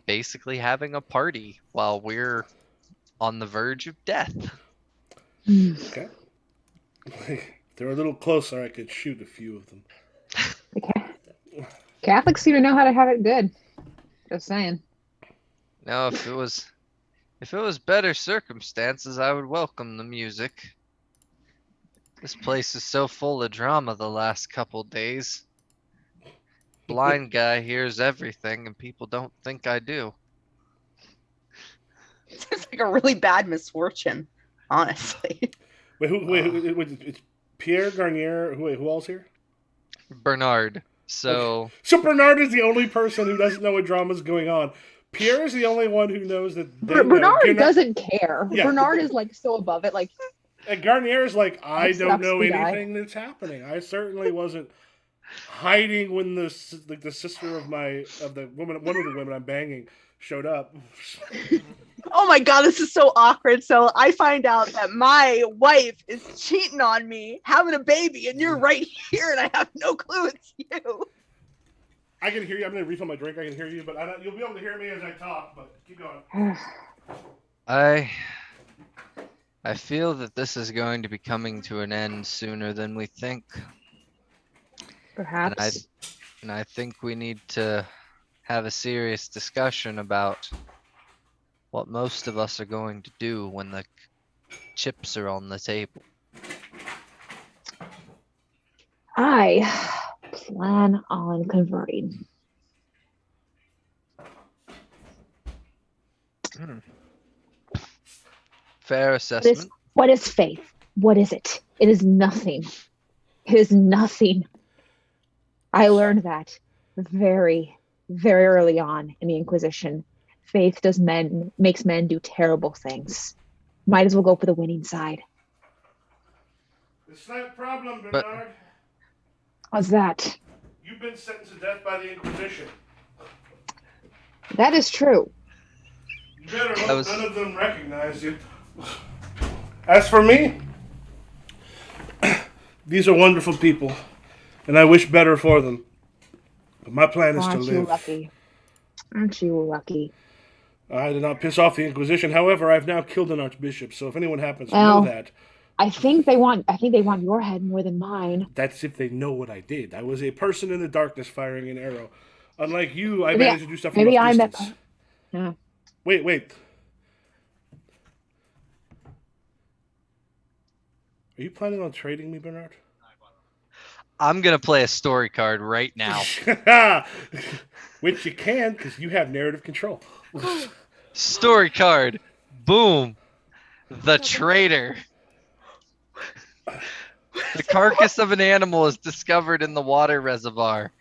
basically having a party while we're on the verge of death. Okay. If they're a little closer, I could shoot a few of them. Okay. Catholics seem to know how to have it good. Just saying. Now, if it was better circumstances, I would welcome the music. This place is so full of drama the last couple days. Blind guy hears everything, and people don't think I do. It's like a really bad misfortune, honestly. Wait, it's Pierre Garnier. Who else here? Bernard. So. Okay. So Bernard is the only person who doesn't know what drama's going on. Pierre is the only one who knows that. Bernard doesn't care. Yeah. Bernard is like so above it, like. And Garnier is like, I don't know anything that's happening. I certainly wasn't hiding when the sister of one of the women I'm banging showed up. Oh my God, this is so awkward. So I find out that my wife is cheating on me, having a baby, and you're right here, and I have no clue it's you. I can hear you. I'm going to refill my drink. I can hear you, but you'll be able to hear me as I talk, but keep going. I feel that this is going to be coming to an end sooner than we think. Perhaps. And I think we need to have a serious discussion about what most of us are going to do when the chips are on the table. I plan on converting. Fair assessment. What is faith? What is it? It is nothing. It is nothing. I learned that very, very early on in the Inquisition. Faith makes men do terrible things. Might as well go for the winning side. The slight problem, Bernard. What's that? You've been sentenced to death by the Inquisition. That is true. You better hope none of them recognize you. As for me, these are wonderful people, and I wish better for them. But my plan is to live. Aren't you lucky? Aren't you lucky? I did not piss off the Inquisition. However, I've now killed an archbishop, so if anyone happens to know that... I think they want your head more than mine. That's if they know what I did. I was a person in the darkness firing an arrow. Unlike you, I managed to do stuff from a distance. Yeah. Wait. Are you planning on trading me, Bernard? I'm going to play a story card right now. Which you can, because you have narrative control. Story card. Boom. The traitor. The carcass of an animal is discovered in the water reservoir.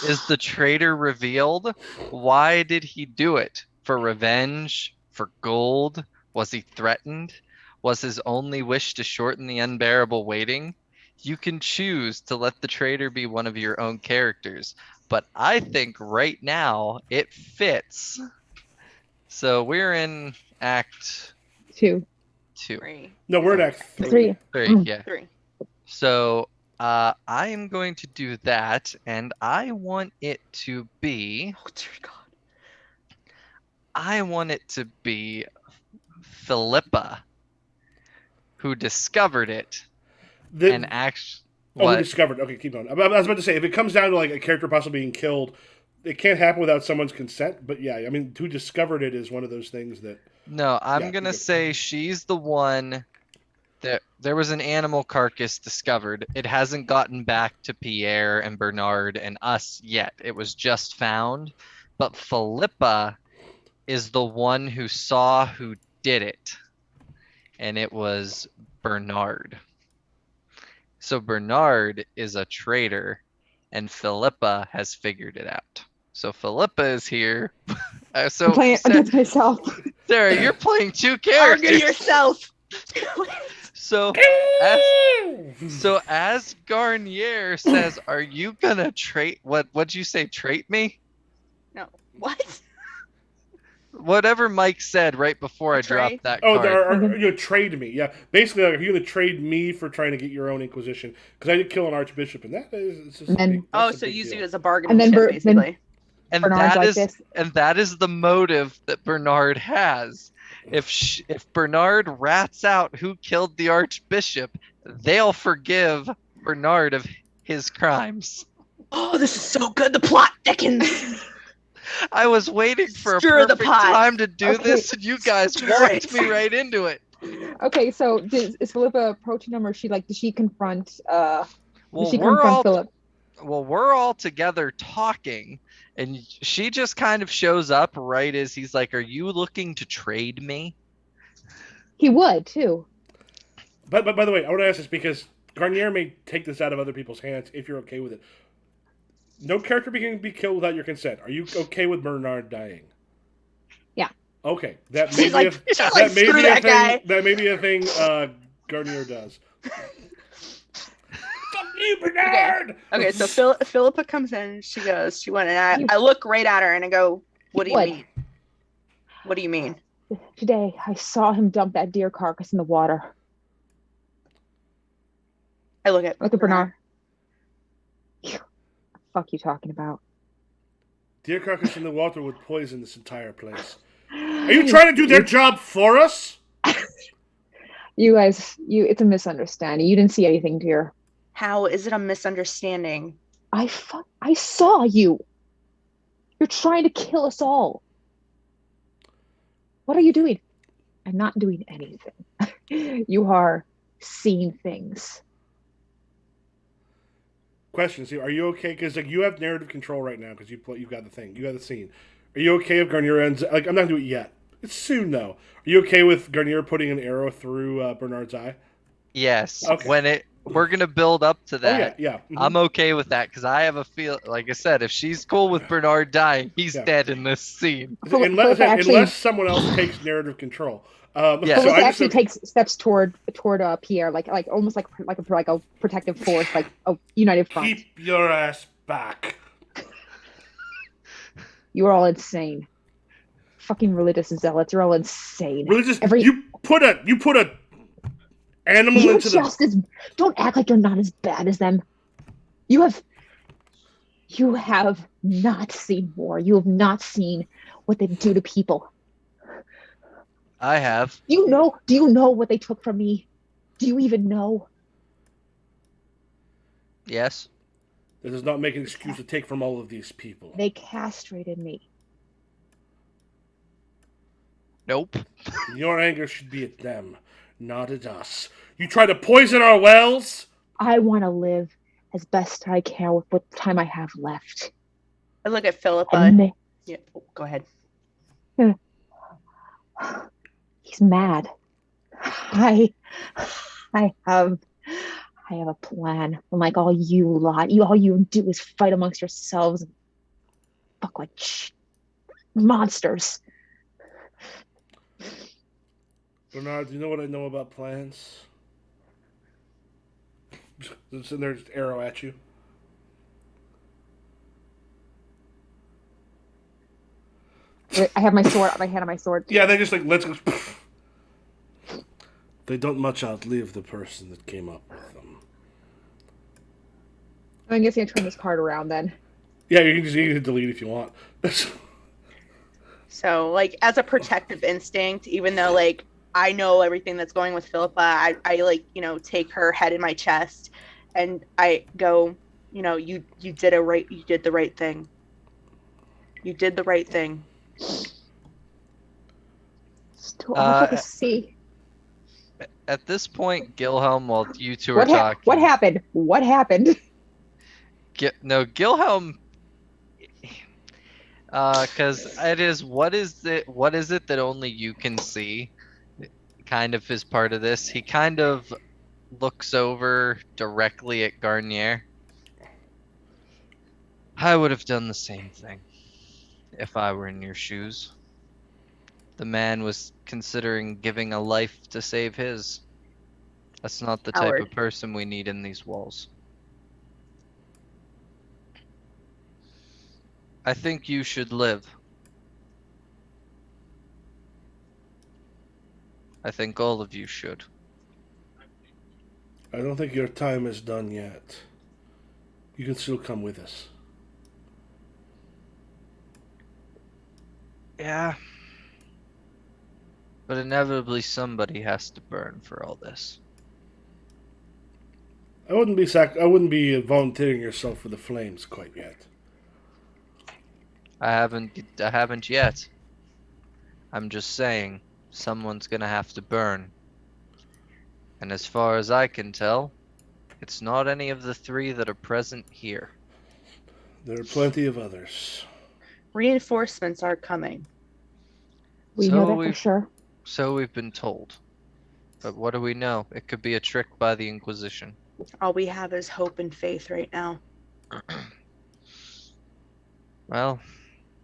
Is the traitor revealed? Why did he do it? For revenge? For gold? Was he threatened? Was his only wish to shorten the unbearable waiting? You can choose to let the traitor be one of your own characters, but I think right now it fits. So we're in Act 2. 3. No, we're in Act 3. 3, yeah. 3. So I am going to do that, and I want it to be... Oh, dear God. I want it to be Philippa, who discovered it. And actually... who discovered it? Okay, keep going. I was about to say, if it comes down to like a character possibly being killed, it can't happen without someone's consent. But yeah, I mean, who discovered it is one of those things that... No, I'm going to say she's the one... There was an animal carcass discovered. It hasn't gotten back to Pierre and Bernard and us yet. It was just found. But Philippa is the one who saw who did it. And it was Bernard. So Bernard is a traitor, and Philippa has figured it out. So Philippa is here. I'm playing against myself. Sarah, you're playing two characters. Argue yourself. So as Garnier says, are you gonna trait? What'd you say? Trait me? No. What? Whatever Mike said right before I dropped that card. You trade me. Yeah, basically, like, you're gonna trade me for trying to get your own Inquisition because I did kill an archbishop, and that is just so use you as a bargaining chip, basically. And that is the motive that Bernard has. If Bernard rats out who killed the archbishop, they'll forgive Bernard of his crimes. Oh, this is so good. The plot thickens. I was waiting for a perfect time to do this, and you guys walked me right into it. Okay, so is Philippa approaching him, or does she confront? Philip? Well, we're all together talking, and she just kind of shows up right as he's like, "Are you looking to trade me?" He would too. But by the way, I want to ask this because Garnier may take this out of other people's hands if you're okay with it. No character can be killed without your consent. Are you okay with Bernard dying? Yeah. Okay. That may be a thing. That may be a thing Garnier does. Fuck you, Bernard! Okay, so Philippa comes in. She went, and I look right at her and I go, "What do you mean? What do you mean?" Today, I saw him dump that deer carcass in the water. I look at Bernard. What the fuck you talking about? Deer carcass in the water would poison this entire place. Are you trying to do their job for us? You guys, it's a misunderstanding. You didn't see anything, dear. How is it a misunderstanding? I saw you. You're trying to kill us all. What are you doing? I'm not doing anything. You are seeing things. Questions here. Are you okay? Because you have narrative control right now because you've got the thing. You got the scene. Are you okay if Garnier ends? I'm not going to do it yet. It's soon, though. Are you okay with Garnier putting an arrow through Bernard's eye? Yes. Okay. We're gonna build up to that. Oh, yeah. Mm-hmm. I'm okay with that because I have a feel. Like I said, if she's cool with Bernard dying, he's dead in this scene. Unless someone else takes narrative control. Yeah. So Philippa actually takes steps toward Pierre, like almost like a protective force, like a united front. Keep your ass back. You are all insane. Fucking religious zealots are all insane. You put a animal into the. Don't act like you're not as bad as them. You have not seen war. You have not seen what they do to people. I have. Do you know what they took from me? Do you even know? Yes. That does not make an excuse to take from all of these people. They castrated me. Nope. Your anger should be at them, not at us. You try to poison our wells? I want to live as best I can with what time I have left. I look at Philippa. Yeah, go ahead. He's mad. I have a plan. Unlike all you lot, all you do is fight amongst yourselves and fuck like monsters. Bernard, do you know what I know about plans? Just sitting there, just arrow at you. I have my sword. My hand on my sword. Yeah, they just let's go. They don't much outlive the person that came up with them. I guess I turn this card around then. Yeah, you can delete if you want. So, like, as a protective instinct, even though, like, I know everything that's going with Philippa, I take her head in my chest, and I go, you did the right thing. You did the right thing. Still awful to see. At this point, Gilhelm, while you two are talking... What happened? What happened? Gilhelm... Because it is... What is it that only you can see? Kind of is part of this. He kind of looks over directly at Garnier. I would have done the same thing if I were in your shoes. The man was considering giving a life to save his. That's not the type of person we need in these walls. I think you should live. I think all of you should. I don't think your time is done yet. You can still come with us. Yeah. But inevitably somebody has to burn for all this. I wouldn't be volunteering yourself for the flames quite yet. I haven't yet. I'm just saying, someone's gonna have to burn. And as far as I can tell, it's not any of the three that are present here. There are plenty of others. Reinforcements are coming. We know that for sure. So we've been told. But what do we know? It could be a trick by the Inquisition. All we have is hope and faith right now. Well,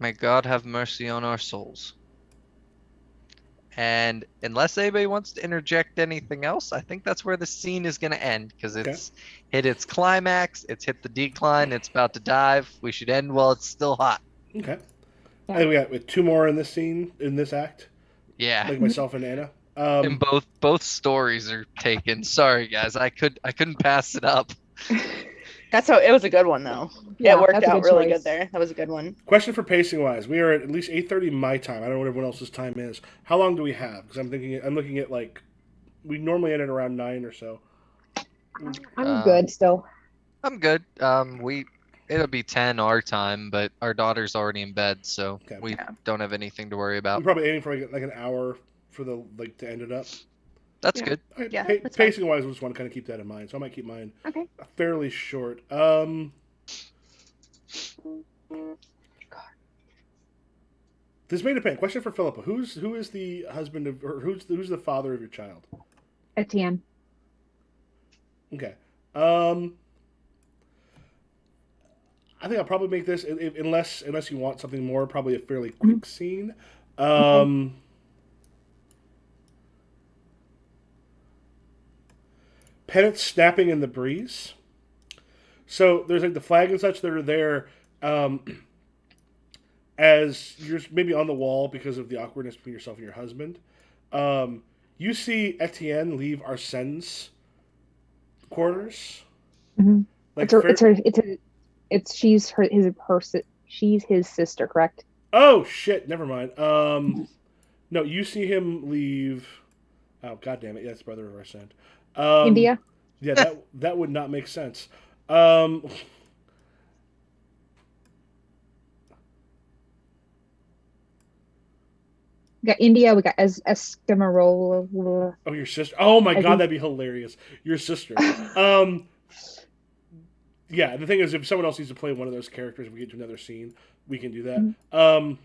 may God have mercy on our souls. And unless anybody wants to interject anything else, I think that's where the scene is going to end. Because it's hit its climax, it's hit the decline, it's about to dive. We should end while it's still hot. Okay. I think we got two more in this scene, in this act. Yeah. Like myself and Anna. And both stories are taken. Sorry, guys. I couldn't pass it up. It was a good one, though. Yeah, it worked out really good there. That was a good one. Question for pacing wise. We are at least 8:30 my time. I don't know what everyone else's time is. How long do we have? Because I'm looking at like, we normally end at around 9 or so. I'm good still. I'm good. It'll be 10 our time, but our daughter's already in bed, so we don't have anything to worry about. We're probably aiming for like an hour for to end it up. That's good. Right. Yeah, pacing wise, we just want to kind of keep that in mind, so I might keep mine fairly short. This may depend. Question for Philippa: Who is the husband of, or who's the father of your child? Etienne. Okay. I think I'll probably make this, unless you want something more, probably a fairly quick scene. Okay. Pennants snapping in the breeze. So there's like the flag and such that are there as you're maybe on the wall because of the awkwardness between yourself and your husband. You see Etienne leave Arsene's quarters. Mm-hmm. Like she's his sister, correct? Oh shit! Never mind. No, you see him leave. Oh god damn it! Yeah, it's brother of Arsene. India. Yeah, that would not make sense. We got India. We got Escamarola. Oh, your sister. Oh my god, that'd be hilarious. Your sister. Yeah, the thing is, if someone else needs to play one of those characters, if we get to another scene, we can do that. Mm-hmm.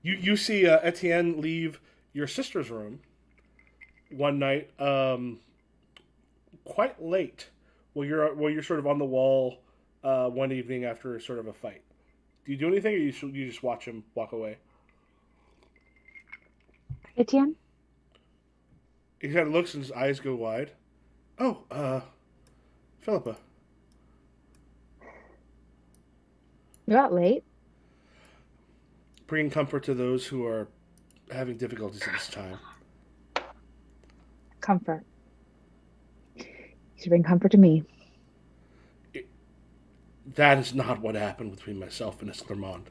You see Etienne leave your sister's room one night, quite late, while you're sort of on the wall one evening after sort of a fight. Do you do anything, or you just watch him walk away? Etienne? He kind of looks and his eyes go wide. Oh, Philippa. You're out late. Bringing comfort to those who are having difficulties at this time. Comfort. You should bring comfort to me. That is not what happened between myself and Esclarmonde.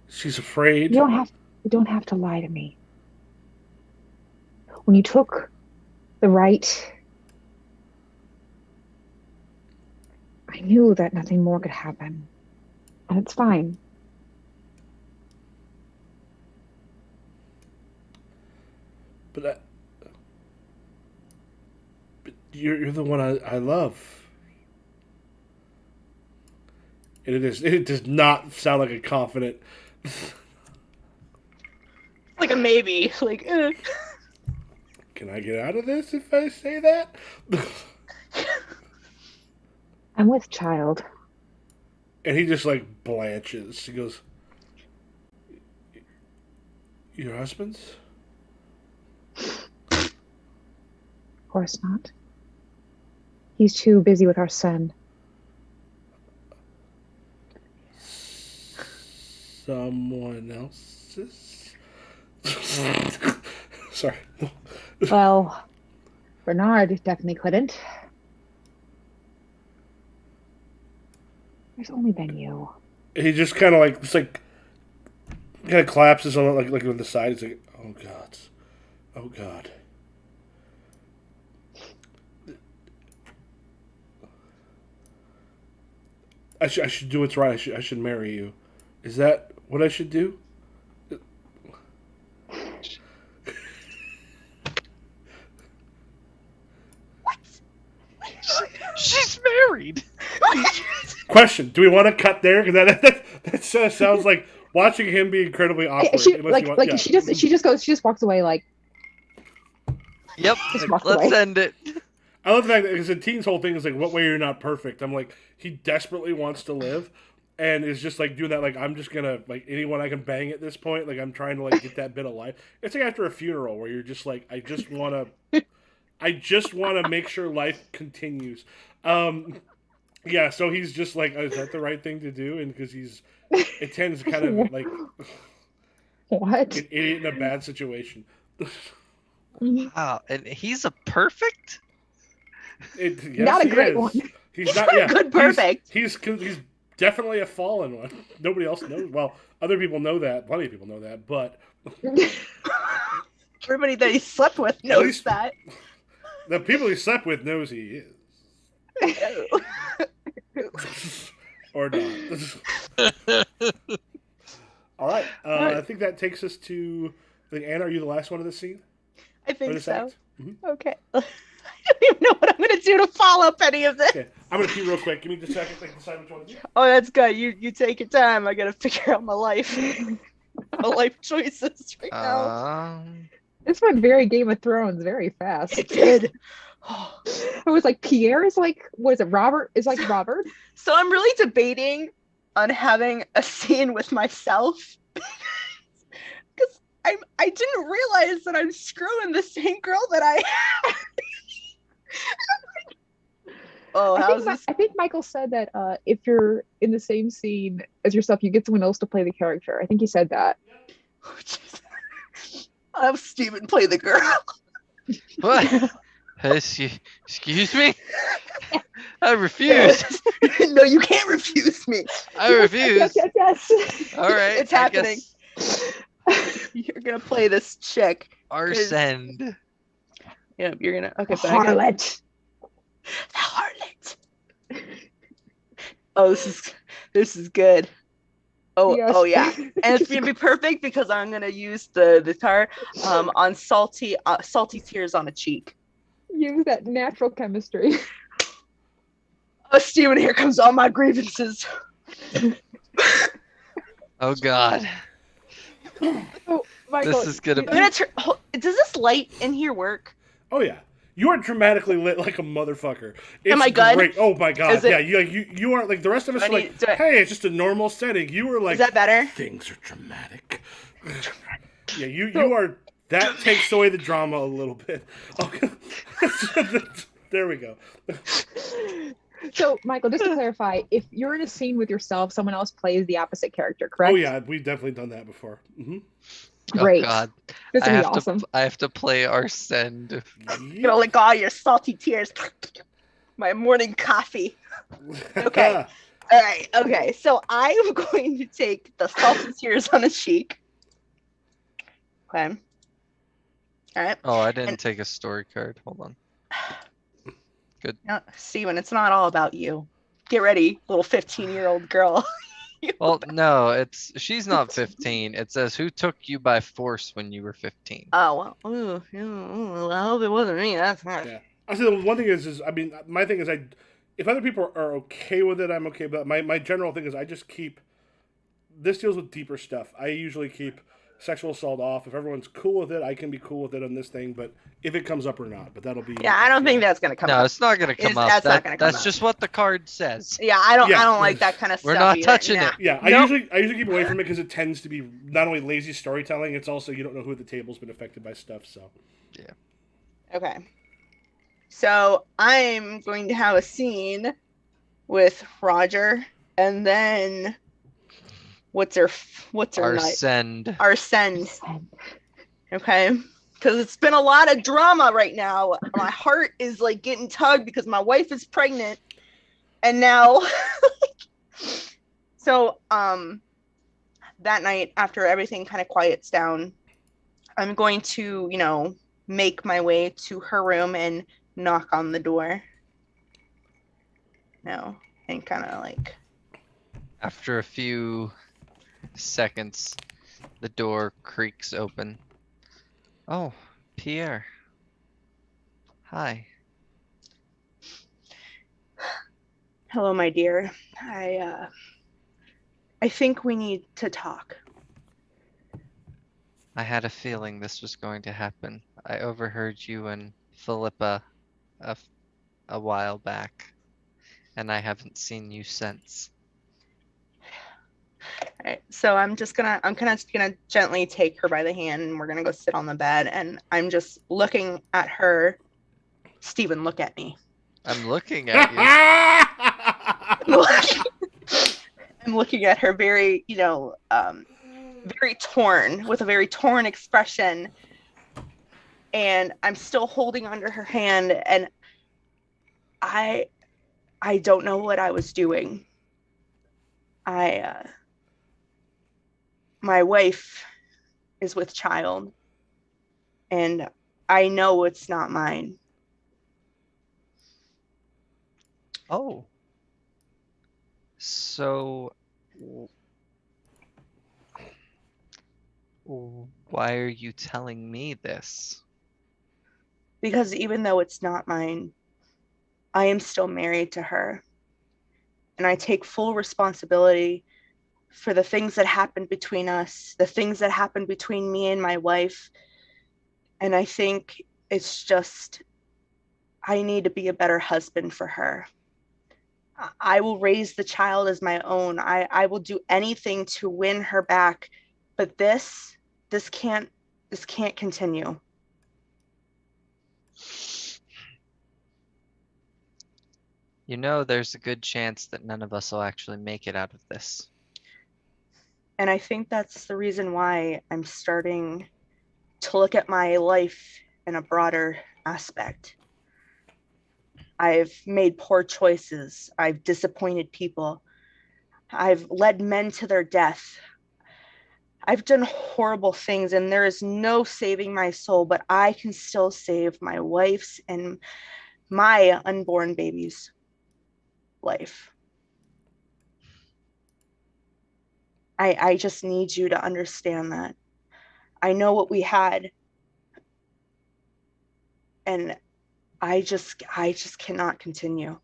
She's afraid. You don't have to lie to me. When you took the right, I knew that nothing more could happen. And it's fine. But you're the one I love. And it does not sound like a confident. Like a maybe. Like, Can I get out of this if I say that? I'm with child. And he just like blanches. He goes, "Your husband's?" Of course not. He's too busy with our son. Someone else's? Sorry. Well, Bernard definitely couldn't. There's only been you. He just kind of like, just like, kind of collapses on like on the side. He's like, "Oh God, oh God." I should do what's right. I should marry you. Is that what I should do? what? She's married. Question: do we want to cut there? Because that sounds like watching him be incredibly awkward. She just walks away like. Yep. Let's away. end it. I love the fact that because the teen's whole thing is like, what way you're not perfect. I'm like, he desperately wants to live, and is just like doing that. Like, I'm just gonna like anyone I can bang at this point. Like, I'm trying to like get that bit of life. It's like after a funeral where you're just like, I just want to make sure life continues. Yeah. So he's just like, is that the right thing to do? And because it tends to kind of like what an idiot in a bad situation. Wow, and he's a perfect. Yes, not a great one. He's not. Yeah, good perfect. He's definitely a fallen one. Nobody else knows. Well, other people know that. Plenty of people know that, but everybody that he slept with knows that. The people he slept with knows he is. Or not. All right. I think that takes us to. Anna, are you the last one of this scene? I think so. Mm-hmm. Okay. I don't even know what I'm going to do to follow up any of this. Okay. I'm gonna pee real quick. Give me just a second. I can decide which one to do. Oh, that's good. You take your time. I gotta figure out my life, my life choices right now. This went very Game of Thrones, very fast. It did. It was like Pierre is like, what is it? Robert is like Robert. So I'm really debating on having a scene with myself because I didn't realize that I'm screwing the same girl that I. Oh, I think Michael said that if you're in the same scene as yourself, you get someone else to play the character. I think he said that. I'll have Steven play the girl. What? Excuse me? I refuse. No, you can't refuse me. I refuse. Yes. All right. It's happening. You're gonna play this chick. Arsend. Yeah, you're gonna. Okay, Harlot. The harlot. Oh, this is good. Oh, yes. Oh yeah, and it's gonna be perfect because I'm gonna use the tar on salty tears on a cheek. Use that natural chemistry. Oh, Steven, here comes all my grievances. Oh God. Oh, Michael, This is gonna be. Does this light in here work? Oh yeah. You are dramatically lit like a motherfucker. It's Am I good? Great. Oh my god. Is it- Yeah, you aren't like the rest of us are like, hey, it's just a normal setting. You were like, Is that better? things are dramatic. Yeah, you are. That takes away the drama a little bit. Okay. There we go. So, Michael, just to clarify, if you're in a scene with yourself, someone else plays the opposite character, correct? Oh yeah, we've definitely done that before. Mm-hmm. Great. Oh God. This would be awesome. I have to play Arsend. I'm gonna lick all your salty tears. My morning coffee. Okay. All right. Okay. So I'm going to take the salty tears on a cheek. Okay. All right. Oh, I didn't take a story card. Hold on. Good. Now, Steven, it's not all about you. Get ready, little 15-year-old girl. Well, no, she's not 15. It says who took you by force when you were 15. Oh well. Ooh, I hope it wasn't me. That's not. Yeah. I say the one thing is I mean, my thing is if other people are okay with it, I'm okay. But my general thing is I just keep. This deals with deeper stuff. I usually keep sexual assault off. If everyone's cool with it, I can be cool with it on this thing. But if it comes up or not, but that'll be. Yeah, I don't think that's gonna come up. No, it's not gonna come up. That's not gonna come That's up. just what the card says. Yeah, I don't like that kind of stuff. We're not either. touching Nah. it. Yeah, Nope. I usually keep away from it because it tends to be not only lazy storytelling, it's also you don't know who at the table's been affected by stuff. So. Yeah. Okay. So I'm going to have a scene with Roger, and then what's her Arsend. Arsend. Okay. Because it's been a lot of drama right now. My heart is like getting tugged because my wife is pregnant, and now. So that night after everything kind of quiets down, I'm going to make my way to her room and knock on the door. No, and kind of like. After a few seconds, the door creaks open. Oh, Pierre. Hi. Hello, my dear. I think we need to talk. I had a feeling this was going to happen. I overheard you and Philippa a while back, and I haven't seen you since. All right, so I'm kind of gonna gently take her by the hand, and we're gonna go sit on the bed, and I'm just looking at her. Steven, look at me. I'm looking at you. I'm looking at her very, very torn, with a very torn expression, and I'm still holding onto her hand, and I don't know what I was doing. My wife is with child, and I know it's not mine. Oh. So, why are you telling me this? Because even though it's not mine, I am still married to her. And I take full responsibility for the things that happened between us, the things that happened between me and my wife. And I think it's just, I need to be a better husband for her. I will raise the child as my own. I will do anything to win her back. But this can't continue. You know, there's a good chance that none of us will actually make it out of this. And I think that's the reason why I'm starting to look at my life in a broader aspect. I've made poor choices. I've disappointed people. I've led men to their death. I've done horrible things, and there is no saving my soul, but I can still save my wife's and my unborn baby's life. I just need you to understand that. I know what we had, and I just cannot continue.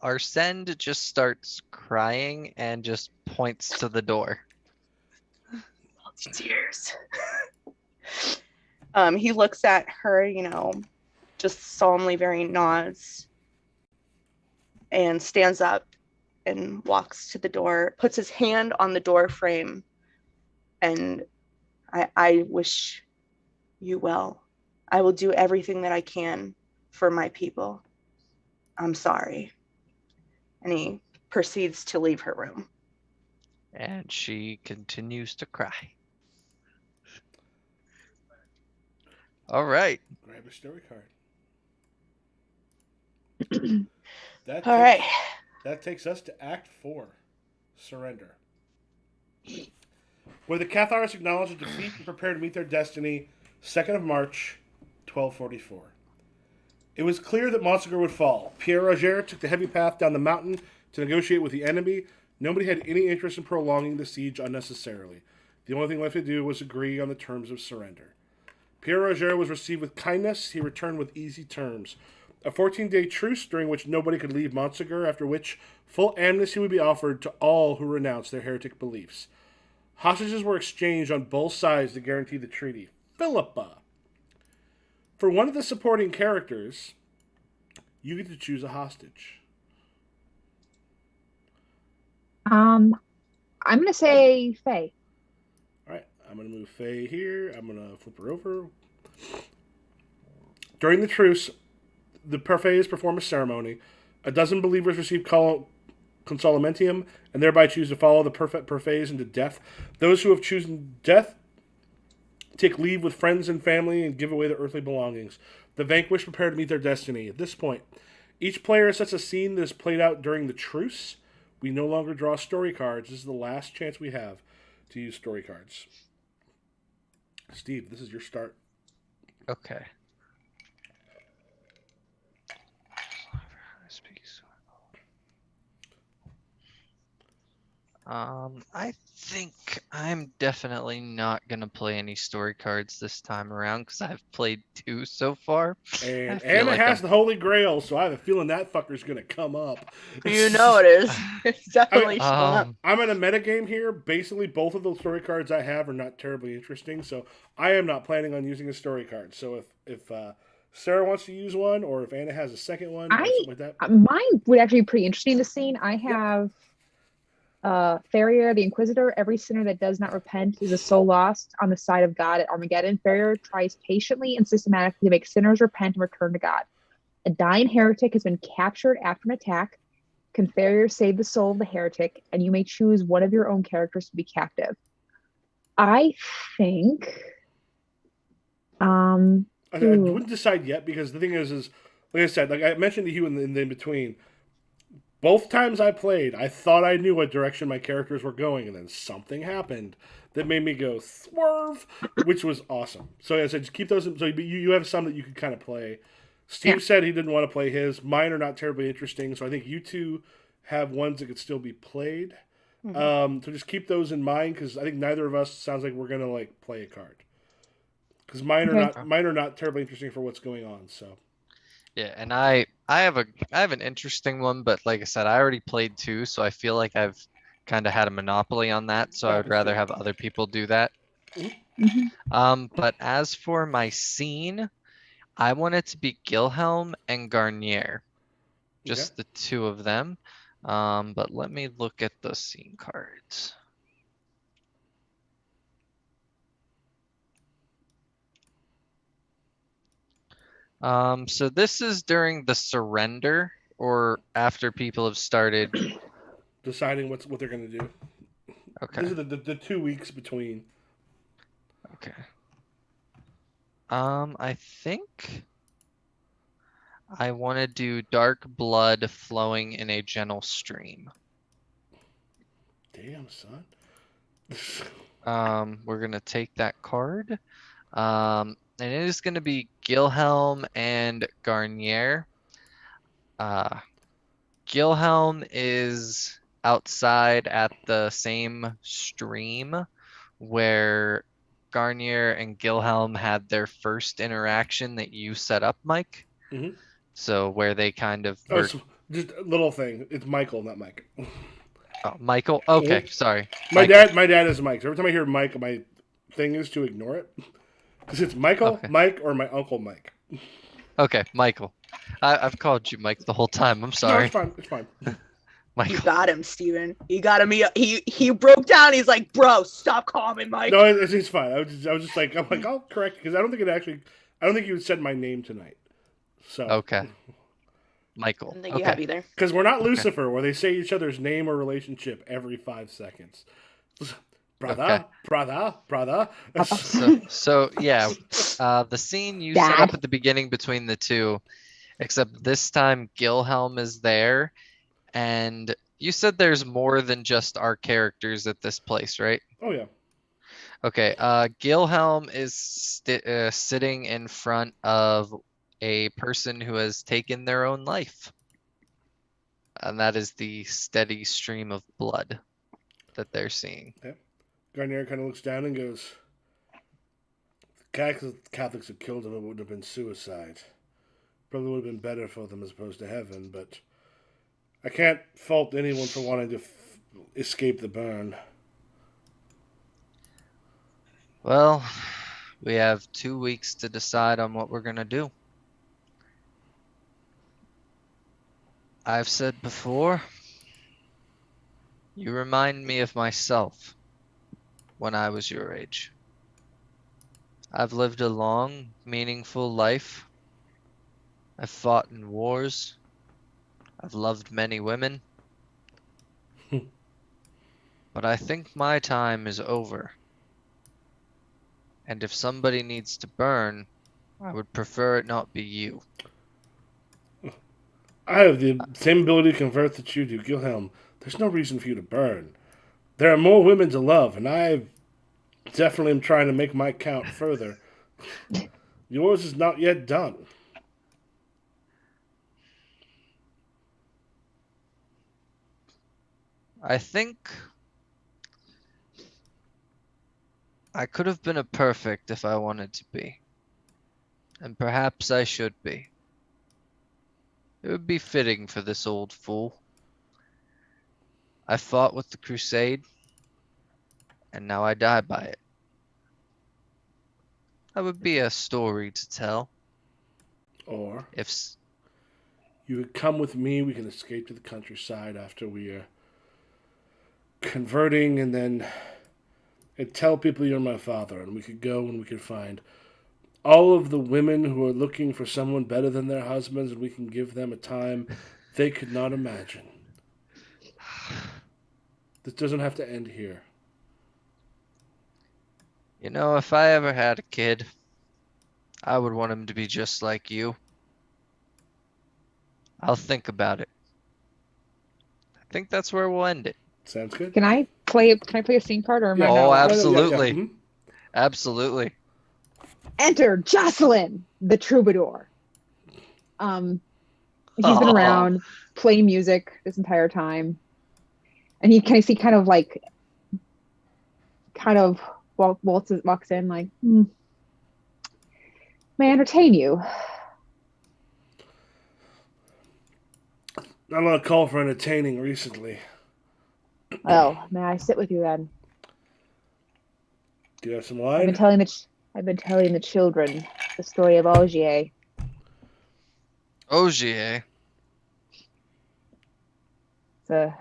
Arsend just starts crying and just points to the door. Tears. He looks at her, just solemnly very nods and stands up and walks to the door, puts his hand on the door frame, and I wish you well. I will do everything that I can for my people. I'm sorry. And he proceeds to leave her room. And she continues to cry. All right. Grab a story card. All right. That takes us to Act 4, Surrender. Where the Cathars acknowledge a defeat and prepare to meet their destiny, 2nd of March, 1244. It was clear that Montsegur would fall. Pierre Roger took the heavy path down the mountain to negotiate with the enemy. Nobody had any interest in prolonging the siege unnecessarily. The only thing left to do was agree on the terms of surrender. Pierre Roger was received with kindness. He returned with easy terms. A 14-day truce during which nobody could leave Montsegur, after which full amnesty would be offered to all who renounced their heretic beliefs. Hostages were exchanged on both sides to guarantee the treaty. Philippa. For one of the supporting characters, you get to choose a hostage. I'm going to say Faye. All right, I'm going to move Faye here. I'm going to flip her over. During the truce, the Perfes perform a ceremony. A dozen believers receive consolamentum and thereby choose to follow the Perfes into death. Those who have chosen death take leave with friends and family and give away their earthly belongings. The vanquished prepare to meet their destiny. At this point, each player sets a scene that is played out during the truce. We no longer draw story cards. This is the last chance we have to use story cards. Steve, this is your start. Okay. I think I'm definitely not gonna play any story cards this time around because I've played 2 so far. And Anna has the Holy Grail, so I have a feeling that fucker's gonna come up. You know it is. It's definitely showing up. I'm in a metagame here. Basically, both of the story cards I have are not terribly interesting, so I am not planning on using a story card. So if Sarah wants to use one, or if Anna has a second one, or something like that. Mine would actually be pretty interesting to see. I have Farrier, the Inquisitor. Every sinner that does not repent is a soul lost on the side of God at Armageddon. Farrier tries patiently and systematically to make sinners repent and return to God. A dying heretic has been captured after an attack. Can Farrier save the soul of the heretic? And you may choose one of your own characters to be captive. I think I wouldn't decide yet, because the thing is like I said, like I mentioned to you in the in-between, both times I played, I thought I knew what direction my characters were going, and then something happened that made me go swerve, which was awesome. So as I said, just keep those. So you have some that you could kind of play. Steve said he didn't want to play his. Mine are not terribly interesting, so I think you two have ones that could still be played. Mm-hmm. So just keep those in mind, because I think neither of us sounds like we're gonna like play a card. Because mine are not terribly interesting for what's going on. So. Yeah, and I have an interesting one, but like I said, I already played 2, so I feel like I've kind of had a monopoly on that, so I would rather have other people do that. But as for my scene, I want it to be Gilhelm and Garnier, just the 2 of them. But let me look at the scene cards. So this is during the surrender or after people have started deciding what they're going to do. Okay. This is the 2 weeks between. Okay. I think I want to do dark blood flowing in a gentle stream. Damn, son. We're gonna take that card. And it is gonna be Gilhelm and Garnier. Gilhelm is outside at the same stream where Garnier and Gilhelm had their first interaction that you set up, Mike. Mm-hmm. So where they kind of were... it's just a little thing. It's Michael, not Mike. Oh, Michael. Okay, sorry. My dad is Mike. So every time I hear Mike, my thing is to ignore it because it's Michael, Mike, or my uncle Mike. Okay, Michael. I've called you Mike the whole time. I'm sorry. No, it's fine. It's fine. Michael. You got him, Steven. You got him. He broke down. He's like, bro, stop calling me Mike. No, it's fine. I was just like, I'll correct because I don't think you said my name tonight. So okay. Michael. I don't think you have either. Because we're not Lucifer, where they say each other's name or relationship every 5 seconds. Brother. So yeah, the scene you set up at the beginning between the 2, except this time Gilhelm is there, and you said there's more than just our characters at this place, right? Oh yeah. Okay. Gilhelm is sitting in front of a person who has taken their own life. And that is the steady stream of blood that they're seeing. Okay. Garnier kind of looks down and goes, Catholics had killed him, it would have been suicide. Probably would have been better for them as opposed to heaven, but I can't fault anyone for wanting to escape the burn. Well, we have 2 weeks to decide on what we're going to do. I've said before, you remind me of myself when I was your age. I've lived a long, meaningful life. I've fought in wars. I've loved many women. But I think my time is over. And if somebody needs to burn, I would prefer it not be you. I have the same ability to convert that you do, Gilhelm. There's no reason for you to burn. There are more women to love, and I definitely am trying to make my count further. Yours is not yet done. I think I could have been a perfect if I wanted to be. And perhaps I should be. It would be fitting for this old fool. I fought with the crusade, and now I die by it. That would be a story to tell. Or if you would come with me, we can escape to the countryside after we are converting, and then tell people you're my father, and we could go and we could find all of the women who are looking for someone better than their husbands, and we can give them a time they could not imagine. This doesn't have to end here. You know, if I ever had a kid, I would want him to be just like you. I'll think about it. I think that's where we'll end it. Sounds good. Can I play a scene card, or am I not? Oh, absolutely. Yeah. Mm-hmm. Absolutely. Enter Jocelyn, the troubadour. He's been around playing music this entire time, and he walks in like, may I entertain you? Not a lot of call for entertaining recently. Well, may I sit with you then? Do you have some wine? I've been telling the children the story of Ogier. Ogier? It's a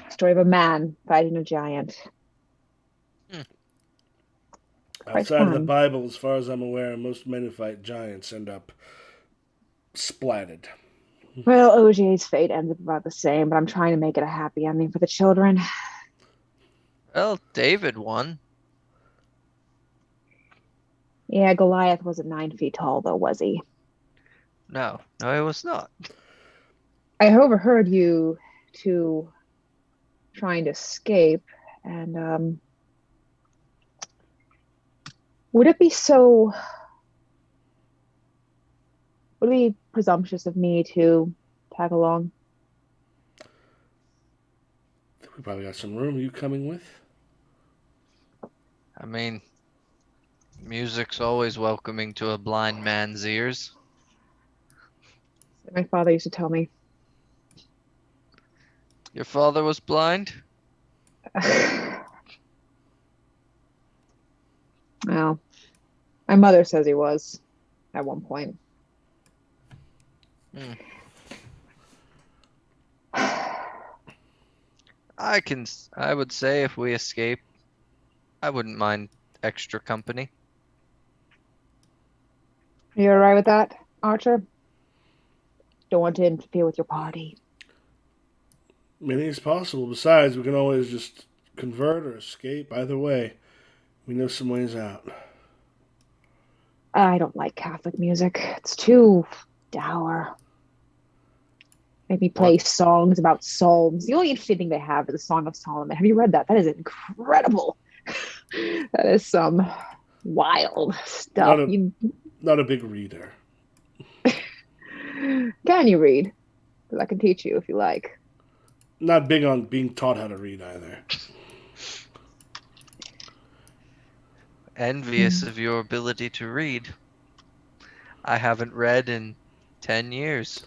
story of a man fighting a giant. Outside of the Bible, as far as I'm aware, most men who fight giants end up splatted. Well, Ogier's fate ends up about the same, but I'm trying to make it a happy ending for the children. Well, David won. Yeah, Goliath wasn't 9 feet tall, though, was he? No, he was not. I overheard you two trying to escape, and would it be presumptuous of me to tag along? We probably got some room. Are you coming with? I mean, music's always welcoming to a blind man's ears. My father used to tell me. Your father was blind? Well, my mother says he was at one point. I would say if we escape, I wouldn't mind extra company. Are you alright with that, Archer? Don't want to interfere with your party. Anything's possible. Besides, we can always just convert or escape. Either way, we know some ways out. I don't like Catholic music. It's too dour. Make me play songs about psalms. The only interesting thing they have is the Song of Solomon. Have you read that? That is incredible. That is some wild stuff. Not a big reader. Can you read? Because I can teach you if you like. Not big on being taught how to read either. Envious of your ability to read. I haven't read in 10 years.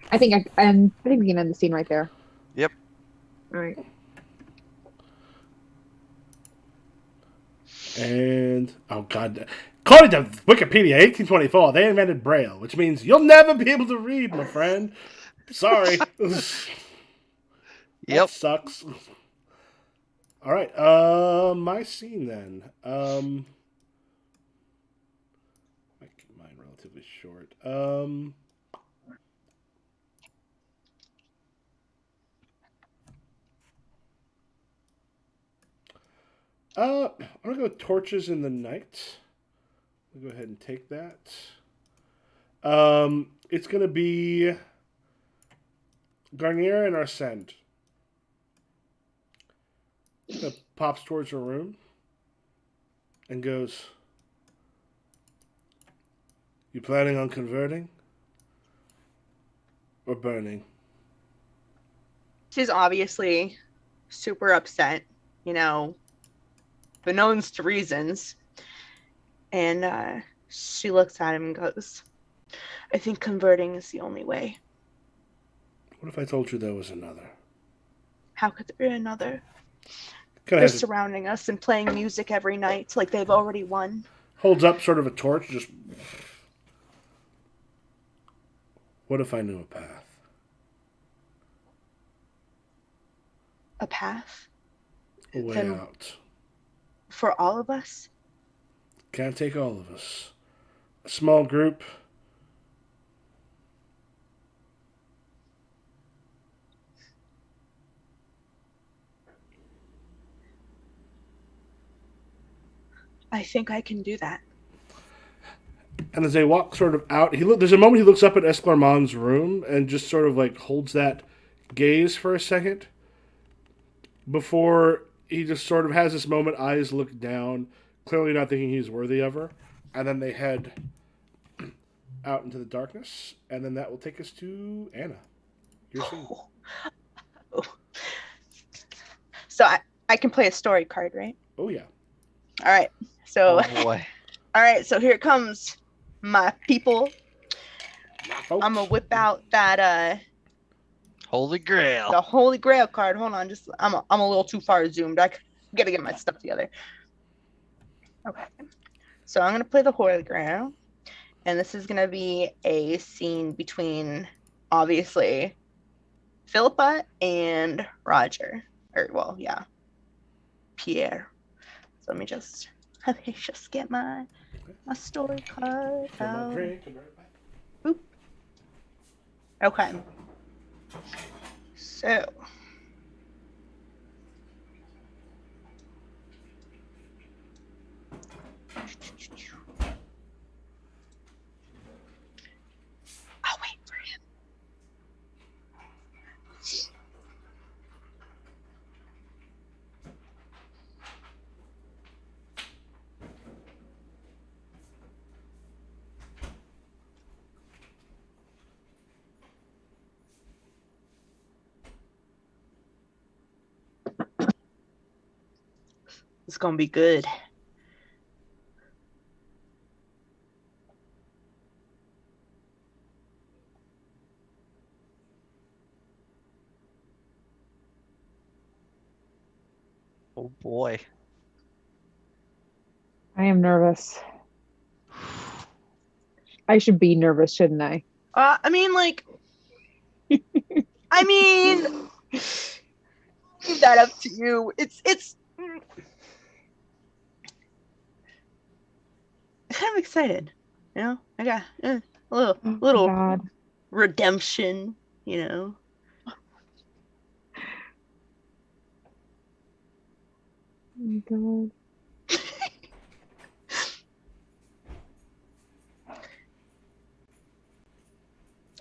I think we can end the scene right there. Yep. All right. And oh god, according to Wikipedia, 1824, they invented Braille, which means you'll never be able to read, my friend. Sorry. Yep. Sucks. All right. My scene then. I keep mine relatively short. I'm gonna go with Torches in the Night. I'll go ahead and take that. It's gonna be Garnier and Arsène. Pops towards her room and goes, "You planning on converting or burning?" She's obviously super upset, beknownst to reasons. And she looks at him and goes, "I think converting is the only way." What if I told you there was another? How could there be another? They're surrounding us and playing music every night like they've already won. Holds up sort of a torch, just... What if I knew a path? A path? A way out. For all of us? Can't take all of us. A small group. I think I can do that. And as they walk sort of out, there's a moment he looks up at Esclarmonde's room and just sort of like holds that gaze for a second before he just sort of has this moment, eyes look down, clearly not thinking he's worthy of her. And then they head out into the darkness. And then that will take us to Anna. Your scene. Oh. So I can play a story card, right? Oh, yeah. All right. So oh boy. All right, so here it comes, my people. Oh. I'm gonna whip out that Holy Grail. the Holy Grail card. Hold on, just I'm a little too far zoomed. I gotta get my stuff together. Okay, so I'm gonna play the Holy Grail, and this is gonna be a scene between, obviously, Philippa and Roger. Or well, yeah, Pierre. So let me just get my story card out. Boop. Okay. So. I'll wait for him. It's gonna be good. Oh boy. I am nervous. I should be nervous, shouldn't I? I mean, like, leave that up to you. It's I'm excited. You know, I got a little God. redemption. You know. Oh my God.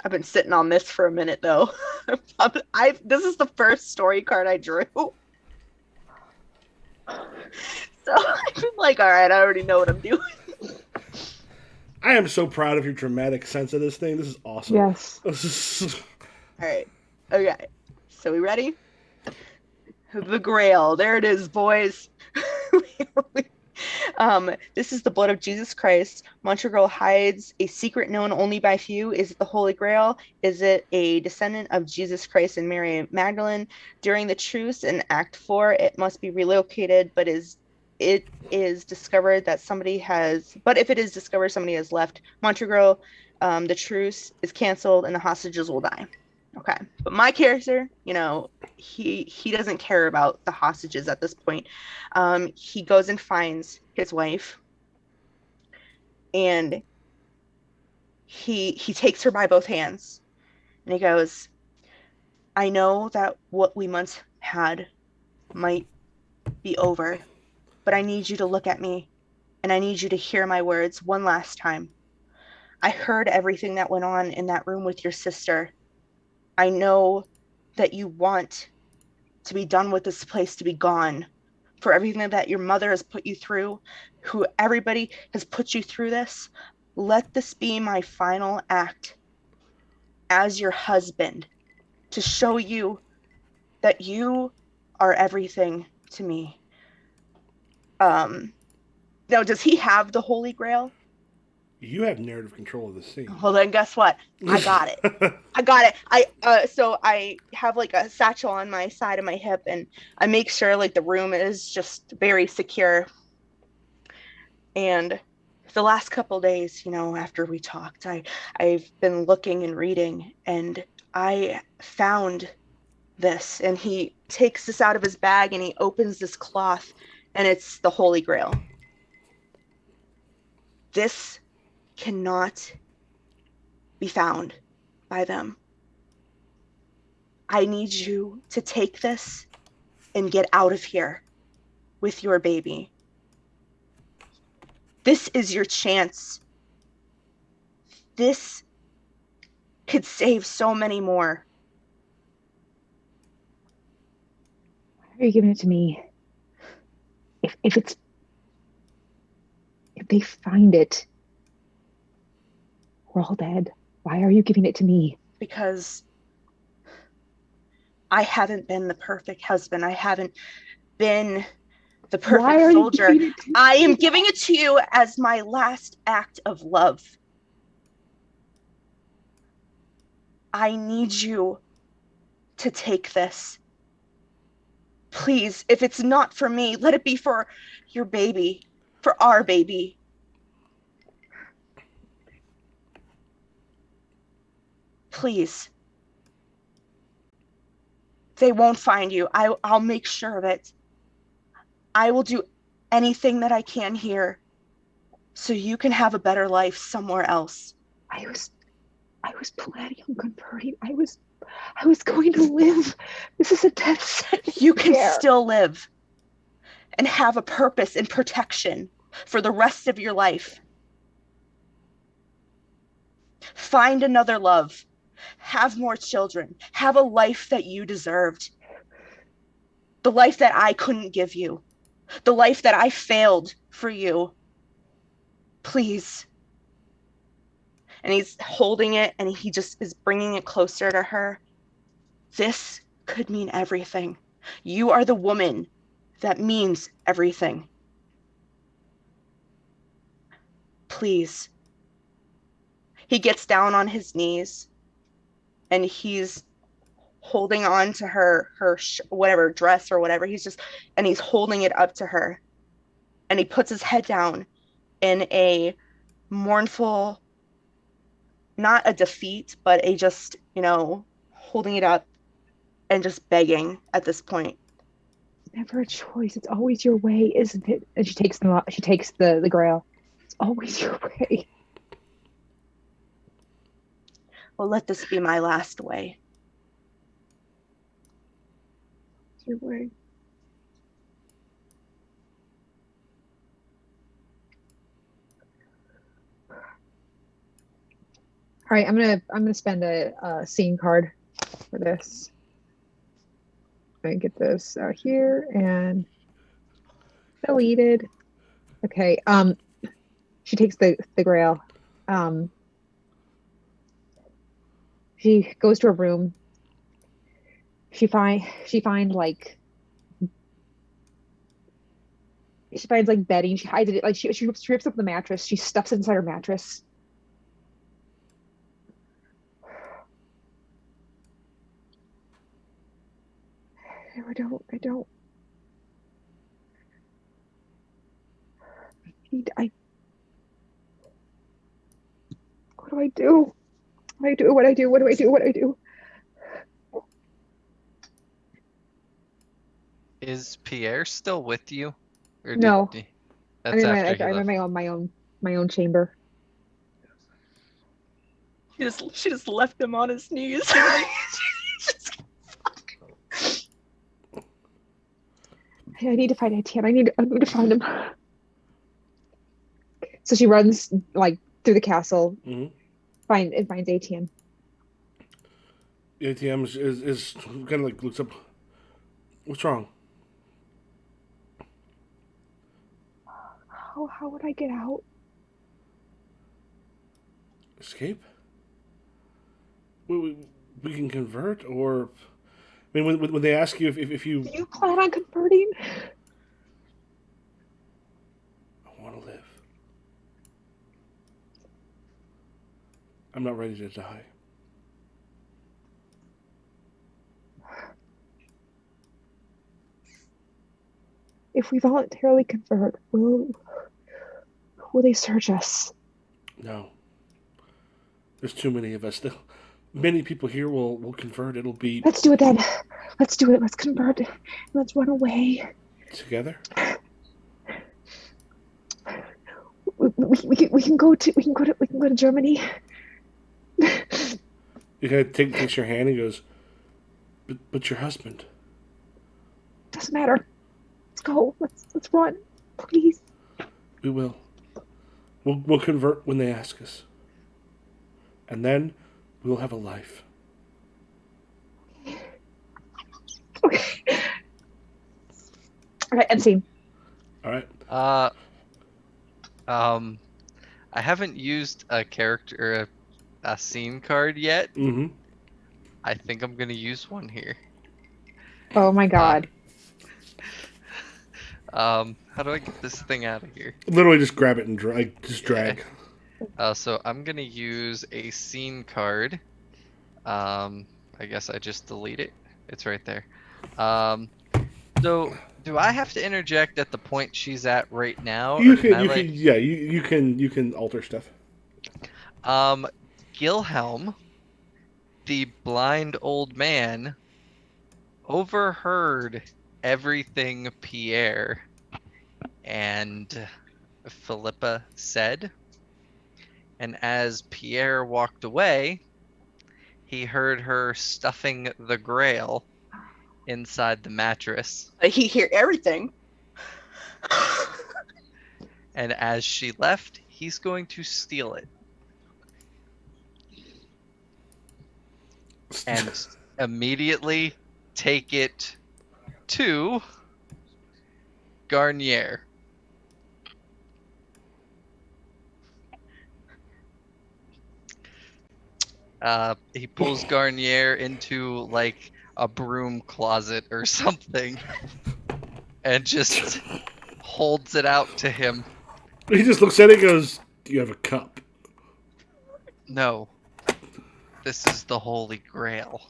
I've been sitting on this for a minute though. This is the first story card I drew. So I'm like, all right, I already know what I'm doing. I am so proud of your dramatic sense of this thing. This is awesome. Yes. All right. Okay. So we ready? The Grail. There it is, boys. This is the blood of Jesus Christ. Montsegur hides a secret known only by few. Is it the Holy Grail? Is it a descendant of Jesus Christ and Mary Magdalene? During the truce in Act 4, it must be relocated, but if it is discovered somebody has left Montsegur, the truce is canceled and the hostages will die. Okay, but my character, you know, he doesn't care about the hostages at this point. He goes and finds his wife, and he takes her by both hands, and he goes, I know that what we once had might be over, but I need you to look at me, and I need you to hear my words one last time. I heard everything that went on in that room with your sister. I know that you want to be done with this place, to be gone, for everything that your mother has put you through, who everybody has put you through this. Let this be my final act as your husband, to show you that you are everything to me. Now, does he have the Holy Grail? You have narrative control of the scene. Well, then guess what? I got it. I got it. So I have like a satchel on my side of my hip, and I make sure like the room is just very secure. And the last couple days, you know, after we talked, I've been looking and reading, and I found this. And he takes this out of his bag and he opens this cloth, and it's the Holy Grail. This cannot be found by them. I need you to take this and get out of here with your baby. This is your chance. This could save so many more. Why are you giving it to me? If they find it, we're all dead. Why are you giving it to me? Because I haven't been the perfect husband. I haven't been The perfect soldier. I am giving it to you as my last act of love. I need you to take this. Please, if it's not for me, let it be for your baby, for our baby. Please. They won't find you. I'll make sure of it. I will do anything that I can here so you can have a better life somewhere else. I was planning on converting. I was going to live. This is a death sentence. You can still live and have a purpose and protection for the rest of your life. Find another love. Have more children. Have a life that you deserved. The life that I couldn't give you. The life that I failed for you. Please. And he's holding it and he just is bringing it closer to her. This could mean everything. You are the woman that means everything. Please. He gets down on his knees and he's holding on to her whatever dress or whatever. He's holding it up to her. And he puts his head down in a mournful, not a defeat, but a just, holding it up and just begging at this point. It's never a choice. It's always your way, isn't it? And she takes the grail. It's always your way. Well, let this be my last way. It's your way. All right, I'm gonna spend a scene card for this. I'm gonna get this out here and deleted. Okay. She takes the grail. She goes to her room. She finds like bedding. She hides it. Like she rips up the mattress. She stuffs it inside her mattress. I don't. What do I do? What do I do? Is Pierre still with you? Or No. That's I'm after in my own chamber. She just left him on his knees. I need to find Etienne. I need to find him. So she runs like through the castle, finds Etienne. Etienne is kind of like looks up. What's wrong? How would I get out? Escape? We can convert, or I mean, when they ask you if you... Do you plan on converting? I want to live. I'm not ready to die. If we voluntarily convert, will they search us? No. There's too many of us. Many people here will convert. It'll be... Let's do it then. Let's do it. Let's convert. Let's run away. Together? We can go to Germany. You kind of takes your hand and goes, but your husband. Doesn't matter. Let's go. Let's run, please. We will. We'll convert when they ask us, and then we'll have a life. Okay. All right, end scene. All right. I haven't used a character, a scene card yet. Mm-hmm. I think I'm gonna use one here. Oh my god. How do I get this thing out of here? Literally just grab it and drag. So I'm gonna use a scene card. I guess I just delete it. It's right there. So do I have to interject at the point she's at right now, or can I like? You can alter stuff. Gilhelm, the blind old man, overheard everything Pierre and Philippa said, and as Pierre walked away, he heard her stuffing the Grail inside the mattress. He hear everything. And as she left, he's going to steal it. And immediately take it to Garnier. He pulls Garnier into like a broom closet or something and just holds it out to him. He just looks at it and goes, "Do you have a cup?" No. This is the Holy Grail.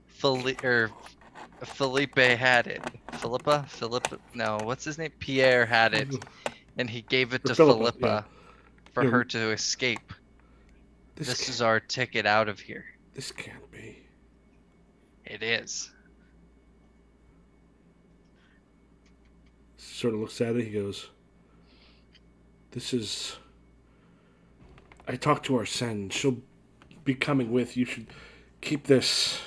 Felipe had it. Philippa? No, what's his name? Pierre had it. And he gave it to Philippa for her to escape. This is our ticket out of here. This can't be. It is. Sort of looks at it, he goes, "This is... I talked to Arsene. She'll be coming with. You should keep this."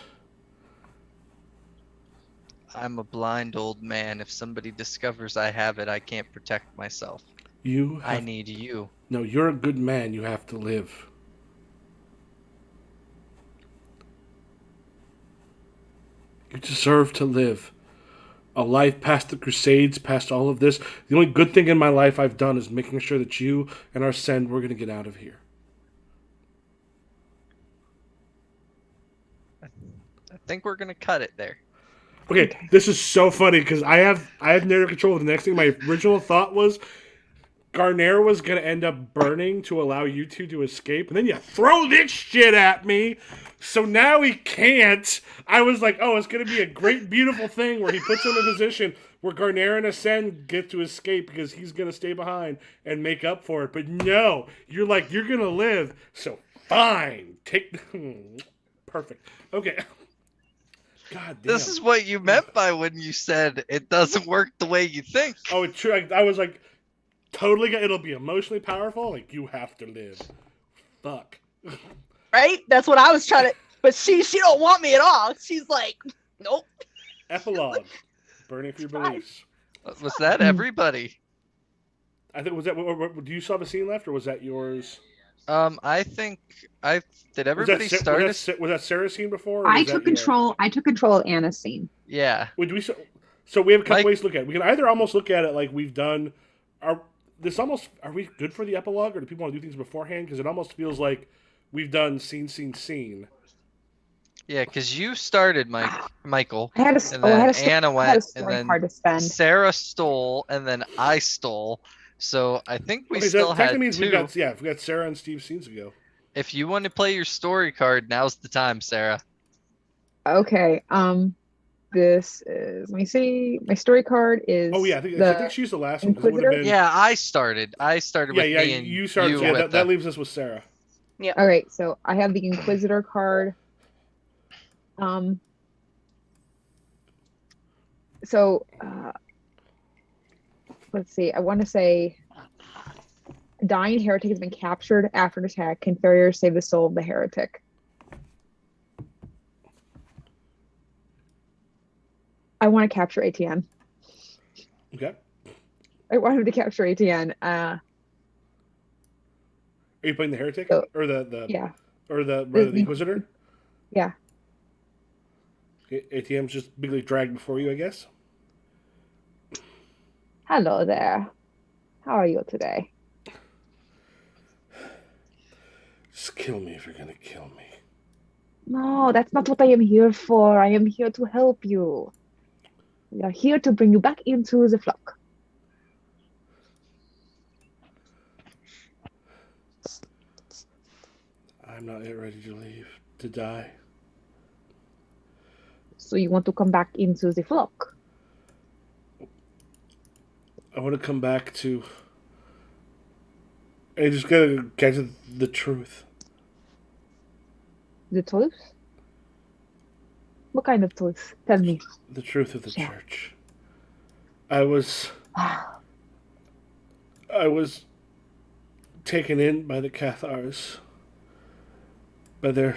I'm a blind old man. If somebody discovers I have it, I can't protect myself. I need you. No, you're a good man. You have to live. You deserve to live. A life past the Crusades, past all of this. The only good thing in my life I've done is making sure that you and Arsene, we're going to get out of here. I think we're going to cut it there. Okay, this is so funny because I have narrative control of the next thing. My original thought was Garnier was going to end up burning to allow you two to escape, and then you throw this shit at me, so now he can't. I was like, oh, it's going to be a great, beautiful thing where he puts him in a position where Garnier and Arsene get to escape because he's going to stay behind and make up for it. But no, you're like, you're going to live, so fine. Perfect. Okay. God damn. This is what you meant by when you said it doesn't work the way you think. Oh, it's true. I was like, totally. It'll be emotionally powerful. Like, you have to live. Fuck. Right? That's what I was trying to. But she don't want me at all. She's like, nope. Epilogue. Burning for your beliefs. Was that everybody? I think was that. Do you still have a scene left, or was that yours? I think I did. Everybody start. Was that Sarah's scene before? I took control. I took control of Anna's scene. Yeah. So we have a couple ways to look at it. We can either almost look at it like we've done. Are we good for the epilogue, or do people want to do things beforehand? Because it almost feels like we've done scene. Yeah, because you started, Michael. I had Anna went, and then hard to spend. Sarah stole, and then I stole. So I think we still had means two. We've got Sarah and Steve scenes ago. If you want to play your story card, now's the time, Sarah. Okay. This is. Let me see. My story card is. Oh yeah, I think she's the last one. Inquisitor? Yeah, I started. With me and you started. Yeah, that leaves us with Sarah. Yeah. All right. So I have the Inquisitor card. So. Let's see. I want to say, a dying heretic has been captured after an attack. Can Farrier save the soul of the heretic? I want to capture ATN. Okay. I wanted to capture ATN. Are you playing the heretic or the yeah, or the Inquisitor? Yeah. Okay, ATM's just bigly dragged before you, I guess. Hello there. How are you today? Just kill me if you're gonna kill me. No, that's not what I am here for. I am here to help you. We are here to bring you back into the flock. I'm not yet ready to leave, to die. So you want to come back into the flock? I want to come back to... I just gotta get to the truth. The truth? What kind of truth? Tell me. The truth of the church. I was taken in by the Cathars. By their...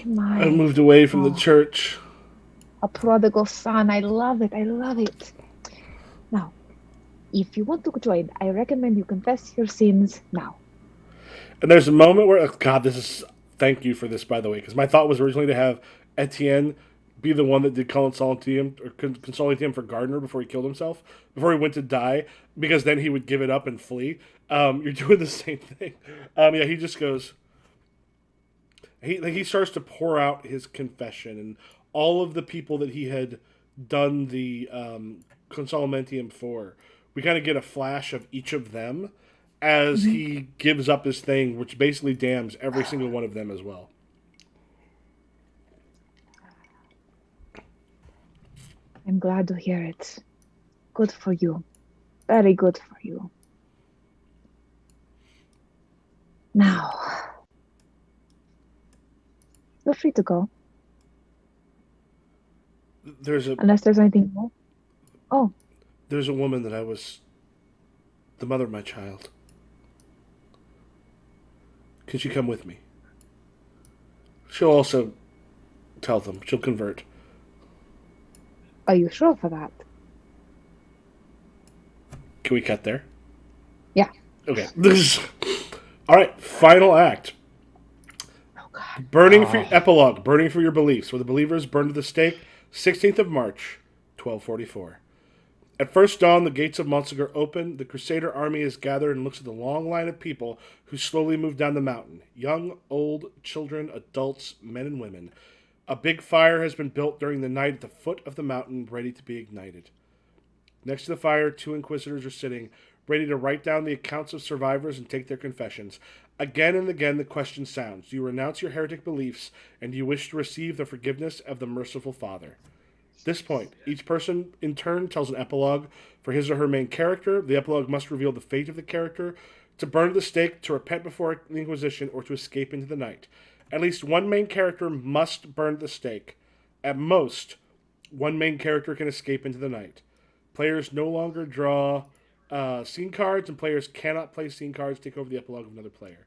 My. I moved away from the church. A prodigal son. I love it. I love it. Now, if you want to join, I recommend you confess your sins now. And there's a moment where... God, this is... Thank you for this, by the way, because my thought was originally to have Etienne be the one that did Consolidium for Gardner before he killed himself, before he went to die, because then he would give it up and flee. You're doing the same thing. Yeah, he just goes... He starts to pour out his confession, and all of the people that he had done the Consolidum for. We kind of get a flash of each of them as he gives up his thing, which basically damns every single one of them as well. I'm glad to hear it. Good for you. Very good for you. Now, feel free to go. Unless there's anything more. Oh. There's a woman that I was the mother of my child. Could you come with me? She'll also tell them. She'll convert. Are you sure for that? Can we cut there? Yeah. Okay. All right. Final act. Oh, God. Epilogue. Burning for your beliefs. Where the believers burned to the stake. 16th of March, 1244. At first dawn, the gates of Montsegur open. The Crusader army is gathered and looks at the long line of people who slowly move down the mountain. Young, old, children, adults, men and women. A big fire has been built during the night at the foot of the mountain, ready to be ignited. Next to the fire, 2 inquisitors are sitting, ready to write down the accounts of survivors and take their confessions. Again and again the question sounds, do you renounce your heretic beliefs, and do you wish to receive the forgiveness of the merciful Father? At this point, each person in turn tells an epilogue for his or her main character. The epilogue must reveal the fate of the character, to burn at the stake, to repent before the Inquisition, or to escape into the night. At least one main character must burn at the stake. At most, one main character can escape into the night. Players no longer draw scene cards, and players cannot play scene cards to take over the epilogue of another player.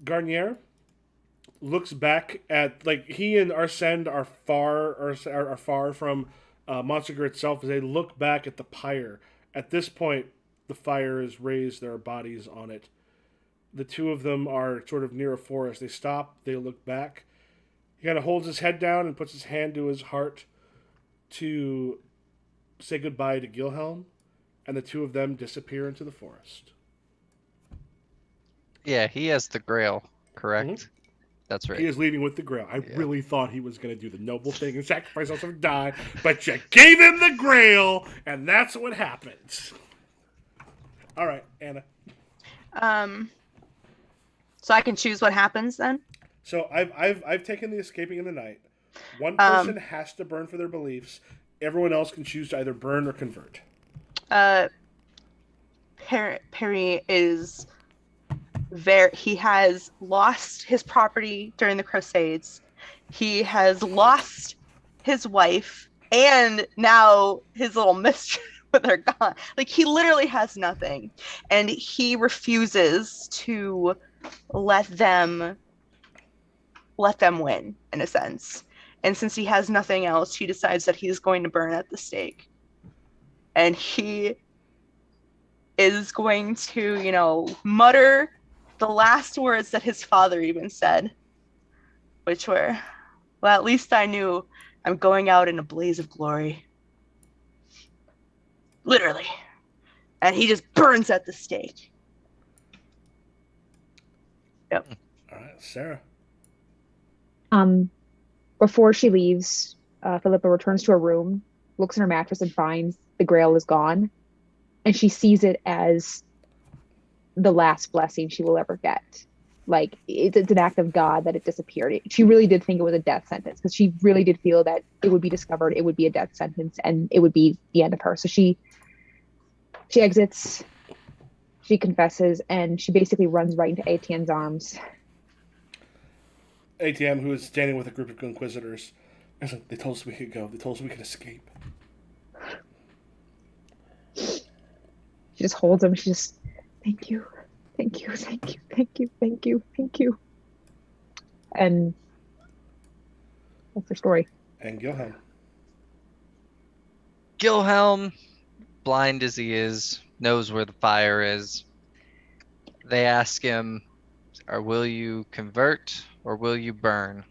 Garnier looks back at, like, he and Arsène are far from Montsegur itself as they look back at the pyre. At this point, the fire is raised, there are bodies on it. The two of them are sort of near a forest. They stop, they look back. He kind of holds his head down and puts his hand to his heart to say goodbye to Gilhelm, and the two of them disappear into the forest. Yeah, he has the Grail, correct? Mm-hmm. That's right. He is leaving with the Grail. I really thought he was going to do the noble thing and sacrifice himself and die, but you gave him the Grail, and that's what happens. All right, Anna. So I can choose what happens then? So I've taken the escaping in the night. One person has to burn for their beliefs. Everyone else can choose to either burn or convert. Perry is he has lost his property during the Crusades. He has lost his wife and now his little mistress, but they're gone. Like, he literally has nothing, and he refuses to let them win, in a sense. And since he has nothing else, he decides that he's going to burn at the stake. And he is going to, mutter the last words that his father even said, which were, well, at least I knew I'm going out in a blaze of glory. Literally. And he just burns at the stake. Yep. All right, Sarah. Before she leaves, Philippa returns to her room, looks in her mattress, and finds the Grail is gone, and she sees it as the last blessing she will ever get. Like it's an act of God that it disappeared. She really did think it was a death sentence because she really did feel that it would be discovered, it would be a death sentence, and it would be the end of her. So she exits, she confesses, and she basically runs right into Etienne's arms. Etienne, who is standing with a group of inquisitors, is like, they told us we could go. They told us we could escape. She just holds him. She just, thank you. Thank you, thank you, thank you, thank you, thank you. And that's her story. And Gilhelm. Gilhelm, blind as he is, knows where the fire is. They ask him, will you convert or will you burn?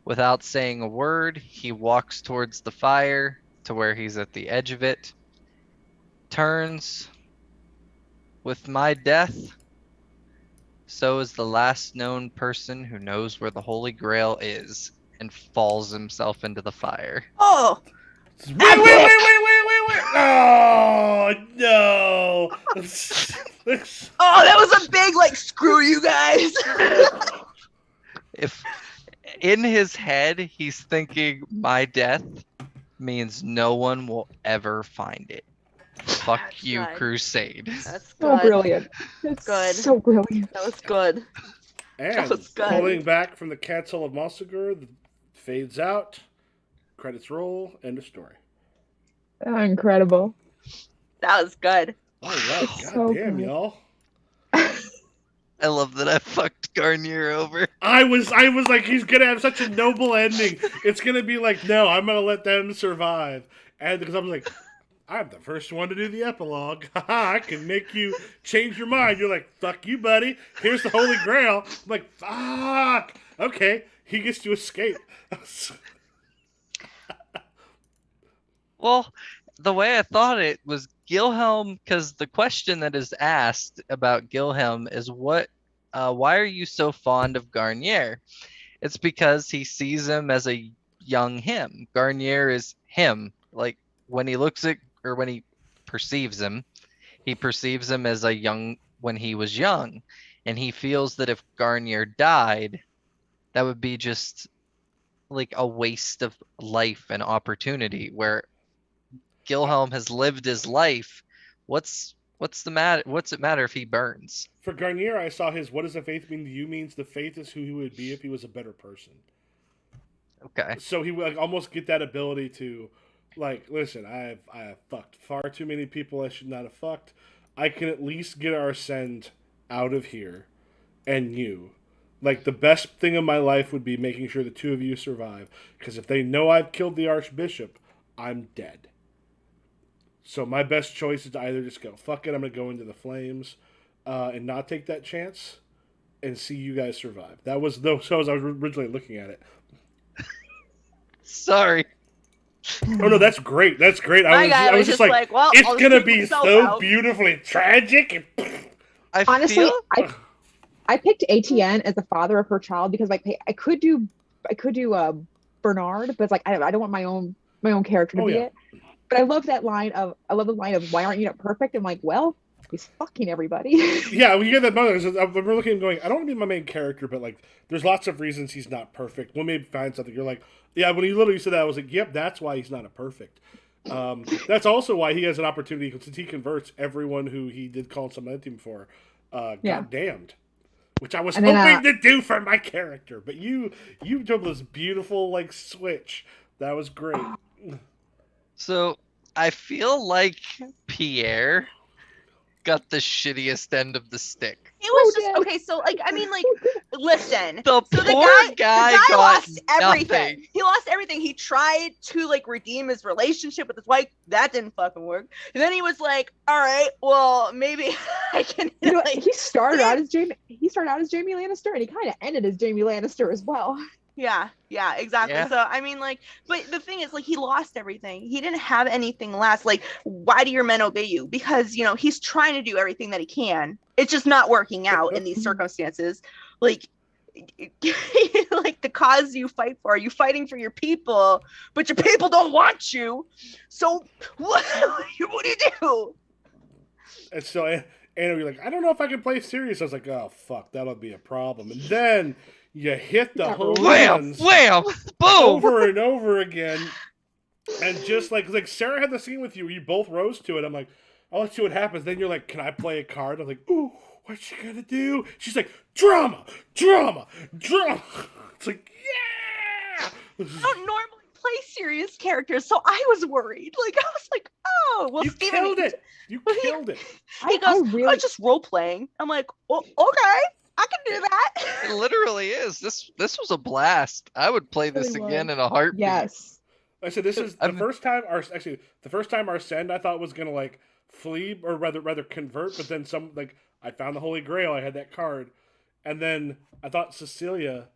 Without saying a word, he walks towards the fire to where he's at the edge of it, turns. With my death, so is the last known person who knows where the Holy Grail is, and falls himself into the fire. Oh! Wait! Oh, no! Oh, that was a big, like, screw you guys! If in his head he's thinking my death means no one will ever find it. Fuck That's you, good. Crusade. That's So good. brilliant. It's Good. so brilliant. That was good. And was good. pulling back from the castle of Montsegur, fades out, credits roll, end of story. Incredible. That was good. All right, So goddamn, good. y'all. I love that I fucked Garnier over. I was like, he's gonna have such a noble ending. It's gonna be like, no, I'm gonna let them survive. And because I'm like, I'm the first one to do the epilogue. I can make you change your mind. You're like, fuck you, buddy. Here's the Holy Grail. I'm like, fuck. Okay, he gets to escape. Well, the way I thought it was Gilhelm, because the question that is asked about Gilhelm is why are you so fond of Garnier? It's because he sees him as a young him. Garnier is him. Like when he looks at, or when he perceives him, he perceives him as a young, when he was young. And he feels that if Garnier died, that would be just like a waste of life and opportunity, where Gilhelm has lived his life. What's the matter? What's it matter if he burns? For Garnier, I saw his "What does the faith mean to you?" means the faith is who he would be if he was a better person. Okay. So he would like almost get that ability to, like, listen, I have fucked far too many people I should not have fucked. I can at least get Arsene out of here, and you. Like, the best thing in my life would be making sure the two of you survive. Because if they know I've killed the Archbishop, I'm dead. So my best choice is to either just go, fuck it, I'm going to go into the flames and not take that chance and see you guys survive. That was as I was originally looking at it. Sorry. Oh, no, that's great. That's great. I was just like, well, it's going to be so beautifully tragic. Honestly, I picked Etienne as the father of her child because like I could do Bernard, but it's like I don't want my own character to be it. But I love the line of why aren't you not perfect? I'm like, well, he's fucking everybody. Yeah, when you hear that moment, I remember looking and going, I don't want to be my main character, but like there's lots of reasons he's not perfect. We'll maybe find something. You're like, yeah, when you literally said that, I was like, yep, that's why he's not a perfect. That's also why he has an opportunity, since he converts everyone who he did call Consummentium for, got damned. Which I was hoping to do for my character. But you did this beautiful like switch. That was great. So I feel like Pierre got the shittiest end of the stick. It was just okay. So like, I mean, like, listen. The the guy lost everything. Nothing. He lost everything. He tried to like redeem his relationship with his wife. That didn't fucking work. And then he was like, "All right, well, maybe I can." You know, he started out as Jamie Lannister, and he kind of ended as Jamie Lannister as well. Yeah, exactly. Yeah. So, I mean, like, but the thing is, like, he lost everything. He didn't have anything last. Like, why do your men obey you? Because, you know, he's trying to do everything that he can. It's just not working out in these circumstances. Like, like the cause you fight for. Are you fighting for your people, but your people don't want you? So what do you do? And so Anna would be like, I don't know if I can play serious. I was like, oh fuck, that'll be a problem. And then you hit the home runs wham, boom, over and over again. And just like Sarah had the scene with you, you both rose to it. I'm like, I'll let you see what happens. Then you're like, can I play a card? I'm like, ooh, what's she gonna do? She's like, drama. It's like, yeah. I don't normally play serious characters, so I was worried. Like, I was like, oh, well, you Steven, killed it. You killed it. He goes, I was just role playing. I'm like, well, okay, I can do that. It literally is. This was a blast. I would play this again in a heartbeat. Yes. I said this is the first time our send I thought was gonna like flee or rather convert, but then I found the Holy Grail. I had that card, and then I thought Cecilia.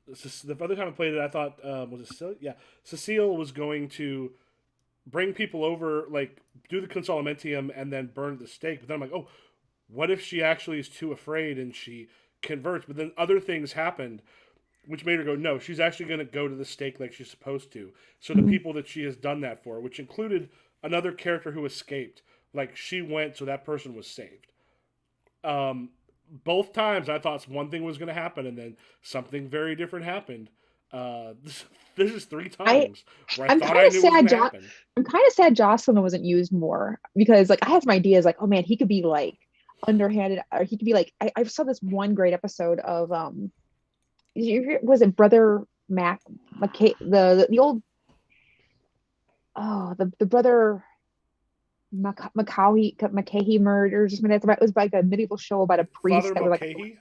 The other time I played it, I thought was it Cecilia? Yeah, Cecile was going to bring people over, like do the consolamentium and then burn at the stake. But then I'm like, oh, what if she actually is too afraid and she converts? But then other things happened, which made her go, no, she's actually going to go to the stake like she's supposed to. So the people that she has done that for, which included another character who escaped, like she went, so that person was saved. Both times I thought one thing was going to happen, and then something very different happened. This is 3 times where I thought I knew what was going to happen. I'm kind of sad Jocelyn wasn't used more, because like I had some ideas like, oh man, he could be like underhanded, or he could be like, I saw this one great episode of was it Brother Mac McKay, the old the Brother McCahey murders? It was like a medieval show about a priest Father that was Mulcahy? like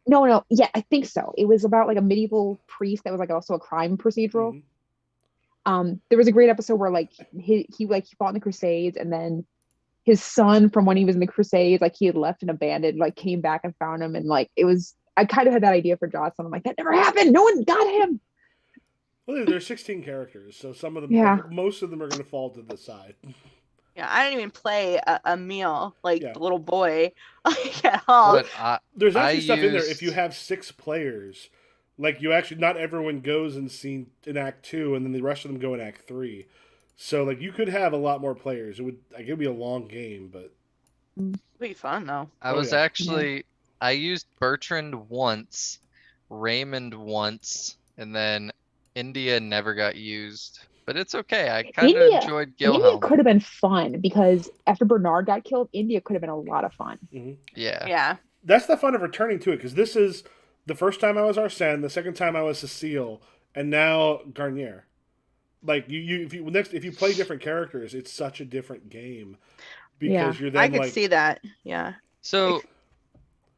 no, yeah, I think so. It was about like a medieval priest that was like also a crime procedural. Mm-hmm. There was a great episode where like he fought in the Crusades, and then his son from when he was in the Crusades, like he had left and abandoned, like came back and found him, and like it was. I kind of had that idea for Jocelyn. I'm like, that never happened. No one got him. Well, there's 16 characters, so some of them, most of them are going to fall to the side. Yeah, I didn't even play a meal like the little boy at all. There's actually stuff in there. If you have 6 players, like you actually, not everyone goes in Act 2, and then the rest of them go in Act 3. So like you could have a lot more players. It would be a long game, but it'd be fun though. I used Bertrand once, Raymond once, and then India never got used. But it's okay. I kind of enjoyed Gilhelm. India could have been fun, because after Bernard got killed, India could have been a lot of fun. Mm-hmm. Yeah. That's the fun of returning to it, because this is the first time I was Arsène, the second time I was Cecile, and now Garnier. Like if you play different characters, it's such a different game, because you're then I could see that. Yeah. So,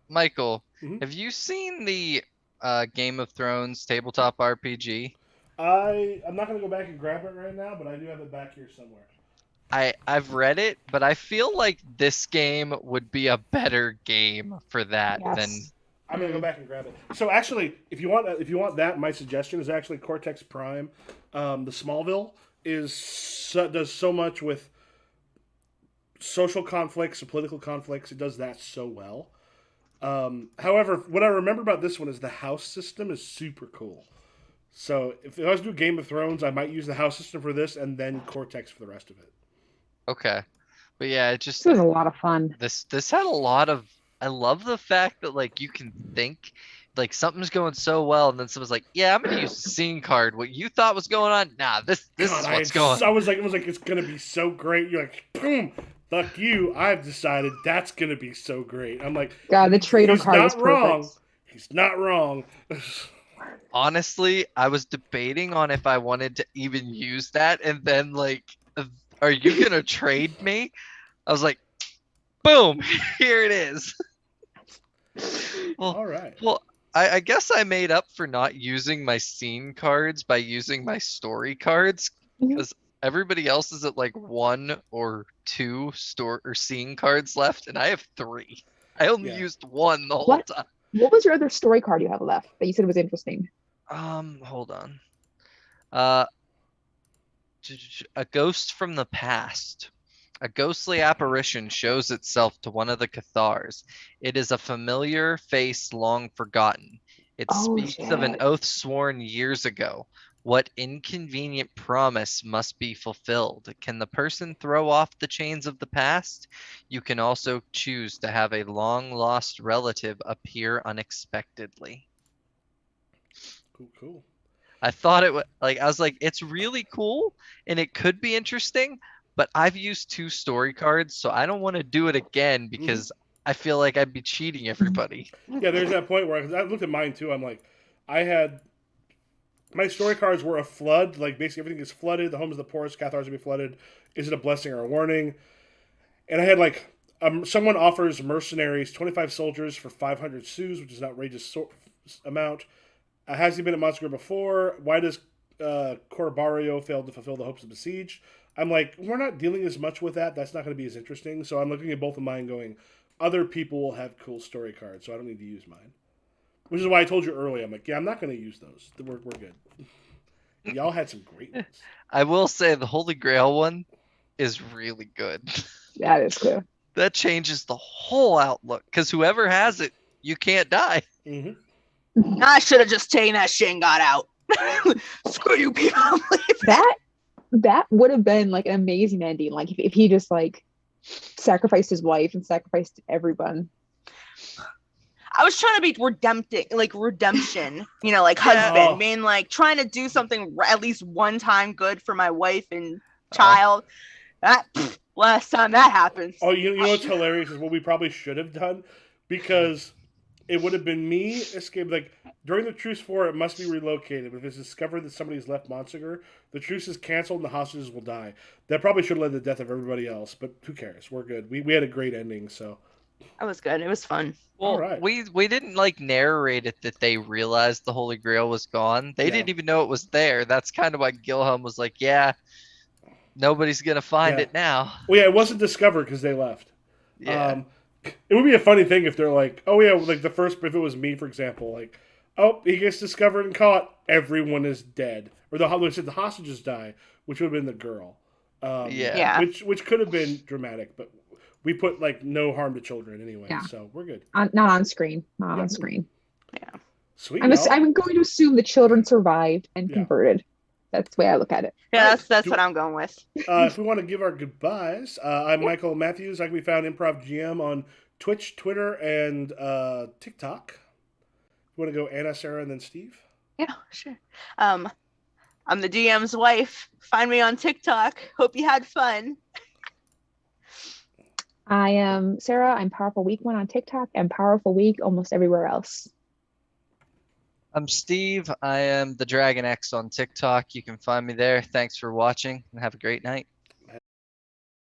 Michael, have you seen the Game of Thrones tabletop RPG? I'm not going to go back and grab it right now, but I do have it back here somewhere. I've read it, but I feel like this game would be a better game for that than. I'm going to go back and grab it. So actually, if you want that, my suggestion is actually Cortex Prime. The Smallville does so much with social conflicts and political conflicts. It does that so well. However, what I remember about this one is the house system is super cool. So if I was to do Game of Thrones, I might use the house system for this, and then Cortex for the rest of it. Okay, but yeah, it just this was a lot of fun. This had a lot of. I love the fact that like you can think like something's going so well, and then someone's like, "Yeah, I'm gonna use a scene card. What you thought was going on? Nah, this is what's going." I was like, it's gonna be so great. You're like, boom. Fuck you! I've decided that's gonna be so great. I'm like, God, the traitor card is perfect. He's not wrong. Honestly, I was debating on if I wanted to even use that, and then like, are you gonna trade me? I was like, boom, here it is. Well, all right. Well, I guess I made up for not using my scene cards by using my story cards, because everybody else is at like 1 or 2 scene cards left, and I have 3. I only used 1 the whole time. What was your other story card you have left that you said was interesting? Hold on. A Ghost from the Past. A ghostly apparition shows itself to one of the Cathars. It is a familiar face long forgotten. It Oh, speaks of an shit. oath sworn years ago. What inconvenient promise must be fulfilled? Can the person throw off the chains of the past? You can also choose to have a long-lost relative appear unexpectedly. Cool. I thought it was like I was like, it's really cool and it could be interesting, but I've used 2 story cards, so I don't want to do it again because I feel like I'd be cheating everybody. Yeah, there's that point where I looked at mine too. I'm like, I had my story cards were a flood. Like basically everything is flooded. The homes of the poorest, Cathars will be flooded. Is it a blessing or a warning? And I had like someone offers mercenaries 25 soldiers for 500 sous, which is an outrageous amount. Has he been at Montsegur before? Why does Corbario fail to fulfill the hopes of the siege? I'm like, we're not dealing as much with that. That's not going to be as interesting. So I'm looking at both of mine going, other people will have cool story cards, so I don't need to use mine. Which is why I told you earlier. I'm like, yeah, I'm not going to use those. We're good. Y'all had some great ones. I will say the Holy Grail one is really good. That is good. That changes the whole outlook because whoever has it, you can't die. Mm-hmm. I should have just taken that shit and got out. Screw you people. That would have been like an amazing ending. Like if he just like sacrificed his wife and sacrificed everyone. I was trying to be redemption, like husband, being like trying to do something at least one time good for my wife and child. Last time that happens. Oh, you know what's hilarious is what we probably should have done, because it would have been me escape. Like during the truce for it must be relocated. If it's discovered that somebody's left Montsegur, the truce is canceled and the hostages will die. That probably should have led to the death of everybody else, but who cares? We're good. We had a great ending, so. That was good. It was fun. Well, right. we didn't like narrate it that they realized the Holy Grail was gone. They didn't even know it was there. That's kind of why Gilham was like, yeah, nobody's going to find it now. Well, yeah, it wasn't discovered because they left. Yeah. It would be a funny thing if they're like, oh yeah, like if it was me, for example, like, oh, he gets discovered and caught, everyone is dead. Or the hostages die, which would have been the girl. Which could have been dramatic, but we put like no harm to children anyway, so we're good. Not on screen. Not on screen. Yeah. Sweet. I'm going to assume the children survived and converted. That's the way I look at it. Yeah, that's what I'm going with. If we want to give our goodbyes, I'm Michael Matthews. I can be found Improv GM on Twitch, Twitter, and TikTok. You want to go Anna, Sarah, and then Steve? Yeah, sure. I'm the DM's wife. Find me on TikTok. Hope you had fun. I am Sarah. I'm Powerful Week 1 on TikTok and Powerful Week almost everywhere else. I'm Steve. I am the Dragon X on TikTok. You can find me there. Thanks for watching and have a great night.